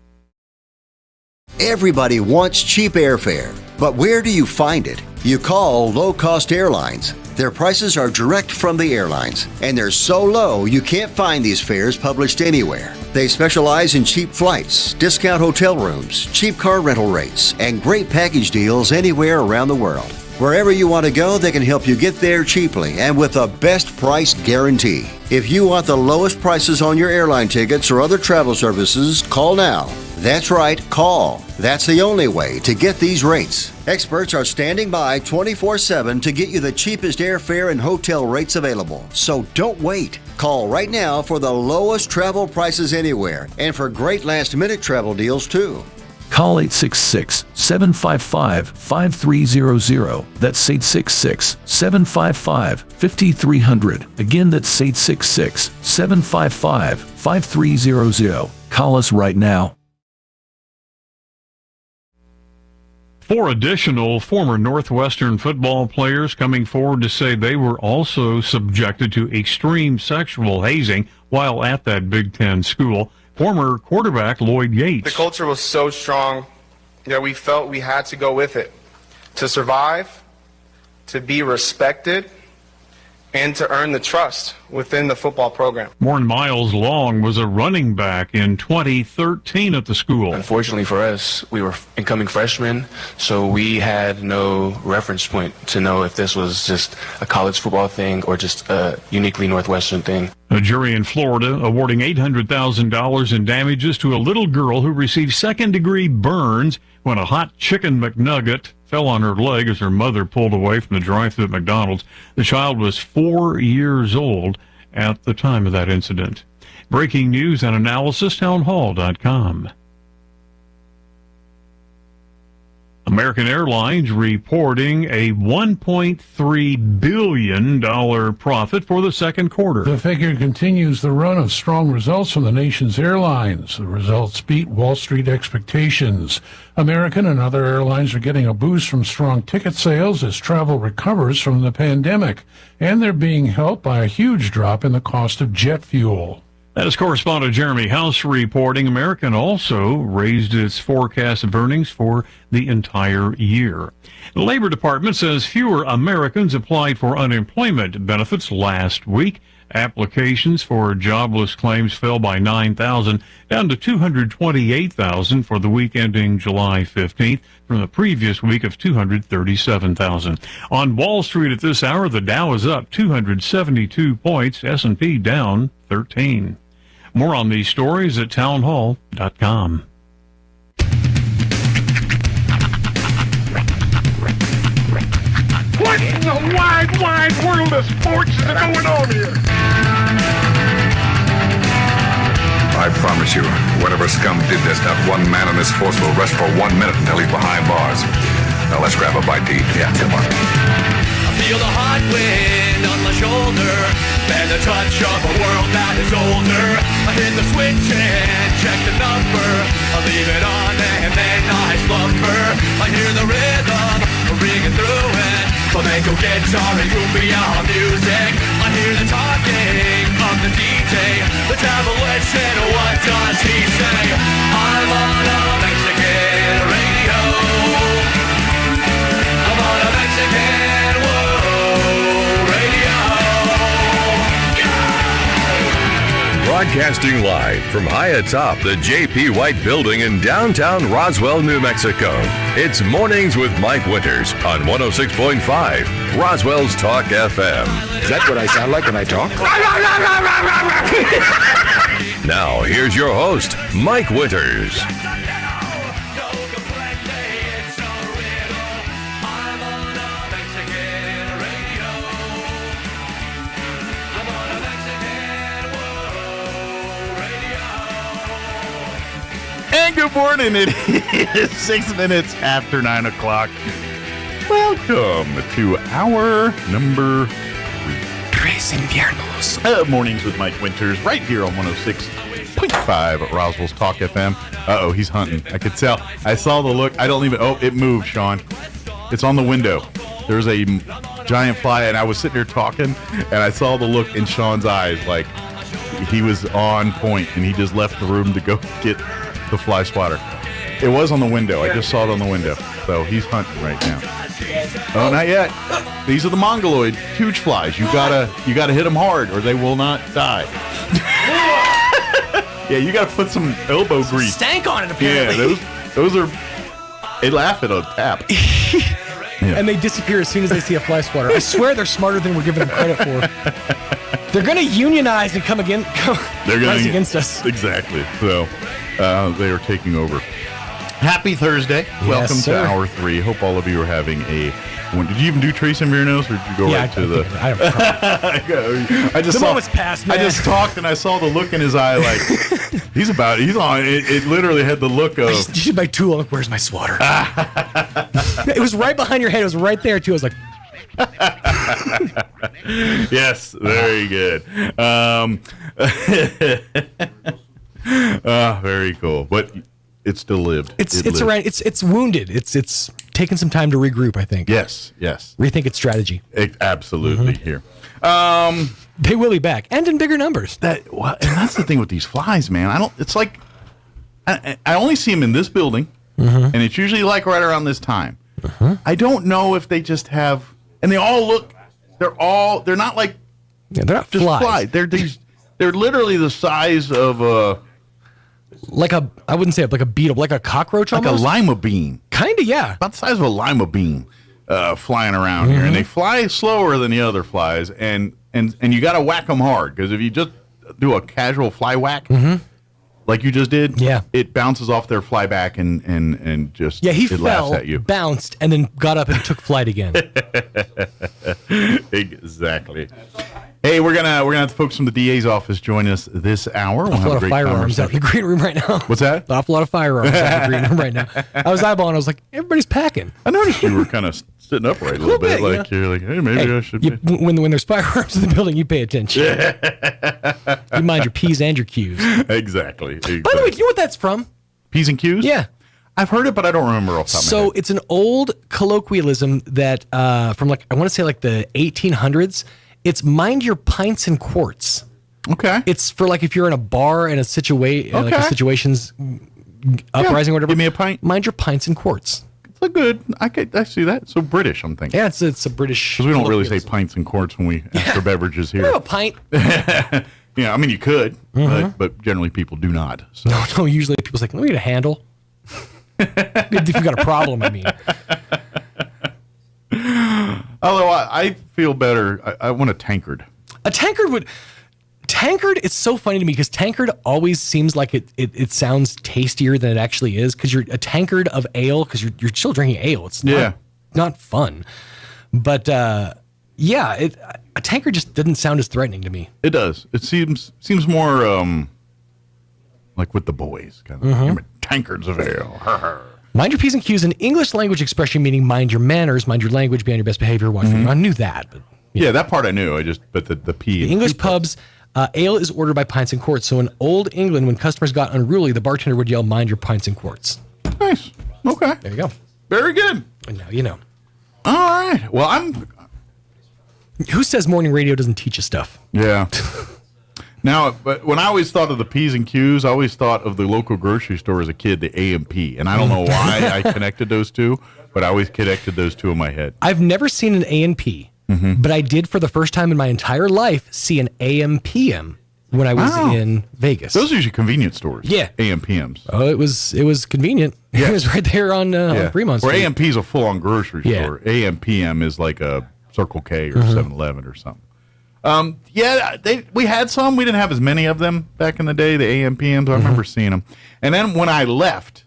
Everybody wants cheap airfare, but where do you find it? You call low-cost airlines. Their prices are direct from the airlines, and they're so low you can't find these fares published anywhere. They specialize in cheap flights, discount hotel rooms, cheap car rental rates, and great package deals anywhere around the world. Wherever you want to go, they can help you get there cheaply and with a best price guarantee. If you want the lowest prices on your airline tickets or other travel services, call now. That's right, call. That's the only way to get these rates. Experts are standing by 24/7 to get you the cheapest airfare and hotel rates available. So don't wait. Call right now for the lowest travel prices anywhere and for great last-minute travel deals too. Call 866-755-5300. That's 866-755-5300. Again, that's 866-755-5300. Call us right now. 4 additional former Northwestern football players coming forward to say they were also subjected to extreme sexual hazing while at that Big Ten school. Former quarterback Lloyd Yates. The culture was so strong that we felt we had to go with it to survive, to be respected, and to earn the trust within the football program. Warren Miles Long was a running back in 2013 at the school. Unfortunately for us, we were incoming freshmen, so we had no reference point to know if this was just a college football thing or just a uniquely Northwestern thing. A jury in Florida awarding $800,000 in damages to a little girl who received second-degree burns when a hot chicken McNugget fell on her leg as her mother pulled away from the drive-thru at McDonald's. The child was 4 years old at the time of that incident. Breaking news and analysis, townhall.com. American Airlines reporting a $1.3 billion profit for the second quarter. The figure continues the run of strong results from the nation's airlines. The results beat Wall Street expectations. American and other airlines are getting a boost from strong ticket sales as travel recovers from the pandemic, and they're being helped by a huge drop in the cost of jet fuel. That is correspondent Jeremy House reporting. American also raised its forecast of earnings for the entire year. The Labor Department says fewer Americans applied for unemployment benefits last week. Applications for jobless claims fell by 9,000, down to 228,000 for the week ending July 15th, from the previous week of 237,000. On Wall Street at this hour, the Dow is up 272 points, S&P down 13. More on these stories at townhall.com. What in the wide, wide world of sports is going on here? I promise you, whatever scum did this, not one man in this force will rest for 1 minute until he's behind bars. Now let's grab a bite to eat. Yeah, come on. I feel the hot wind on my shoulder and the touch of a world that is older. I hit the switch and check the number. I leave it on and then I slumber. I hear the rhythm ringing through it. Flamenco guitar and cumbia music. I hear the talking of the DJ. The travel listen, what does he say? I'm on a Mexican radio. I'm on a Mexican radio. Broadcasting live from high atop the J.P. White Building in downtown Roswell, New Mexico. It's Mornings with Mike Winters on 106.5 Roswell's Talk FM. Is that what I sound like when I talk? Now, here's your host, Mike Winters. And good morning. It is 6 minutes after 9 o'clock. Welcome to hour number Tres Inviernos. Mornings with Mike Winters, right here on 106.5 at Roswell's Talk FM. Uh-oh, he's hunting. I could tell. I saw the look. It moved, Sean. It's on the window. There's a giant fly, and I was sitting there talking, and I saw the look in Sean's eyes, like he was on point, and he just left the room to go get the fly swatter. It was on the window. I just saw it on the window. So he's hunting right now. Oh, not yet. These are the mongoloid huge flies. You gotta hit them hard, or they will not die. Yeah, you gotta put some elbow grease. Stank on it, apparently. Yeah, those are. They laugh at a tap. Yeah. And they disappear as soon as they see a fly swatter. I swear they're smarter than we're giving them credit for. They're going to unionize and come against us. Exactly. So they are taking over. Happy Thursday. Yes, welcome sir. to Hour 3. Hope all of you are having a... Did you even do Trace Inviernos, or did you go right to the... I just the saw, moment's passed, man. I just talked, and I saw the look in his eye, like, he's on. It literally had the look of... You should buy tool. Like, where's my swatter? It was right behind your head. It was right there, too. I was like... Yes, very good. Very cool. But it still lived. It's wounded. It's taken some time to regroup, I think. Yes. Rethink its strategy. Absolutely here. They will be back, and in bigger numbers. And that's the thing with these flies, man. It's like I only see them in this building, and it's usually like right around this time. I don't know if they just have, and they all look. They're not like. Yeah, they're not just flies. They're literally the size of a. I wouldn't say like a beetle, like a cockroach almost. Like a lima bean. Kind of, yeah. About the size of a lima bean flying around here. And they fly slower than the other flies. And you got to whack them hard. Because if you just do a casual fly whack, like you just did, it bounces off their fly back and just it laughs at you. Bounced, and then got up and took flight again. Exactly. Hey, we're gonna have the folks from the DA's office join us this hour. We'll have a lot of firearms out in the green room right now. What's that? An awful lot of firearms out in the green room right now. I was eyeballing. I was like, everybody's packing. I noticed you were kind of sitting upright a little bit. Like you're like, hey, maybe I should. When there's firearms in the building, you pay attention. You mind your P's and your Q's. Exactly. By the way, do you know what that's from? P's and Q's? Yeah. I've heard it, but I don't remember off the top of my head. So it's an old colloquialism that from I want to say the 1800s. It's mind your pints and quarts. Okay. It's for if you're in a bar and a situation's uprising or whatever. Give me a pint. Mind your pints and quarts. It's a good. I see that. So British, I'm thinking. Yeah, it's a British. Because we don't really say pints and quarts when we ask for beverages here. I have a pint. Yeah, I mean you could, but generally people do not. So. No. Usually people's like, let me get a handle. If you've got a problem, I mean. Although I feel better, I want a tankard. A tankard it's so funny to me because tankard always seems like it sounds tastier than it actually is because you're a tankard of ale because you're still drinking ale. It's not fun. But a tankard just didn't sound as threatening to me. It does. It seems more like with the boys kind of tankards of ale. Mind your P's and Q's, an English language expression meaning mind your manners, mind your language, be on your best behavior. I knew that. But, that part I knew. But the P. The English pubs, ale is ordered by pints and quarts. So in old England, when customers got unruly, the bartender would yell, mind your pints and quarts. Nice. Okay. There you go. Very good. And now you know. All right. Well, Who says morning radio doesn't teach you stuff? Yeah. Now, but when I always thought of the P's and Q's, I always thought of the local grocery store as a kid, the A&P. And I don't know why I connected those two, but I always connected those two in my head. I've never seen an A&P, but I did for the first time in my entire life see an AM/PM when I was in Vegas. Those are usually convenience stores. Yeah. AM/PMs. Oh, it was convenient. Yeah. It was right there on Fremont Street. Where A&P is a full-on grocery store. AM/PM is like a Circle K or 7-Eleven or something. We had some. We didn't have as many of them back in the day, the AM/PMs. I remember seeing them. And then when I left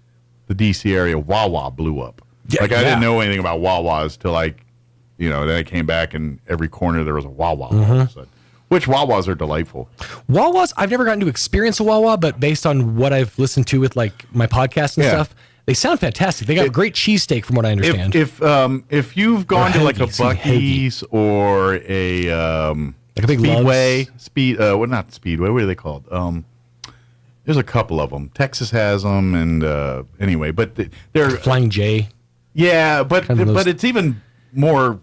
the D.C. area, Wawa blew up. I didn't know anything about Wawas till then I came back and every corner there was a Wawa all of a sudden. Which Wawas are delightful. Wawas, I've never gotten to experience a Wawa, but based on what I've listened to with my podcast and stuff, they sound fantastic. They got a great cheesesteak from what I understand. If you've gone to a Buc-ee's or a Like a big Speedway, not Speedway. What are they called? There's a couple of them. Texas has them, and anyway, but they're Flying J. Yeah, but it's even more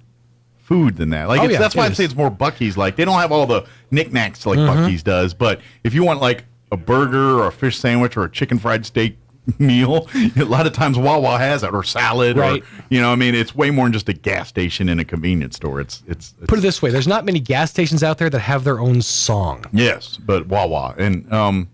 food than that. Like that's why I'm saying it's more Buc-ee's. Like they don't have all the knickknacks like Buc-ee's does. But if you want like a burger or a fish sandwich or a chicken fried steak meal, a lot of times Wawa has it, or salad, right? Or, it's way more than just a gas station and a convenience store. It's put it this way: there's not many gas stations out there that have their own song. Yes, but Wawa and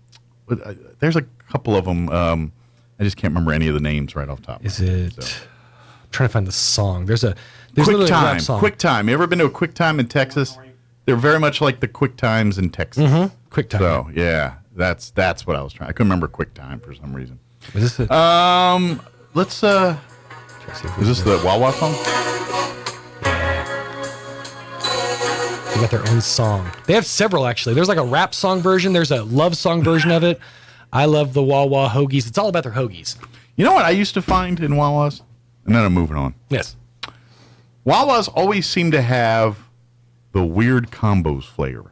there's a couple of them. I just can't remember any of the names right off the top. Is it? I'm trying to find the song. There's Quick Time. Quick Time. You ever been to a Quick Time in Texas? They're very much like the Quick Times in Texas. Mm-hmm. Quick Time. So yeah, that's what I was trying. I couldn't remember Quick Time for some reason. Is this it? Let's is this the Wawa song? They got their own song. They have several actually. There's like a rap song version. There's a love song version of it. I love the Wawa hoagies. It's all about their hoagies. You know what I used to find in Wawa's? And then I'm moving on. Yes. Wawa's always seem to have the weird combos flavor.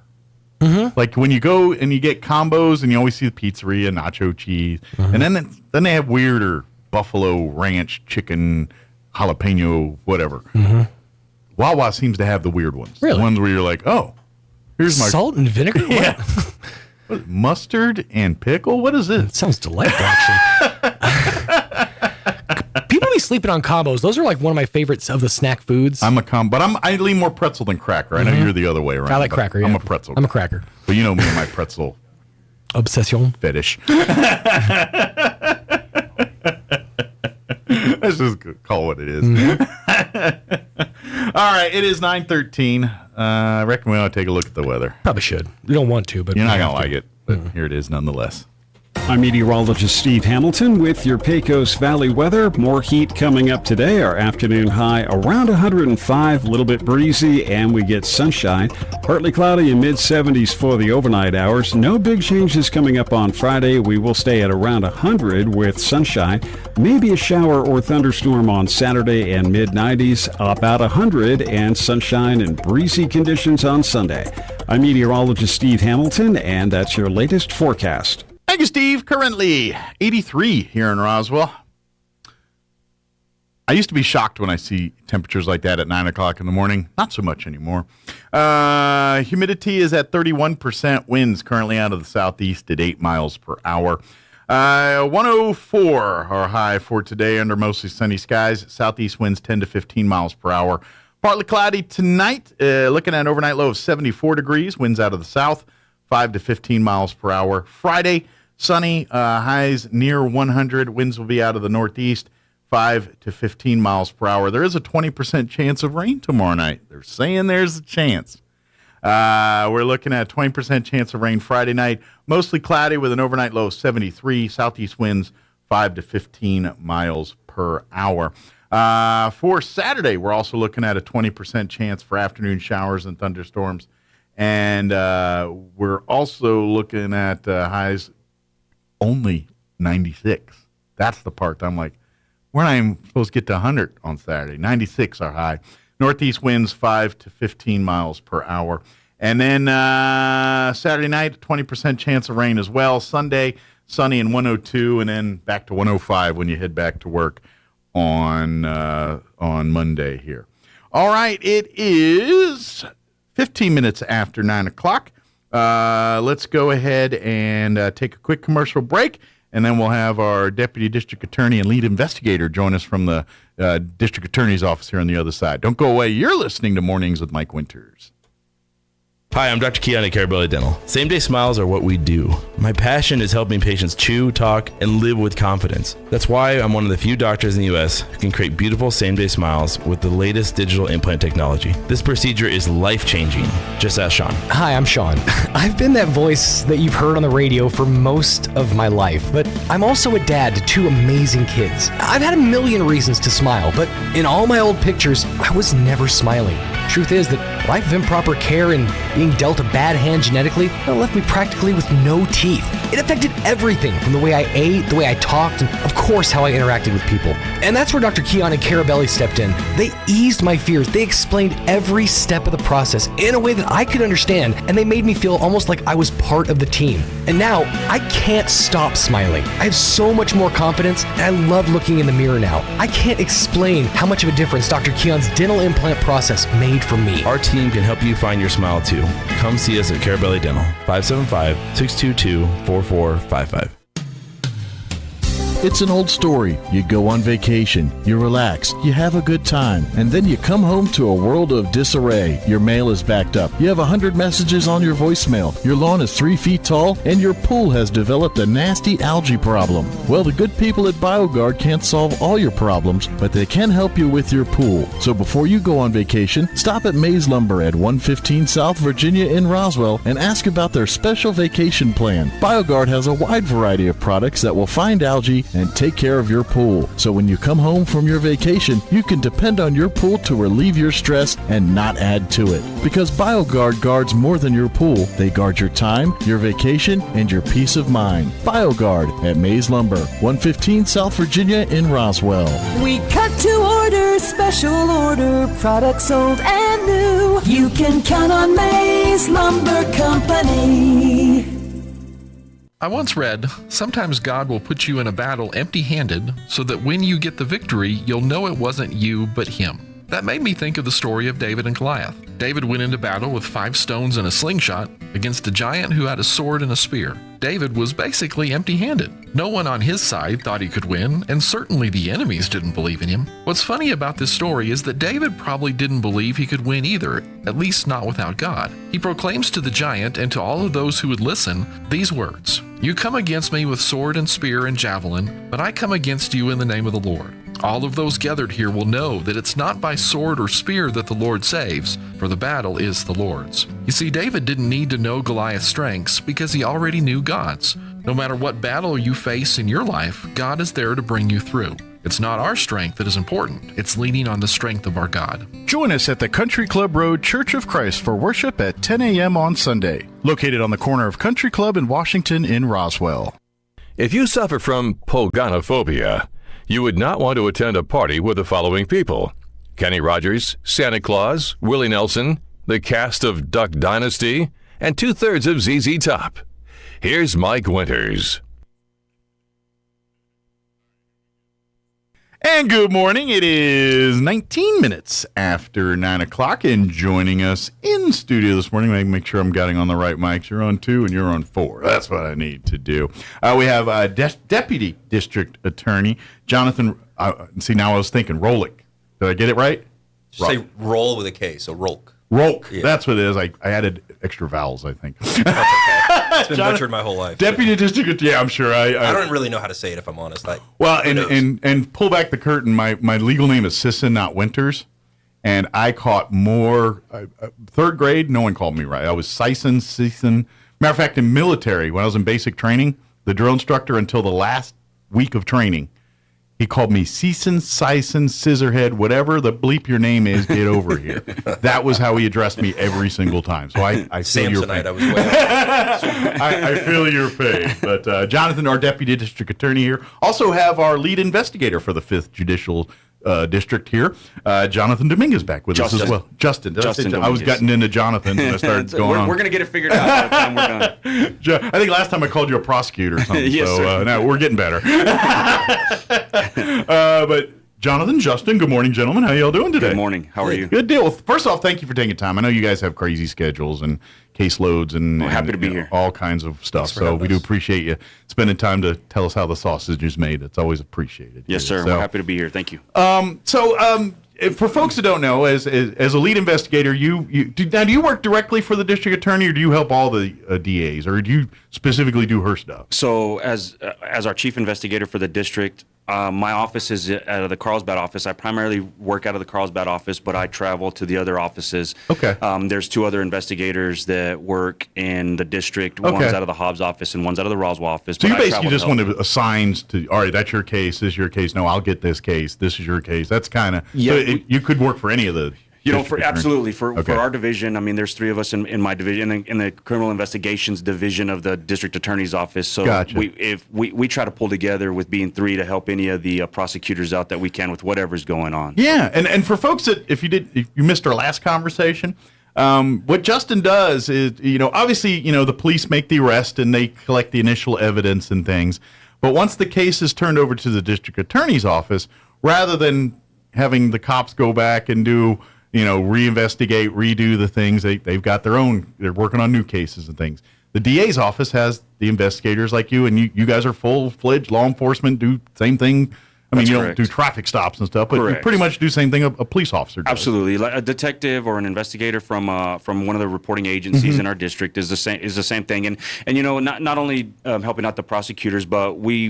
Mm-hmm. Like when you go and you get combos and you always see the pizzeria, nacho cheese, and then they have weirder buffalo ranch, chicken, jalapeno, whatever. Mm-hmm. Wawa seems to have the weird ones. Really? The ones where you're like, oh, here's my salt and vinegar? Yeah. What, mustard and pickle? What is this? It sounds delightful, actually. People be sleeping on combos. Those are like one of my favorites of the snack foods. But I lean more pretzel than cracker. I know you're the other way around. I like cracker. Yeah. I'm a pretzel. I'm a cracker. But you know me and my pretzel obsession fetish. Let's just call it what it is. All right, it is 9:13. I reckon we ought to take a look at the weather. Probably should. We don't want to, but you're not gonna like it. But here it is, nonetheless. I'm meteorologist Steve Hamilton with your Pecos Valley weather. More heat coming up today. Our afternoon high around 105, a little bit breezy, and we get sunshine. Partly cloudy and mid-70s for the overnight hours. No big changes coming up on Friday. We will stay at around 100 with sunshine. Maybe a shower or thunderstorm on Saturday and mid-90s. About 100 and sunshine and breezy conditions on Sunday. I'm meteorologist Steve Hamilton, and that's your latest forecast. Thank you, Steve. Currently 83 here in Roswell. I used to be shocked when I see temperatures like that at 9 o'clock in the morning. Not so much anymore. Humidity is at 31%. Winds currently out of the southeast at 8 miles per hour. 104 our high for today under mostly sunny skies. Southeast winds 10 to 15 miles per hour. Partly cloudy tonight. Looking at an overnight low of 74 degrees. Winds out of the south 5 to 15 miles per hour. Friday, sunny, highs near 100. Winds will be out of the northeast, 5 to 15 miles per hour. There is a 20% chance of rain tomorrow night. They're saying there's a chance. We're looking at a 20% chance of rain Friday night. Mostly cloudy with an overnight low of 73. Southeast winds, 5 to 15 miles per hour. For Saturday, we're also looking at a 20% chance for afternoon showers and thunderstorms. And we're also looking at highs only 96. That's the part I'm like, we're not even supposed to get to 100 on Saturday. 96 are high. Northeast winds 5 to 15 miles per hour. And then Saturday night, 20% chance of rain as well. Sunday, sunny and 102, and then back to 105 when you head back to work on Monday here. All right, it is 15 minutes after 9 o'clock. Let's go ahead and take a quick commercial break, and then we'll have our Deputy District Attorney and Lead Investigator join us from the District Attorney's Office here on the other side. Don't go away. You're listening to Mornings with Mike Winters. Hi, I'm Dr. Keon at Carabelli Dental. Same-day smiles are what we do. My passion is helping patients chew, talk, and live with confidence. That's why I'm one of the few doctors in the U.S. who can create beautiful same-day smiles with the latest digital implant technology. This procedure is life-changing. Just ask Sean. Hi, I'm Sean. I've been that voice that you've heard on the radio for most of my life, but I'm also a dad to 2 amazing kids. I've had a million reasons to smile, but in all my old pictures, I was never smiling. Truth is that life of improper care and being dealt a bad hand genetically, it left me practically with no teeth. It affected everything from the way I ate, the way I talked, and of course how I interacted with people. And that's where Dr. Keon and Carabelli stepped in. They eased my fears. They explained every step of the process in a way that I could understand, and they made me feel almost like I was part of the team. And now, I can't stop smiling. I have so much more confidence, and I love looking in the mirror now. I can't explain how much of a difference Dr. Keon's dental implant process made for me. Our team can help you find your smile too. Come see us at Carabelli Dental, 575-622-4455. It's an old story. You go on vacation, you relax, you have a good time, and then you come home to a world of disarray. Your mail is backed up. You have 100 messages on your voicemail. Your lawn is 3 feet tall, and your pool has developed a nasty algae problem. Well, the good people at BioGuard can't solve all your problems, but they can help you with your pool. So before you go on vacation, stop at Mays Lumber at 115 South Virginia in Roswell and ask about their special vacation plan. BioGuard has a wide variety of products that will find algae and take care of your pool. So when you come home from your vacation, you can depend on your pool to relieve your stress and not add to it. Because BioGuard guards more than your pool. They guard your time, your vacation, and your peace of mind. BioGuard at Mays Lumber, 115 South Virginia in Roswell. We cut to order, special order, products old and new. You can count on Mays Lumber Company. I once read, sometimes God will put you in a battle empty-handed so that when you get the victory, you'll know it wasn't you, but him. That made me think of the story of David and Goliath. David went into battle with 5 stones and a slingshot against a giant who had a sword and a spear. David was basically empty-handed. No one on his side thought he could win, and certainly the enemies didn't believe in him. What's funny about this story is that David probably didn't believe he could win either, at least not without God. He proclaims to the giant and to all of those who would listen these words, "You come against me with sword and spear and javelin, but I come against you in the name of the Lord. All of those gathered here will know that it's not by sword or spear that the Lord saves, for the battle is the Lord's." You see, David didn't need to know Goliath's strengths because he already knew God's. No matter what battle you face in your life, God is there to bring you through. It's not our strength that is important. It's leaning on the strength of our God. Join us at the Country Club Road Church of Christ for worship at 10 a.m. on Sunday, located on the corner of Country Club and Washington in Roswell. If you suffer from pogonophobia, you would not want to attend a party with the following people: Kenny Rogers, Santa Claus, Willie Nelson, the cast of Duck Dynasty, and 2/3 of ZZ Top. Here's Mike Winters. And good morning. It is 19 minutes after 9 o'clock, and joining us in studio this morning, make sure I'm getting on the right mics. You're on 2 and you're on 4. That's what I need to do. We have Deputy District Attorney Jonathan. See, now I was thinking Rolick. Did I get it right? Say roll with a K, so Rolk. Rolk. Yeah. That's what it is. I added extra vowels, I think. That's okay. It's been butchered my whole life. Deputy District. Yeah, I'm sure. I don't really know how to say it, if I'm honest. And pull back the curtain. My legal name is Sisson, not Winters, and I caught more. 3rd grade, no one called me right. I was Sison. Matter of fact, in military, when I was in basic training, the drill instructor, until the last week of training, he called me Sison, Scissorhead, whatever the bleep your name is, get over here. That was how he addressed me every single time. So I feel your pain. I was way off. I feel your pain. But Jonathan, our Deputy District Attorney here, also have our lead investigator for the 5th Judicial District here, Jonathan Dominguez, back with us as well. Justin I was getting into Jonathan and I started going on. We're going to get it figured out by the time we're done. I think last time I called you a prosecutor or something. Yes, sir. Now we're getting better. But Jonathan, Justin, good morning, gentlemen. How y'all doing today? Good morning. How are you? Good deal. Well, first off, thank you for taking time. I know you guys have crazy schedules and caseloads and, happy to be here. All kinds of stuff. So we do appreciate you spending time to tell us how the sausage is made. It's always appreciated. Yes, sir. So, we're happy to be here. Thank you. For folks that don't know, as a lead investigator, do you work directly for the district attorney, or do you help all the DAs, or do you specifically do her stuff? So as our chief investigator for the district, my office is out of the Carlsbad office. I primarily work out of the Carlsbad office, but I travel to the other offices. Okay. There's 2 other investigators that work in the district. Okay. One's out of the Hobbs office and one's out of the Roswell office. So you basically just want to assign to, all right, that's your case, this is your case. No, I'll get this case. This is your case. That's kind of, you could work for any of the Absolutely. For our division, I mean, there's 3 of us in my division, in the criminal investigations division of the district attorney's office. So Gotcha. we try to pull together with being 3 to help any of the prosecutors out that we can with whatever's going on. Yeah, and for folks that if you missed our last conversation, what Justin does is, obviously, the police make the arrest and they collect the initial evidence and things. But once the case is turned over to the district attorney's office, rather than having the cops go back and do reinvestigate, redo the things. They've got their own, they're working on new cases and things. The DA's office has the investigators like you, and you guys are full-fledged law enforcement, do same thing. I mean, you don't do traffic stops and stuff, but you pretty much do the same thing a police officer does. Absolutely. Like a detective or an investigator from one of the reporting agencies in our district is the same thing. And not only helping out the prosecutors, but we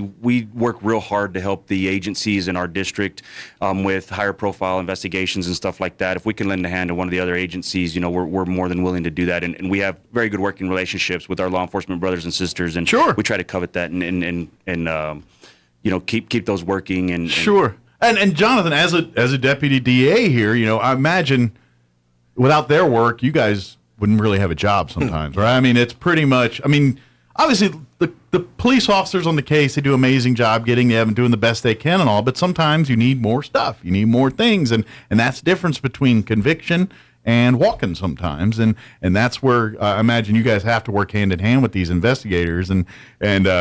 work real hard to help the agencies in our district with higher profile investigations and stuff like that. If we can lend a hand to one of the other agencies, we're more than willing to do that. And we have very good working relationships with our law enforcement brothers and sisters. And we try to covet that and keep those working and sure. And Jonathan, as a deputy DA here, I imagine without their work, you guys wouldn't really have a job sometimes, right? I mean, it's pretty much. I mean, obviously the police officers on the case, they do an amazing job getting the evidence, doing the best they can and all. But sometimes you need more stuff, you need more things, and that's the difference between conviction and walking sometimes, and that's where I imagine you guys have to work hand in hand with these investigators, and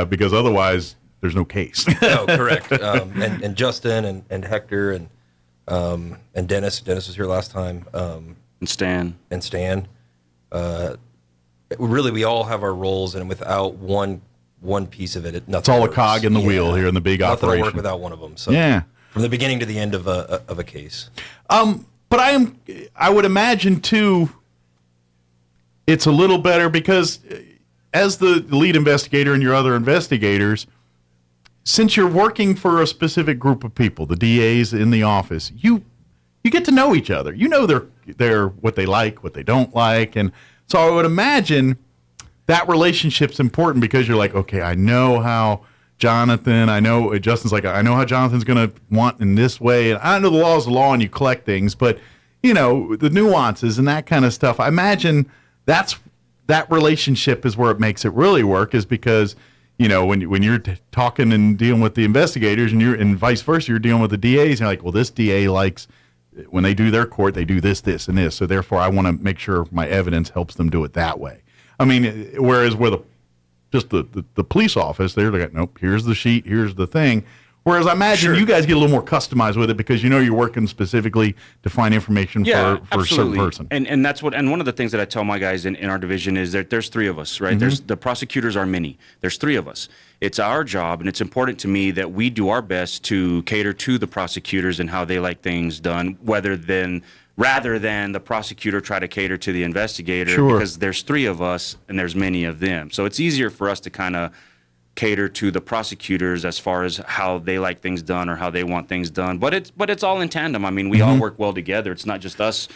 because otherwise. There's no case. No, correct. And Justin and Hector and Dennis. Dennis was here last time. And Stan. Really, we all have our roles, and without one piece of it, nothing. It's all works. a cog in the wheel here in the big nothing operation. Nothing will work without one of them. So yeah, from the beginning to the end of a case. But I would imagine too. It's a little better because as the lead investigator and your other investigators. Since you're working for a specific group of people, the DAs in the office, you get to know each other. You know they're what they like, what they don't like, and so I would imagine that relationship's important because you're like, okay, I know how Jonathan, I know Justin's like, I know how Jonathan's going to want in this way, and I know the law is the law and you collect things, but the nuances and that kind of stuff. I imagine that relationship is where it makes it really work, is because. When you're talking and dealing with the investigators and vice versa, you're dealing with the DAs, and you're like, well, this DA likes, when they do their court, they do this, and this. So therefore, I want to make sure my evidence helps them do it that way. I mean, whereas with the police office, they're like, nope, here's the sheet, here's the thing. Whereas I imagine you guys get a little more customized with it because you're working specifically to find information for a certain person. And that's and one of the things that I tell my guys in our division is that there's 3 of us, right? There's the prosecutors are many. There's 3 of us. It's our job, and it's important to me that we do our best to cater to the prosecutors and how they like things done, rather than the prosecutor try to cater to the investigator, because there's 3 of us and there's many of them. So it's easier for us to kind of cater to the prosecutors as far as how they like things done or how they want things done, but it's all in tandem. I mean, we all work well together. It's not just us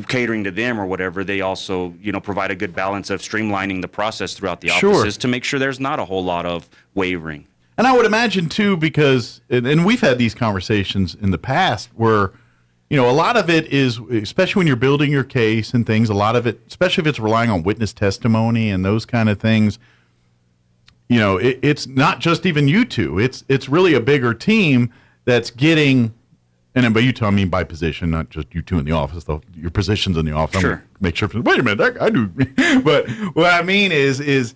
catering to them or whatever. They also provide a good balance of streamlining the process throughout the offices to make sure there's not a whole lot of wavering. And I would imagine too, because and we've had these conversations in the past where a lot of it is, especially when you're building your case and things, a lot of it, especially if it's relying on witness testimony and those kind of things, it's not just even you two. It's really a bigger team that's getting, and by you two I mean by position, not just you two in the office, though your positions in the office. Sure. Make sure. Wait a minute, that I do. But what I mean is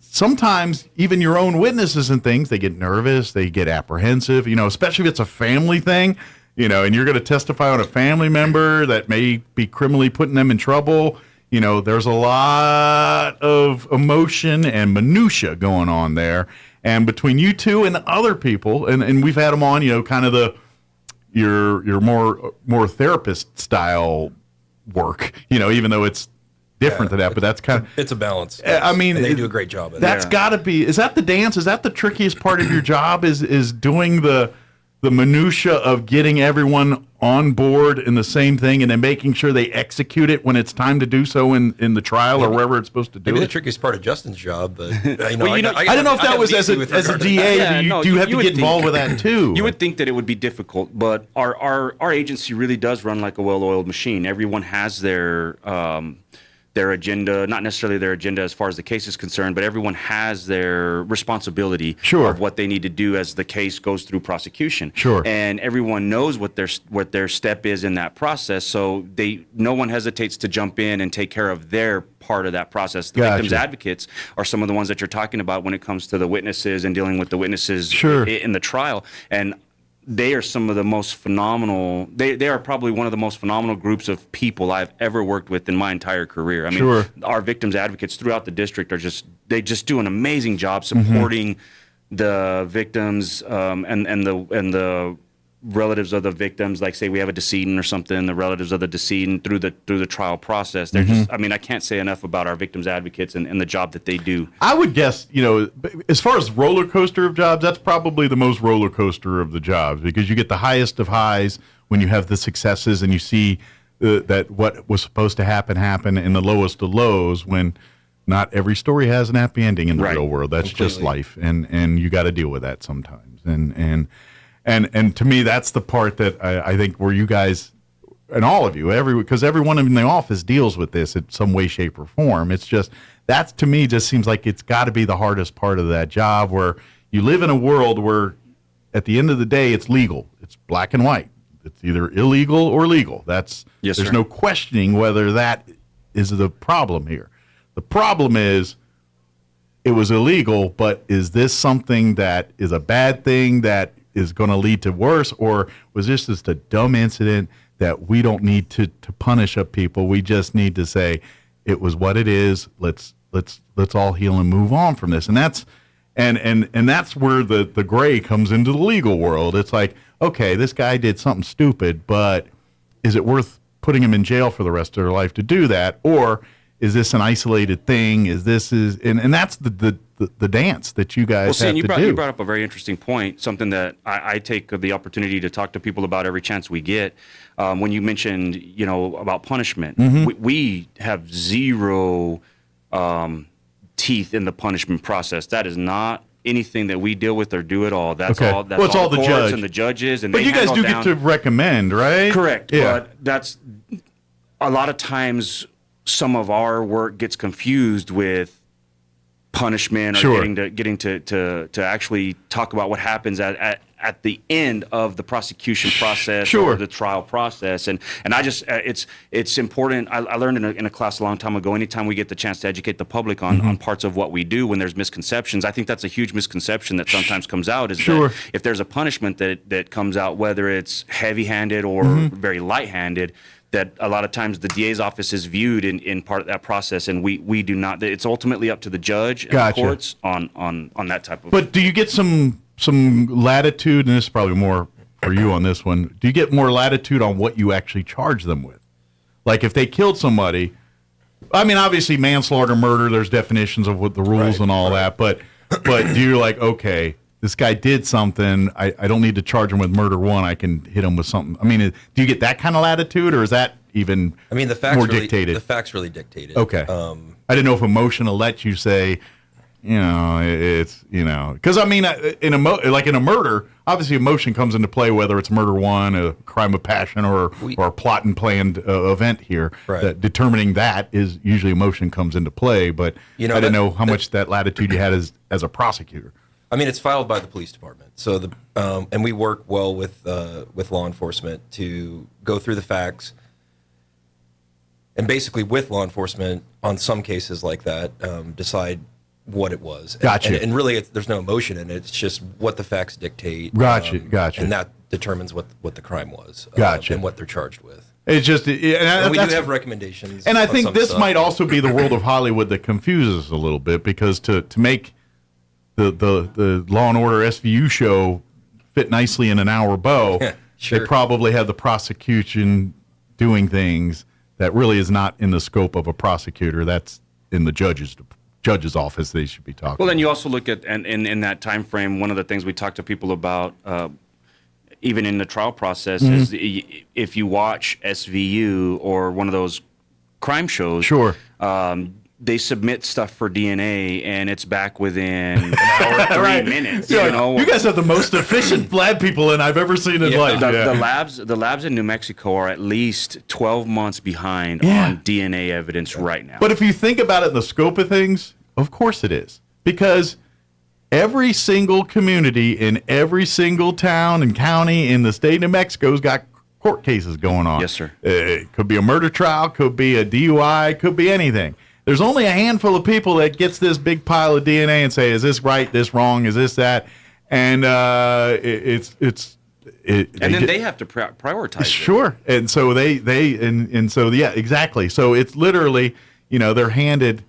sometimes even your own witnesses and things, they get nervous, they get apprehensive. Especially if it's a family thing. And you're going to testify on a family member that may be criminally putting them in trouble. There's a lot of emotion and minutia going on there. And between you two and other people, and we've had them on, kind of your more therapist style work, even though it's different than that, but that's kind of... It's a balance. I mean... And they do a great job at That's got to be... Is that the dance? Is that the trickiest part of your job, is doing the the minutia of getting everyone on board in the same thing and then making sure they execute it when it's time to do so in the trial or wherever it's supposed to do maybe it? the trickiest part of Justin's job, but I don't know if that was as a DA. Do you have to get involved with that too? You would think that it would be difficult, but our agency really does run like a well-oiled machine. Everyone has their agenda, not necessarily their agenda as far as the case is concerned, but everyone has their responsibility of what they need to do as the case goes through prosecution. Sure. And everyone knows what their step is in that process, so no one hesitates to jump in and take care of their part of that process. The victims advocates are some of the ones that you're talking about when it comes to the witnesses and dealing with the witnesses in the trial. And they are some of the most phenomenal. They are probably one of the most phenomenal groups of people I've ever worked with in my entire career. I mean, our victims advocates throughout the district they just do an amazing job supporting the victims and the relatives of the victims. Like, say we have a decedent or something, the relatives of the decedent through the trial process. They're just. I mean, I can't say enough about our victims advocates and the job that they do. I would guess, as far as roller coaster of jobs, that's probably the most roller coaster of the jobs, because you get the highest of highs when you have the successes and you see that what was supposed to happen, and the lowest of lows when not every story has an happy ending in the real world. That's just life, and you got to deal with that sometimes. And to me, that's the part that I think where you guys and all of you, because everyone in the office deals with this in some way, shape, or form. It's just, that to me just seems like it's got to be the hardest part of that job, where you live in a world where at the end of the day, it's legal. It's black and white. It's either illegal or legal. There's no questioning whether that is the problem here. The problem is, it was illegal, but is this something that is a bad thing that is going to lead to worse, or was this just a dumb incident that we don't need to punish up people? We just need to say it was what it is. Let's all heal and move on from this. And that's that's where the gray comes into the legal world. It's like, okay, this guy did something stupid, but is it worth putting him in jail for the rest of their life to do that, or is this an isolated thing? And that's the dance that you guys have to do. You brought up a very interesting point, something that I take the opportunity to talk to people about every chance we get. When you mentioned, about punishment, we have zero teeth in the punishment process. That is not anything that we deal with or do at all. That's all. That's it's all the courts judge and the judges. And but you guys do get to recommend, right? Correct. Yeah. But that's a lot of times. Some of our work gets confused with punishment or getting to actually talk about what happens at the end of the prosecution process or the trial process. And I just it's important. I learned in a class a long time ago, anytime we get the chance to educate the public on parts of what we do when there's misconceptions, I think that's a huge misconception that sometimes comes out, is that if there's a punishment that comes out, whether it's heavy-handed or very light-handed, that a lot of times the DA's office is viewed in part of that process, and we do not. It's ultimately up to the judge and the courts on that type of. But do you get some latitude, and this is probably more for you on this one, do you get more latitude on what you actually charge them with? Like if they killed somebody, I mean, obviously manslaughter, murder, there's definitions of what the rules and all that, but do you okay, this guy did something, I don't need to charge him with murder one, I can hit him with something. I mean, do you get that kind of latitude, or is that even the facts more really, dictated? The facts really dictate it. Okay. I didn't know if emotion will let you say, it's, because I mean, in a murder, obviously emotion comes into play, whether it's murder one, a crime of passion, or a plot and planned event here. Right. That determining that is usually emotion comes into play, but I didn't know how much that latitude you had as a prosecutor. I mean, it's filed by the police department, so and we work well with law enforcement to go through the facts, and basically with law enforcement on some cases like that, decide what it was. Gotcha. And really, there's no emotion in it. It's just what the facts dictate. Gotcha. And that determines what the crime was. Gotcha. And what they're charged with. It's just, and we do have recommendations. And I think this might also be the world of Hollywood that confuses us a little bit, because to make the Law and Order SVU show fit nicely in an hour bow, they probably have the prosecution doing things that really is not in the scope of a prosecutor. That's in the judge's office they should be talking. Well, then you also look at, and in that time frame, one of the things we talk to people about, even in the trial process, is if you watch SVU or one of those crime shows, sure. They submit stuff for DNA, and it's back within an hour, 3 minutes. Yeah, you know, you guys have the most efficient lab people I've ever seen in life. The labs in New Mexico are at least 12 months behind on DNA evidence right now. But if you think about it in the scope of things, of course it is. Because every single community in every single town and county in the state of New Mexico's got court cases going on. Yes, sir. It could be a murder trial, could be a DUI, could be anything. There's only a handful of people that gets this big pile of DNA and say, is this right, this wrong, is this that? And they have to prioritize. Sure. And so exactly. So it's literally, they're handed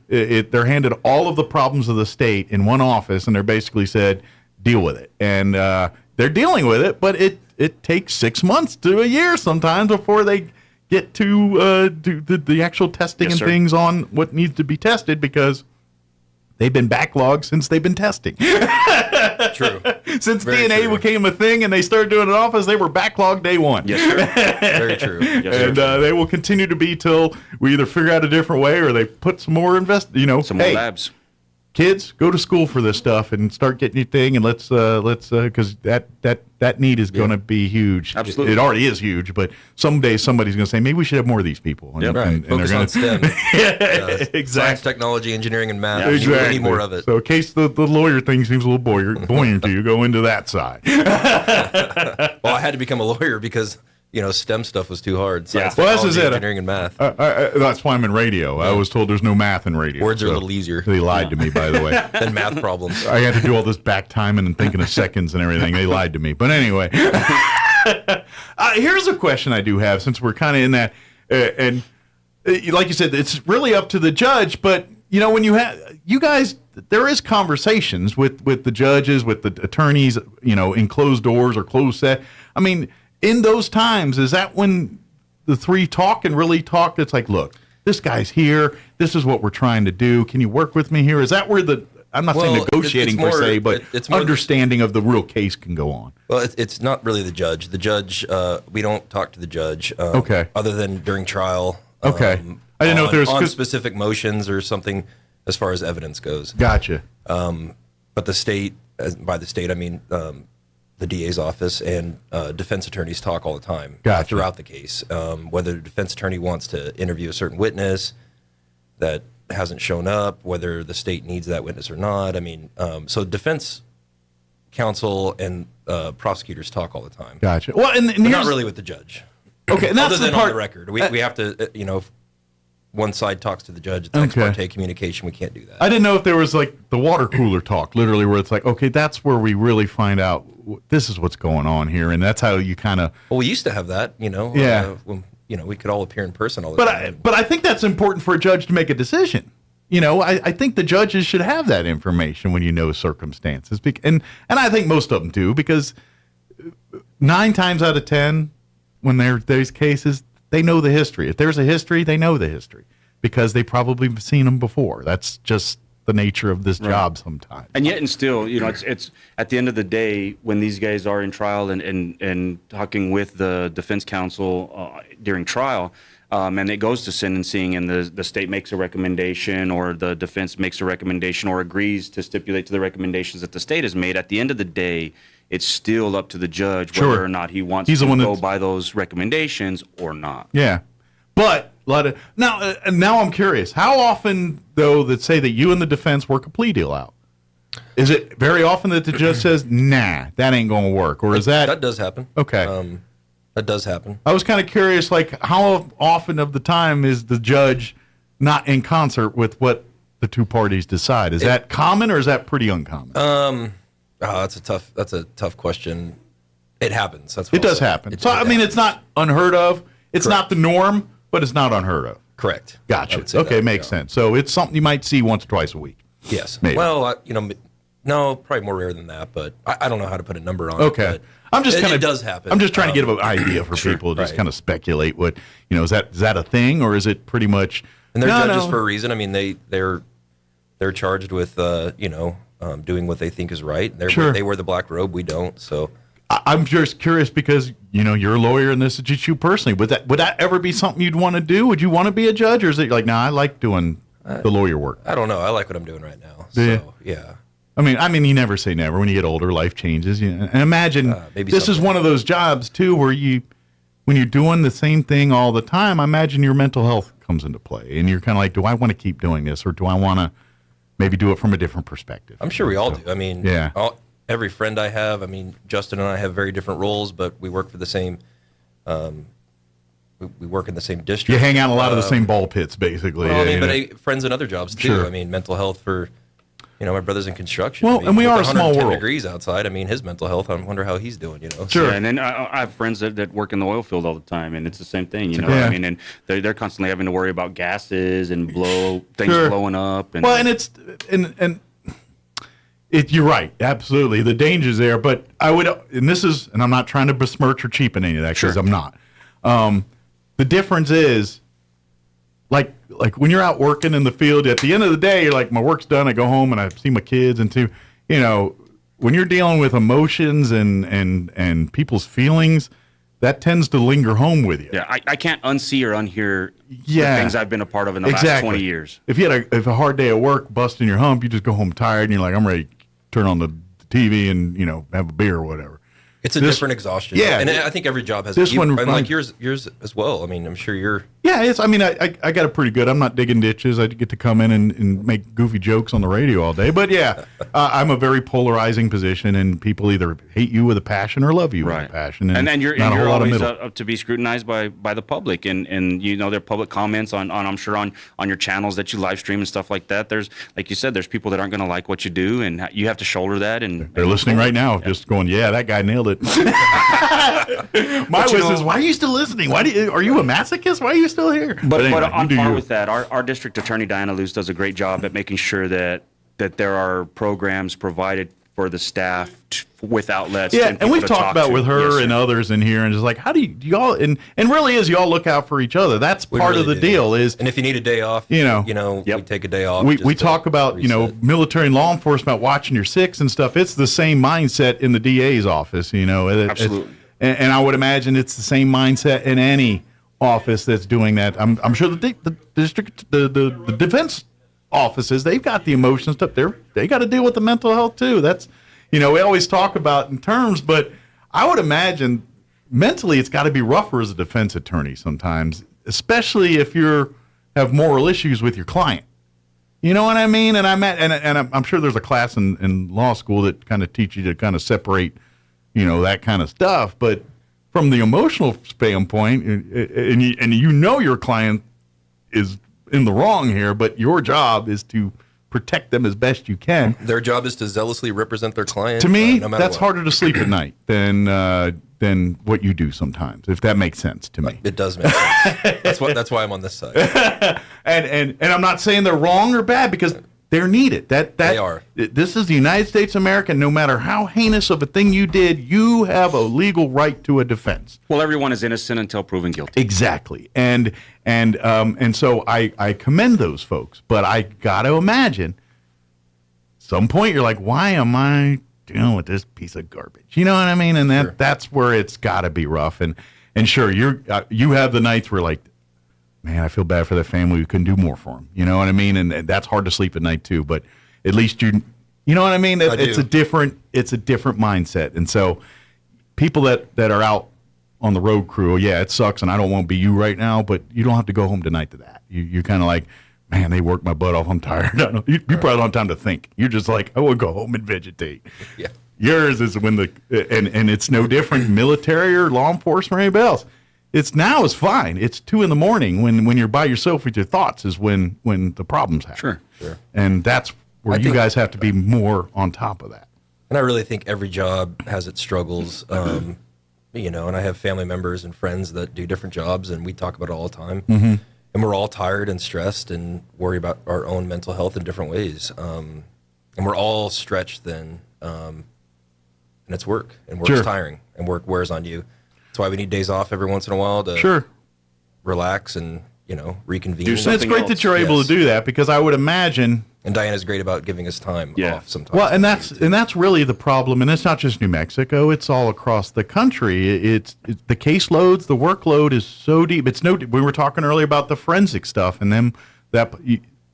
all of the problems of the state in one office, and they're basically said, deal with it. And they're dealing with it, but it takes 6 months to a year sometimes before they get to do the actual testing things on what needs to be tested, because they've been backlogged since they've been testing. True. Since Very DNA true. Became a thing and they started doing it in office, they were backlogged day one. Yes, sir. Very true. Yes, and they will continue to be till we either figure out a different way or they put some more some more labs. Kids, go to school for this stuff and start getting your thing, and let's because that need is going to be huge. Absolutely, it already is huge, but someday somebody's going to say maybe we should have more of these people. And, and focus on STEM, exactly. Science, technology, engineering, and math. Exactly. We need more of it. So in case the lawyer thing seems a little buoyant to you, go into that side. Well, I had to become a lawyer because STEM stuff was too hard. Science, engineering, and math. That's why I'm in radio. I was told there's no math in radio. Words are a little easier. They lied to me, by the way. Than math problems. I had to do all this back timing and thinking of seconds and everything. They lied to me. But anyway, here's a question I do have, since we're kind of in that. And like you said, it's really up to the judge. But, when you guys, there is conversations with the judges, with the attorneys, in closed doors or closed set. I mean, in those times, is that when the three talk and really talk? It's like, look, this guy's here. This is what we're trying to do. Can you work with me here? Is that where I'm not saying negotiating per se, but it's understanding of the real case can go on? Well, it's not really the judge. The judge, we don't talk to the judge. Okay. Other than during trial. Okay. I didn't know if there's on specific motions or something as far as evidence goes. Gotcha. But the state, by the state, I mean the DA's office and defense attorneys talk all the time throughout the case. Whether the defense attorney wants to interview a certain witness that hasn't shown up, whether the state needs that witness or not. I mean, so defense counsel and prosecutors talk all the time. Gotcha. Well, and but not really with the judge. Okay, and that's other than the part on the record. We have to, if one side talks to the judge, it's ex parte communication. We can't do that. I didn't know if there was like the water cooler talk, literally, where it's like, okay, that's where we really find out this is what's going on here, and that's how you kind of. Well, we used to have that, Yeah. When, we could all appear in person all the time. But I think that's important for a judge to make a decision. I think the judges should have that information when you know circumstances, and I think most of them do, because 9 times out of 10, when there's cases, they know the history. If there's a history, they know the history because they probably have seen them before. That's just the nature of this job sometimes. And yet, and still, it's at the end of the day, when these guys are in trial and talking with the defense counsel during trial, and it goes to sentencing, and the state makes a recommendation, or the defense makes a recommendation, or agrees to stipulate to the recommendations that the state has made. At the end of the day, it's still up to the judge whether or not he wants to go by those recommendations or not. Yeah, but now I'm curious. How often, though, that say that you and the defense work a plea deal out? Is it very often that the judge says, "Nah, that ain't going to work," or is that does happen? Okay, that does happen. I was kind of curious, like how often of the time is the judge not in concert with what the two parties decide? Is that common, or is that pretty uncommon? That's a tough question. It happens. That's what it does happen. So I mean, it's not unheard of. It's not the norm, but it's not unheard of. Correct. Gotcha. Okay, makes sense. So it's something you might see once or twice a week. Yes. Maybe. Well, no, probably more rare than that, but I don't know how to put a number on it. Okay. I'm just it does happen. I'm just trying to get an idea for people to just kind of speculate what, is that a thing, or is it pretty much? And they're judges for a reason. I mean, they're charged with doing what they think is right. They wear the black robe. We don't. So I'm just curious because, you're a lawyer and this is just you personally. Would that ever be something you'd want to do? Would you want to be a judge, or is it like, nah, I like doing the lawyer work? I don't know. I like what I'm doing right now. So, yeah. I mean, you never say never. When you get older, life changes. And imagine this is one of those jobs too where when you're doing the same thing all the time, I imagine your mental health comes into play, and you're kind of like, do I want to keep doing this, or do I want to maybe do it from a different perspective? I'm sure we all do. I mean, every friend I have. I mean, Justin and I have very different roles, but we work for the same. We work in the same district. You hang out in a lot of the same ball pits, basically. Well, but friends in other jobs too. Sure. I mean, mental health for. My brother's in construction. Well, and we are a small world. Degrees outside. I mean, his mental health. I wonder how he's doing. Sure. Yeah, and then I have friends that work in the oil field all the time, and it's the same thing. What I mean, and they're constantly having to worry about gases and things blowing up. And you're right, absolutely. The danger's there, but and I'm not trying to besmirch or cheapen any of that because I'm not. The difference is, like when you're out working in the field, at the end of the day, you're like, my work's done. I go home and I see my kids, and when you're dealing with emotions and people's feelings, that tends to linger home with you. Yeah, I can't unsee or unhear the things I've been a part of in the last 20 years. If you had a hard day at work, busting your hump, you just go home tired, and you're like, I'm ready to turn on the TV and have a beer or whatever. It's a different exhaustion. Yeah, and I think every job has this one. Like yours as well. I mean, I'm sure you're. Yeah, I got it pretty good. I'm not digging ditches. I get to come in and make goofy jokes on the radio all day. But yeah, I'm a very polarizing position, and people either hate you with a passion or love you with a passion. And you're always up to be scrutinized by the public, and there are public comments on I'm sure on your channels that you live stream and stuff like that. There's, like you said, there's people that aren't going to like what you do, and you have to shoulder that. And they're listening right now, just going, yeah, that guy nailed it. My wish is, why are you still listening? Are you a masochist? Why are you still here? But on par with that, our district attorney Diana Luce does a great job at making sure that there are programs provided for the staff with outlets. Yeah, and we've talked about with her and others in here, and just like, how do you all and really is you all look out for each other. That's part of the deal. Is, and if you need a day off, we take a day off. We talk about military and law enforcement watching your six and stuff. It's the same mindset in the DA's office. Absolutely. And I would imagine it's the same mindset in any office that's doing that. I'm sure the district, the defense offices, they've got the emotion stuff. They got to deal with the mental health too. That's, we always talk about in terms, but I would imagine mentally it's got to be rougher as a defense attorney sometimes, especially if have moral issues with your client. You know what I mean? And I'm sure there's a class in law school that kind of teach you to kind of separate, that kind of stuff. But from the emotional standpoint, and your client is in the wrong here, but your job is to protect them as best you can. Their job is to zealously represent their client. To me, that's harder to sleep at night than what you do sometimes, if that makes sense to me. It does make sense. That's why I'm on this side. and I'm not saying they're wrong or bad, because they're needed. They are. This is the United States of America. No matter how heinous of a thing you did, you have a legal right to a defense. Well, everyone is innocent until proven guilty. Exactly. And so I commend those folks, but I got to imagine some point you're like, why am I dealing with this piece of garbage? You know what I mean? And that's where it's got to be rough. And sure, you have the nights where like, man, I feel bad for that family. We couldn't do more for them. You know what I mean? And that's hard to sleep at night too. But at least you know what I mean? It's a different mindset. And so people that are out on the road crew, yeah, it sucks, and I don't want to be you right now, but you don't have to go home tonight to that. You're kind of like, man, they worked my butt off. I'm tired. You probably don't have time to think. You're just like, I will go home and vegetate. Yeah. Yours is when and it's no different, military or law enforcement or anybody else. It's fine. It's 2 a.m. when you're by yourself with your thoughts is when the problems happen. Sure. And that's where you guys have to be more on top of that. And I really think every job has its struggles. And I have family members and friends that do different jobs, and we talk about it all the time. Mm-hmm. And we're all tired and stressed and worry about our own mental health in different ways. And we're all stretched then. And it's work, and work's tiring, and work wears on you. That's why we need days off every once in a while to relax and reconvene. And it's great that you're able to do that, because I would imagine And Diana's great about giving us time off sometimes. Well, and that's really the problem, and it's not just New Mexico; it's all across the country. It's the caseloads, the workload is so deep. It's no. We were talking earlier about the forensic stuff, and then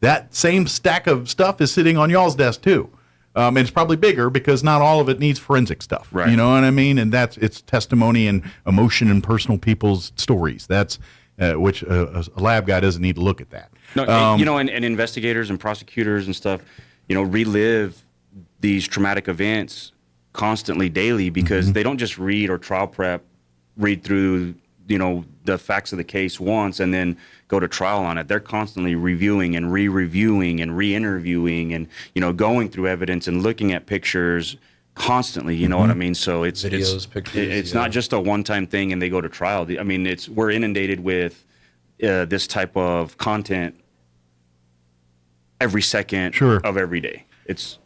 that same stack of stuff is sitting on y'all's desk too. And it's probably bigger because not all of it needs forensic stuff. Right. You know what I mean? And it's testimony and emotion and personal people's stories. That's which a lab guy doesn't need to look at that. No, and investigators and prosecutors and stuff, relive these traumatic events constantly, daily, because they don't just read or trial prep, read through, the facts of the case once and then go to trial on it. They're constantly reviewing and re-reviewing and re-interviewing and, going through evidence and looking at pictures constantly, you know what I mean? So it's pictures. It's not just a one-time thing and they go to trial. I mean, we're inundated with this type of content every second of every day.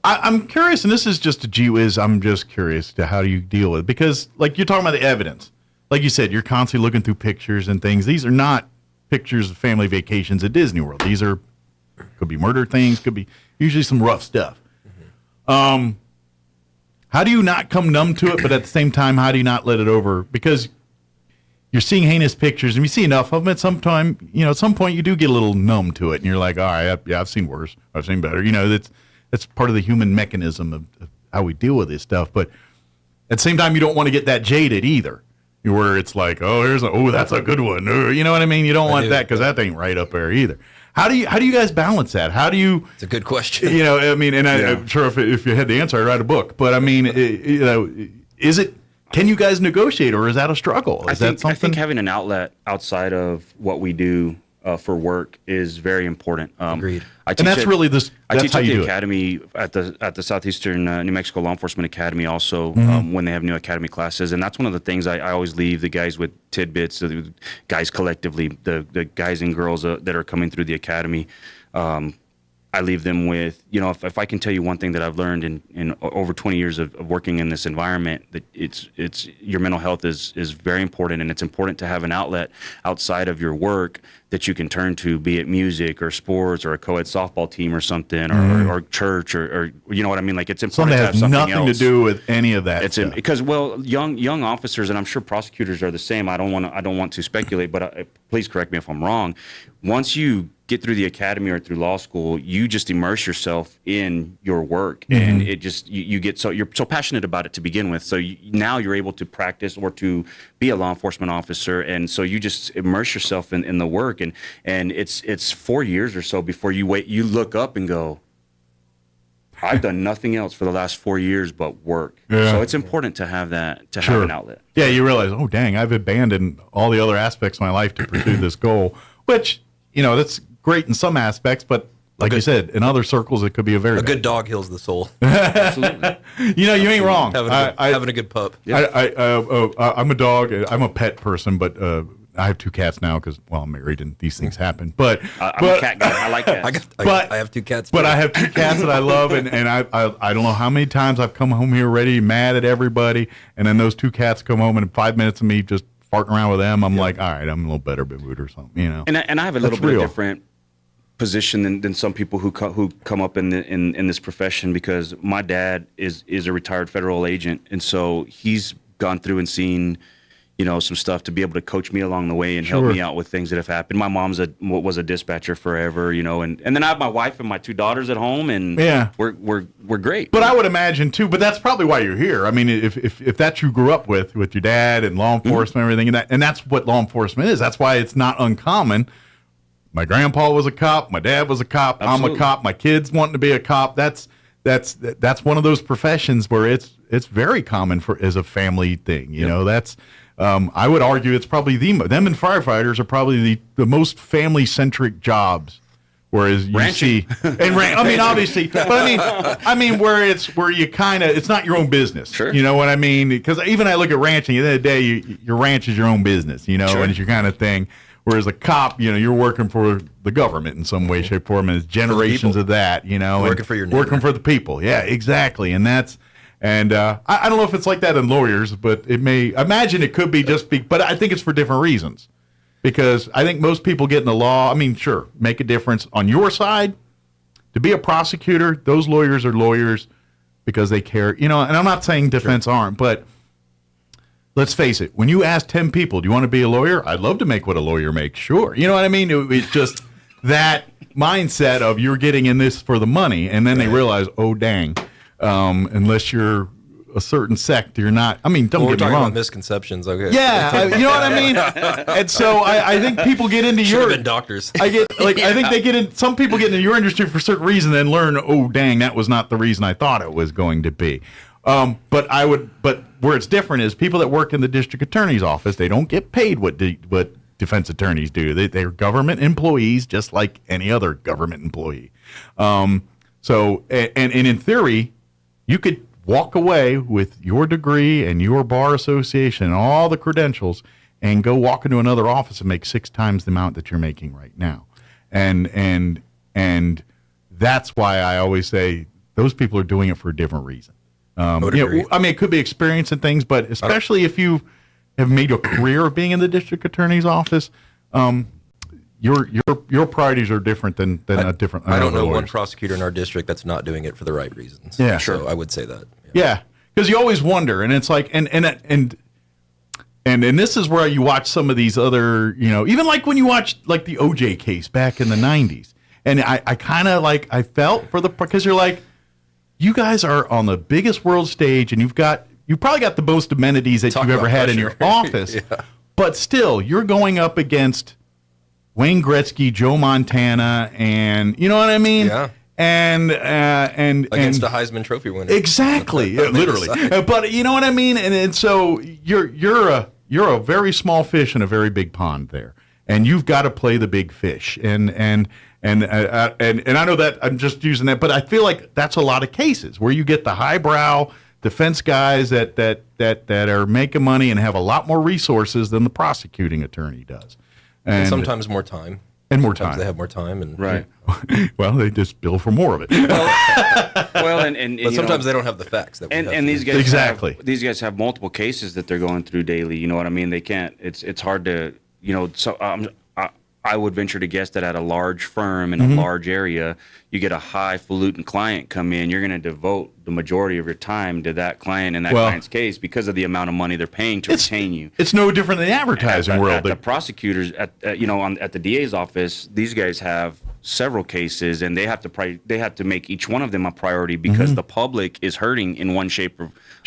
I'm curious, and this is just a gee whiz. I'm just curious to how do you deal with it? Because, like, you're talking about the evidence. Like you said, you're constantly looking through pictures and things. These are not pictures of family vacations at Disney World. These could be murder things, could be usually some rough stuff. How do you not come numb to it, but at the same time, how do you not let it over? Because you're seeing heinous pictures, and you see enough of them at some time, at some point you do get a little numb to it, and you're like, all right, I've seen worse, I've seen better. That's part of the human mechanism of how we deal with this stuff. But at the same time, you don't want to get that jaded either, where it's like, that's a good one. You know what I mean? You don't want that because that ain't right up there either. How do you guys balance that? How do you? It's a good question. I'm sure if you had the answer, I'd write a book. But I mean, is it? Can you guys negotiate, or is that a struggle? I think having an outlet outside of what we do for work is very important. Agreed. I teach at the academy at the Southeastern New Mexico Law Enforcement Academy also when they have new academy classes, and that's one of the things I always leave the guys with tidbits. The guys collectively, the guys and girls that are coming through the academy. I leave them with, if I can tell you one thing that I've learned in over 20 years of working in this environment, that it's your mental health is very important, and it's important to have an outlet outside of your work that you can turn to, be it music or sports or a co-ed softball team or something, or church or you know what I mean? Like, it's important to have something else. Nothing to do with any of that. Because young officers, and I'm sure prosecutors are the same. I don't want to speculate, but please correct me if I'm wrong. Once you get through the academy or through law school, you just immerse yourself in your work, and it just you're so passionate about it to begin with. So now you're able to practice or to be a law enforcement officer, and so you just immerse yourself in the work, and it's 4 years or so before you look up and go, I've done nothing else for the last 4 years but work. Yeah. So it's important to have that, have an outlet. Yeah, you realize, oh dang, I've abandoned all the other aspects of my life to pursue this goal, which that's great in some aspects, but like you said, in other circles, it could be a good dog heals the soul. Absolutely. You ain't wrong. Having a good pup. I'm a dog. I'm a pet person, but I have 2 cats now because, I'm married and these things happen. But I'm a cat guy. I like cats. I have 2 cats. But I have 2 cats that I love, and I don't know how many times I've come home here ready, mad at everybody, and then those 2 cats come home, and in 5 minutes of me just farting around with them, I'm like, all right, I'm a little better mood or something, And I have a little bit of different position than some people who come up in this profession, because my dad is a retired federal agent, and so he's gone through and seen some stuff to be able to coach me along the way and help me out with things that have happened. My mom's was a dispatcher forever, and then I have my wife and my 2 daughters at home, and we're great. But I would imagine too. But that's probably why you're here. I mean, if that's you grew up with your dad and law enforcement and everything, and that's what law enforcement is. That's why it's not uncommon. My grandpa was a cop. My dad was a cop. Absolutely. I'm a cop. My kids wanting to be a cop. That's one of those professions where it's very common as a family thing. You know, that's. I would argue it's probably them and firefighters are probably the most family-centric jobs. Whereas you see, I mean, obviously, but I mean, where you kind of, it's not your own business. Sure. You know what I mean? Because even I look at ranching. At the end of the day, your ranch is your own business. And it's your kind of thing. Whereas a cop, you're working for the government in some way, shape, or form, and it's generations of that. Working for your neighbor. Working for the people. Yeah, exactly. And that's. And I don't know if it's like that in lawyers, but it may. Imagine it could be but I think it's for different reasons. Because I think most people get in the law. I mean, sure, make a difference on your side, To be a prosecutor, those lawyers are lawyers because they care. And I'm not saying defense aren't, but let's face it. When you ask 10 people, do you want to be a lawyer? I'd love to make what a lawyer makes. Sure. You know what I mean? It's just that mindset of you're getting in this for the money, and then they realize, oh, dang, unless you're a certain sect, you're not. I mean, don't we're get me talking wrong. about misconceptions. Okay. Yeah, you know what I mean. And so I think people get into Should have been doctors. I think they get in. Some people get into your industry for a certain reason, then learn. Oh, dang, that was not the reason I thought it was going to be. But where it's different is people that work in the district attorney's office. They don't get paid what defense attorneys do. They're government employees, just like any other government employee. So in theory, you could walk away with your degree and your bar association and all the credentials and go walk into another office and make 6 times the amount that you're making right now. And that's why I always say those people are doing it for a different reason. I mean, it could be experience and things, but especially if you have made a career of being in the district attorney's office, your priorities are different than a different. I don't know one prosecutor in our district that's not doing it for the right reasons. Yeah, so I would say that. Yeah, because you always wonder, and it's like, and this is where you watch some of these other, even like when you watch like the OJ case back in the 90s, and I kind of I felt because you're like, you guys are on the biggest world stage, and you probably got the most amenities that you've ever had in your office, but still, you're going up against Wayne Gretzky, Joe Montana, and you know what I mean? Yeah. And against a Heisman Trophy winner. Exactly, literally. But you know what I mean? And so you're a very small fish in a very big pond there, and you've got to play the big fish. And I know that I'm just using that, but I feel like that's a lot of cases where you get the highbrow defense guys that are making money and have a lot more resources than the prosecuting attorney does. And sometimes more time. And more sometimes time. they have more time. And right. Well, they just bill for more of it. But sometimes they don't have the facts. And these guys these guys have multiple cases that they're going through daily. You know what I mean? They can't. It's hard to. So I would venture to guess that at a large firm in a large area, you get a highfalutin client come in, you're going to devote the majority of your time to that client and that client's case because of the amount of money they're paying to retain you. It's no different in the advertising world. The prosecutors at the DA's office, these guys have several cases, and they have to make each one of them a priority because the public is hurting in one shape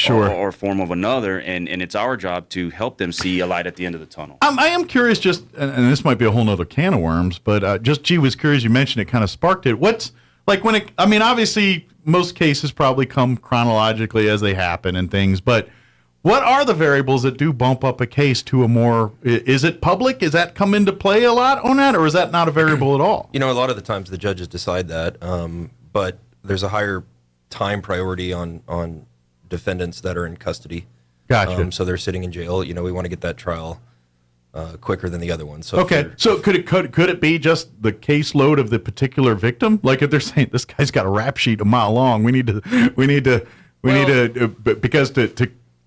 or form of another, and it's our job to help them see a light at the end of the tunnel. I am curious, and this might be a whole nother can of worms, but was curious. You mentioned it, kind of sparked it. What's like when it? I mean, obviously, most cases probably come chronologically as they happen and things, but what are the variables that do bump up a case to a more? Is it public? Does that come into play a lot on that, or is that not a variable at all? A lot of the times the judges decide that, but there's a higher time priority on defendants that are in custody. Gotcha. So they're sitting in jail. We want to get that trial quicker than the other one. So so could it be just the caseload of the particular victim? Like if they're saying this guy's got a rap sheet a mile long, we need to because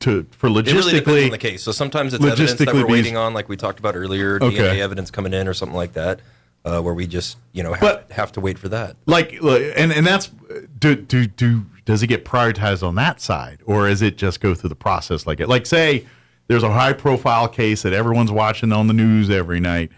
for logistically. It really depends on the case. So sometimes it's evidence that we're waiting on, like we talked about earlier, DNA evidence coming in or something like that, where we just have to wait for that. And that's does it get prioritized on that side, or is it just go through the process like it? Like say there's a high profile case that everyone's watching on the news every night.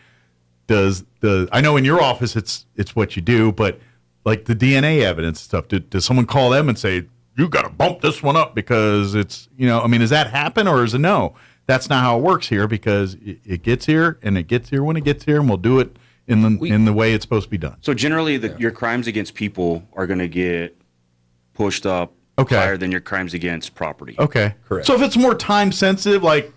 I know in your office it's what you do, but like the DNA evidence stuff, does someone call them and say, you got to bump this one up because it's, does that happen, or is it no? That's not how it works here because it gets here and it gets here when it gets here, and we'll do it in the way it's supposed to be done. So generally, your crimes against people are going to get pushed up higher than your crimes against property. Okay, correct. So if it's more time sensitive, like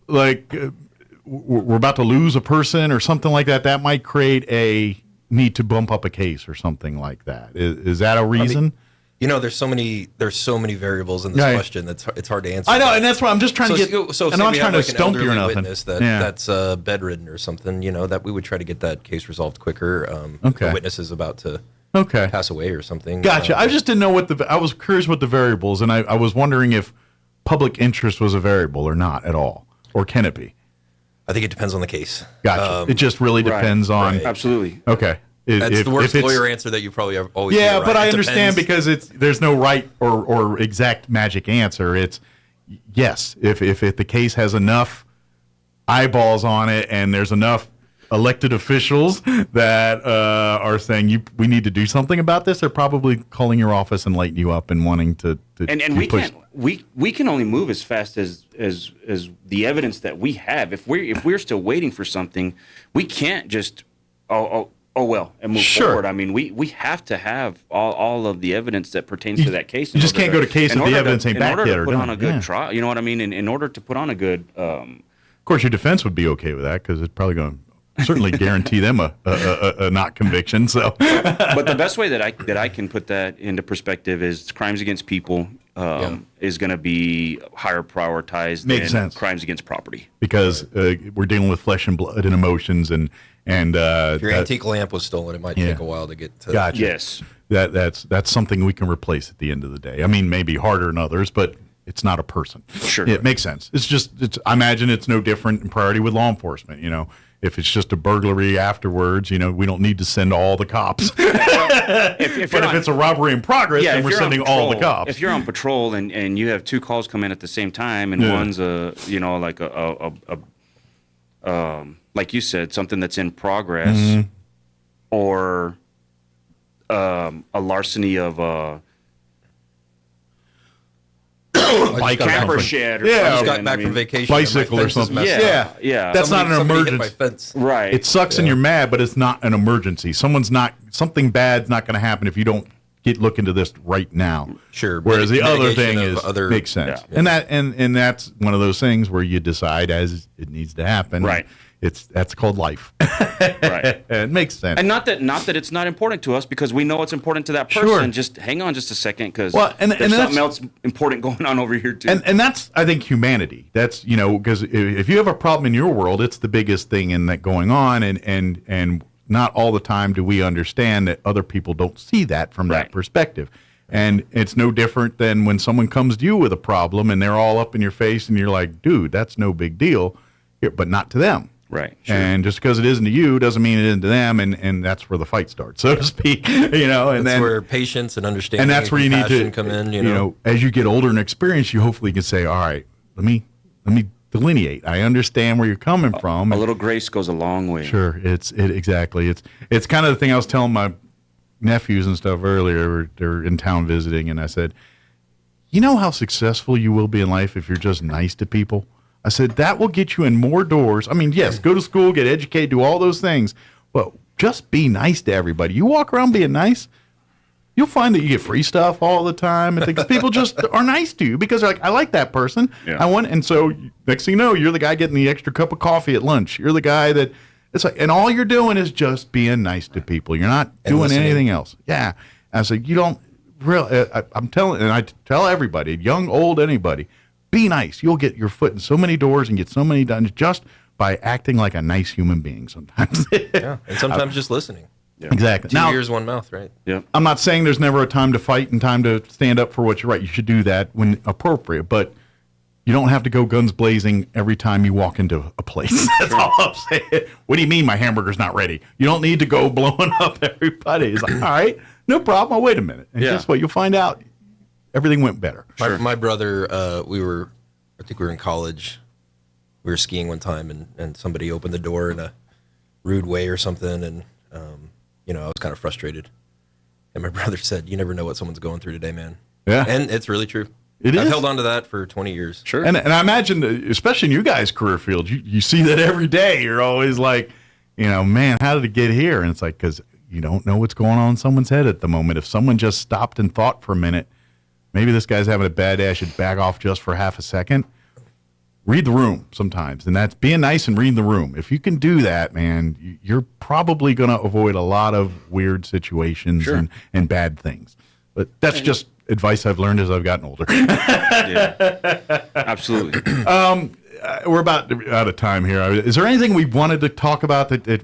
we're about to lose a person or something like that, that might create a need to bump up a case or something like that. Is that a reason? There's so many variables in this question that's it's hard to answer. I know, and that's why I'm just trying to get. So and I'm not trying to stump you or nothing. Witness that's bedridden or something. That we would try to get that case resolved quicker. The witness is about to pass away or something. Gotcha. I just didn't know I was curious what the variables, and I was wondering if public interest was a variable or not at all, or can it be? I think it depends on the case. Gotcha. It just really depends on. Absolutely. Okay. That's the worst lawyer answer that you probably have always Yeah, hear, right? but I It understand depends. because there's no right or exact magic answer. It's yes, if the case has enough eyeballs on it and there's enough elected officials that are saying we need to do something about this, they're probably calling your office and lighting you up and wanting to And we push. can't we can only move as fast as the evidence that we have. If we're still waiting for something, we can't just and move forward. I mean, we have to have all of the evidence that pertains to that case. You just can't go to case if the evidence ain't back yet. In order or to put on done. a good Yeah. trial, you know what I mean? In order to put on a good Of course, your defense would be okay with that because it's probably going to certainly guarantee them a not conviction. So, but the best way that I can put that into perspective is crimes against people is going to be higher prioritized Makes than sense. crimes against property. because we're dealing with flesh and blood and emotions and If your antique lamp was stolen, it might take a while to get to. Gotcha. Yes. That's something we can replace at the end of the day. I mean, maybe harder than others, but it's not a person. Sure. It makes sense. I imagine it's no different in priority with law enforcement. If it's just a burglary afterwards, we don't need to send all the cops. But if it's a robbery in progress, then we're sending all the cops. If you're on patrol and you have two calls come in at the same time, and one's like you said, something that's in progress, or a larceny of Bike camper shed or I just something. got back from vacation. Bicycle or something. Yeah. That's not an Somebody hit emergency. my fence. Right. It sucks and you're mad, but it's not an emergency. Something bad's not going to happen if you don't look into this right now. Sure. Whereas the other Mitigation thing of makes sense. Yeah. And that's one of those things where you decide as it needs to happen. Right. That's called life. Right. It makes sense. And not that it's not important to us, because we know it's important to that person. Sure. Just hang on just a second, because and there's something that's- else important going on over here too. And that's, I think, humanity. That's, because if you have a problem in your world, it's the biggest thing in that going on. And not all the time do we understand that other people don't see that from that perspective. And it's no different than when someone comes to you with a problem and they're all up in your face and you're like, dude, that's no big deal, but not to them. Right. Sure. And just because it isn't to you doesn't mean it isn't to them, and that's where the fight starts, so to speak. And That's then where patience and understanding and that's where you need to come in. as you get older and experienced, you hopefully can say, all right, let me delineate. I understand where you're coming from. A little grace goes a long way. Sure, exactly. It's kind of the thing I was telling my nephews and stuff earlier. They're in town visiting, and I said, you know how successful you will be in life if you're just nice to people? I said, that will get you in more doors. I mean, yes, go to school, get educated, do all those things, but just be nice to everybody. You walk around being nice, you'll find that you get free stuff all the time, and things. People just are nice to you because they're like, I like that person. Yeah. And so next thing you know, you're the guy getting the extra cup of coffee at lunch. You're the guy that it's like, and all you're doing is just being nice to people. You're not doing listening. anything else. Yeah. I said, you don't really. I'm telling, and I tell everybody, young, old, anybody. Be nice. You'll get your foot in so many doors and get so many done just by acting like a nice human being sometimes. Yeah, and sometimes just listening. Yeah. Exactly. 2 ears, one mouth, right? Yeah. I'm not saying there's never a time to fight and time to stand up for what you're right. You should do that when appropriate, but you don't have to go guns blazing every time you walk into a place. That's all I'm saying. What do you mean my hamburger's not ready? You don't need to go blowing up everybody. It's like, all right, no problem. I'll wait a minute. And guess what? You'll find out everything went better. My brother, I think we were in college. We were skiing one time, and somebody opened the door in a rude way or something, and I was kind of frustrated. And my brother said, "You never know what someone's going through today, man." Yeah, and it's really true. I've held on to that for 20 years. Sure. And I imagine, especially in you guys' career field, you see that every day. You're always like, man, how did it get here? And it's like, because you don't know what's going on in someone's head at the moment. If someone just stopped and thought for a minute, maybe this guy's having a bad day, I should back off just for half a second. Read the room sometimes. And that's being nice and reading the room. If you can do that, man, you're probably going to avoid a lot of weird situations and bad things. But that's just advice I've learned as I've gotten older. Yeah, absolutely. We're about out of time here. Is there anything we wanted to talk about that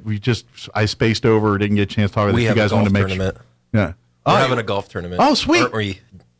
I spaced over or didn't get a chance to talk about? We that have you guys a golf wanted to make tournament. Yeah. We're having a golf tournament. Oh, sweet. Aren't we,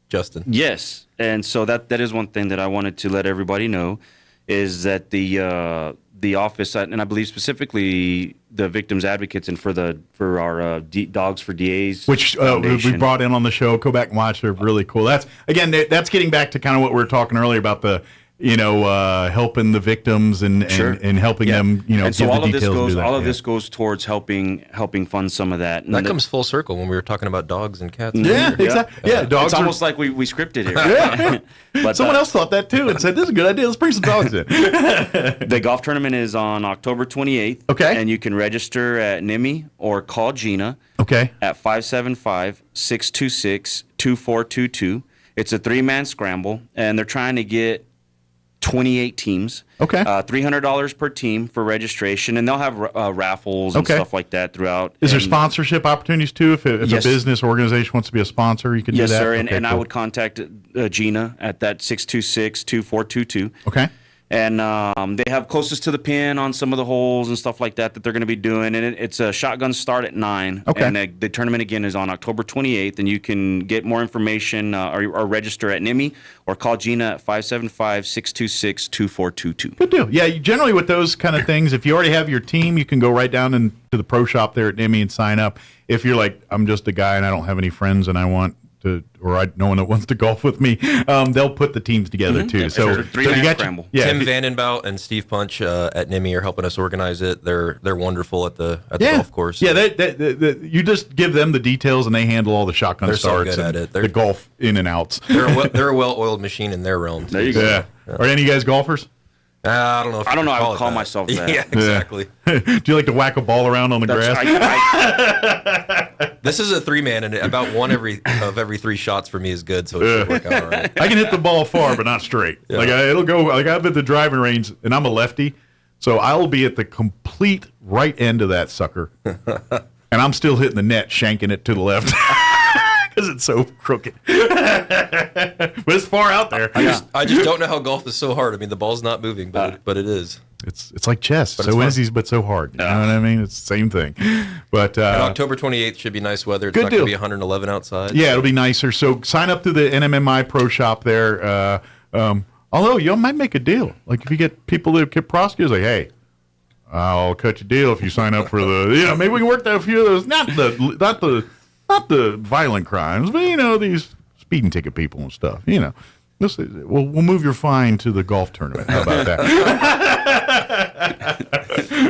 Justin? Yes, and so that is one thing that I wanted to let everybody know is that the the office, and I believe specifically the victims advocates and for our Dogs for DAs, which we brought in on the show. Go back and watch. They're really cool. That's getting back to kind of what we were talking earlier about the helping the victims and helping them, and so give all the of this details. goes, all of this goes towards helping fund some of that. And that comes full circle when we were talking about dogs and cats. Yeah, exactly. Yeah, dogs. It's almost like we scripted it. Yeah. But someone else thought that too and said, "This is a good idea. Let's bring some dogs in." The golf tournament is on October 28th. Okay. And you can register at NIMI or call Gina. Okay. At 575-626-2422. It's a 3-man scramble, and they're trying to get 28 teams. Okay. $300 per team for registration, and they'll have raffles and stuff like that throughout. Is there sponsorship opportunities too? If Yes. a business organization wants to be a sponsor, you can do that? Yes, sir. Okay, and I cool. would contact Gina at that 626-2422. Okay. And they have closest to the pin on some of the holes and stuff like that they're going to be doing. And it's a shotgun start at 9. Okay. And the tournament, again, is on October 28th. And you can get more information or register at NIMI or call Gina at 575-626-2422. Good deal. Yeah, generally with those kind of things, if you already have your team, you can go right down into the pro shop there at NIMI and sign up. If you're like, I'm just a guy and I don't have any friends and I want to, or no one that wants to golf with me, they'll put the teams together too. So you got scramble. Tim Vandenbout and Steve Punch at NIMI are helping us organize it. They're wonderful at the golf course. Yeah, you just give them the details and they handle all the shotgun They're so starts good at and it. the golf in and outs. They're a well-oiled machine in their realm. There you go. Yeah. Are any of you guys golfers? I don't know. I would call myself that. Yeah, exactly. Do you like to whack a ball around on the grass? This is a 3-man, and about one of every 3 shots for me is good, so it should work out all right. I can hit the ball far, but not straight. Yeah. It'll go. Like I'm at the driving range, and I'm a lefty, so I'll be at the complete right end of that sucker, and I'm still hitting the net, shanking it to the left. Because it's so crooked, but it's far out there. I just don't know how golf is so hard. I mean, the ball's not moving, but it is. It's like chess, But so it's easy, but so hard. You know what I mean? It's the same thing. But and October 28th should be nice weather. It's good not going to deal. be 111 outside. Yeah, it'll be nicer. So sign up through the NMMI Pro Shop there. Although you might make a deal, like if you get people that get prosecutors, like, hey, I'll cut you a deal if you sign up for the. Maybe we can work out a few of those. Not the violent crimes, but these speeding ticket people and stuff. We'll move your fine to the golf tournament. How about that?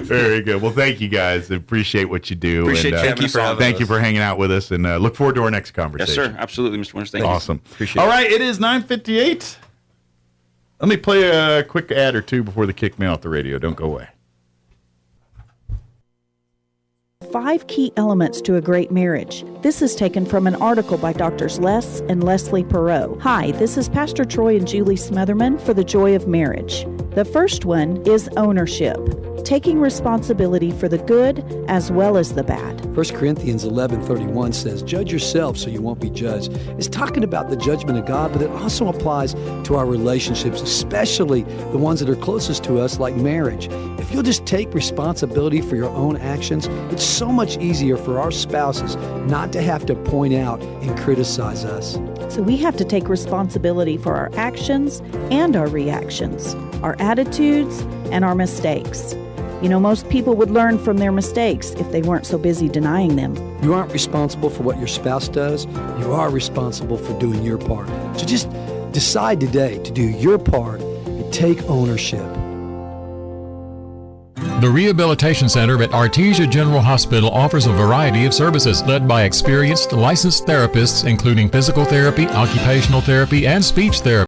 Very good. Well, thank you guys. I appreciate what you do. Appreciate and, you thank you for hanging out with us, and look forward to our next conversation. Yes, sir. Absolutely, Mr. Winters. Thank Awesome. you. Appreciate All right, it is 9:58. Let me play a quick ad or two before they kick me off the radio. Don't go away. 5 key elements to a great marriage. This is taken from an article by Drs. Les and Leslie Perot. Hi, this is Pastor Troy and Julie Smotherman for The Joy of Marriage. The first one is ownership, taking responsibility for the good as well as the bad. 1 Corinthians 11:31 says, "Judge yourself so you won't be judged." It's talking about the judgment of God, but it also applies to our relationships, especially the ones that are closest to us, like marriage. If you'll just take responsibility for your own actions, it's so much easier for our spouses not to have to point out and criticize us. So we have to take responsibility for our actions and our reactions, our attitudes and our mistakes. Most people would learn from their mistakes if they weren't so busy denying them. You aren't responsible for what your spouse does. You are responsible for doing your part. So just decide today to do your part and take ownership. The Rehabilitation Center at Artesia General Hospital offers a variety of services led by experienced licensed therapists, including physical therapy, occupational therapy, and speech therapy.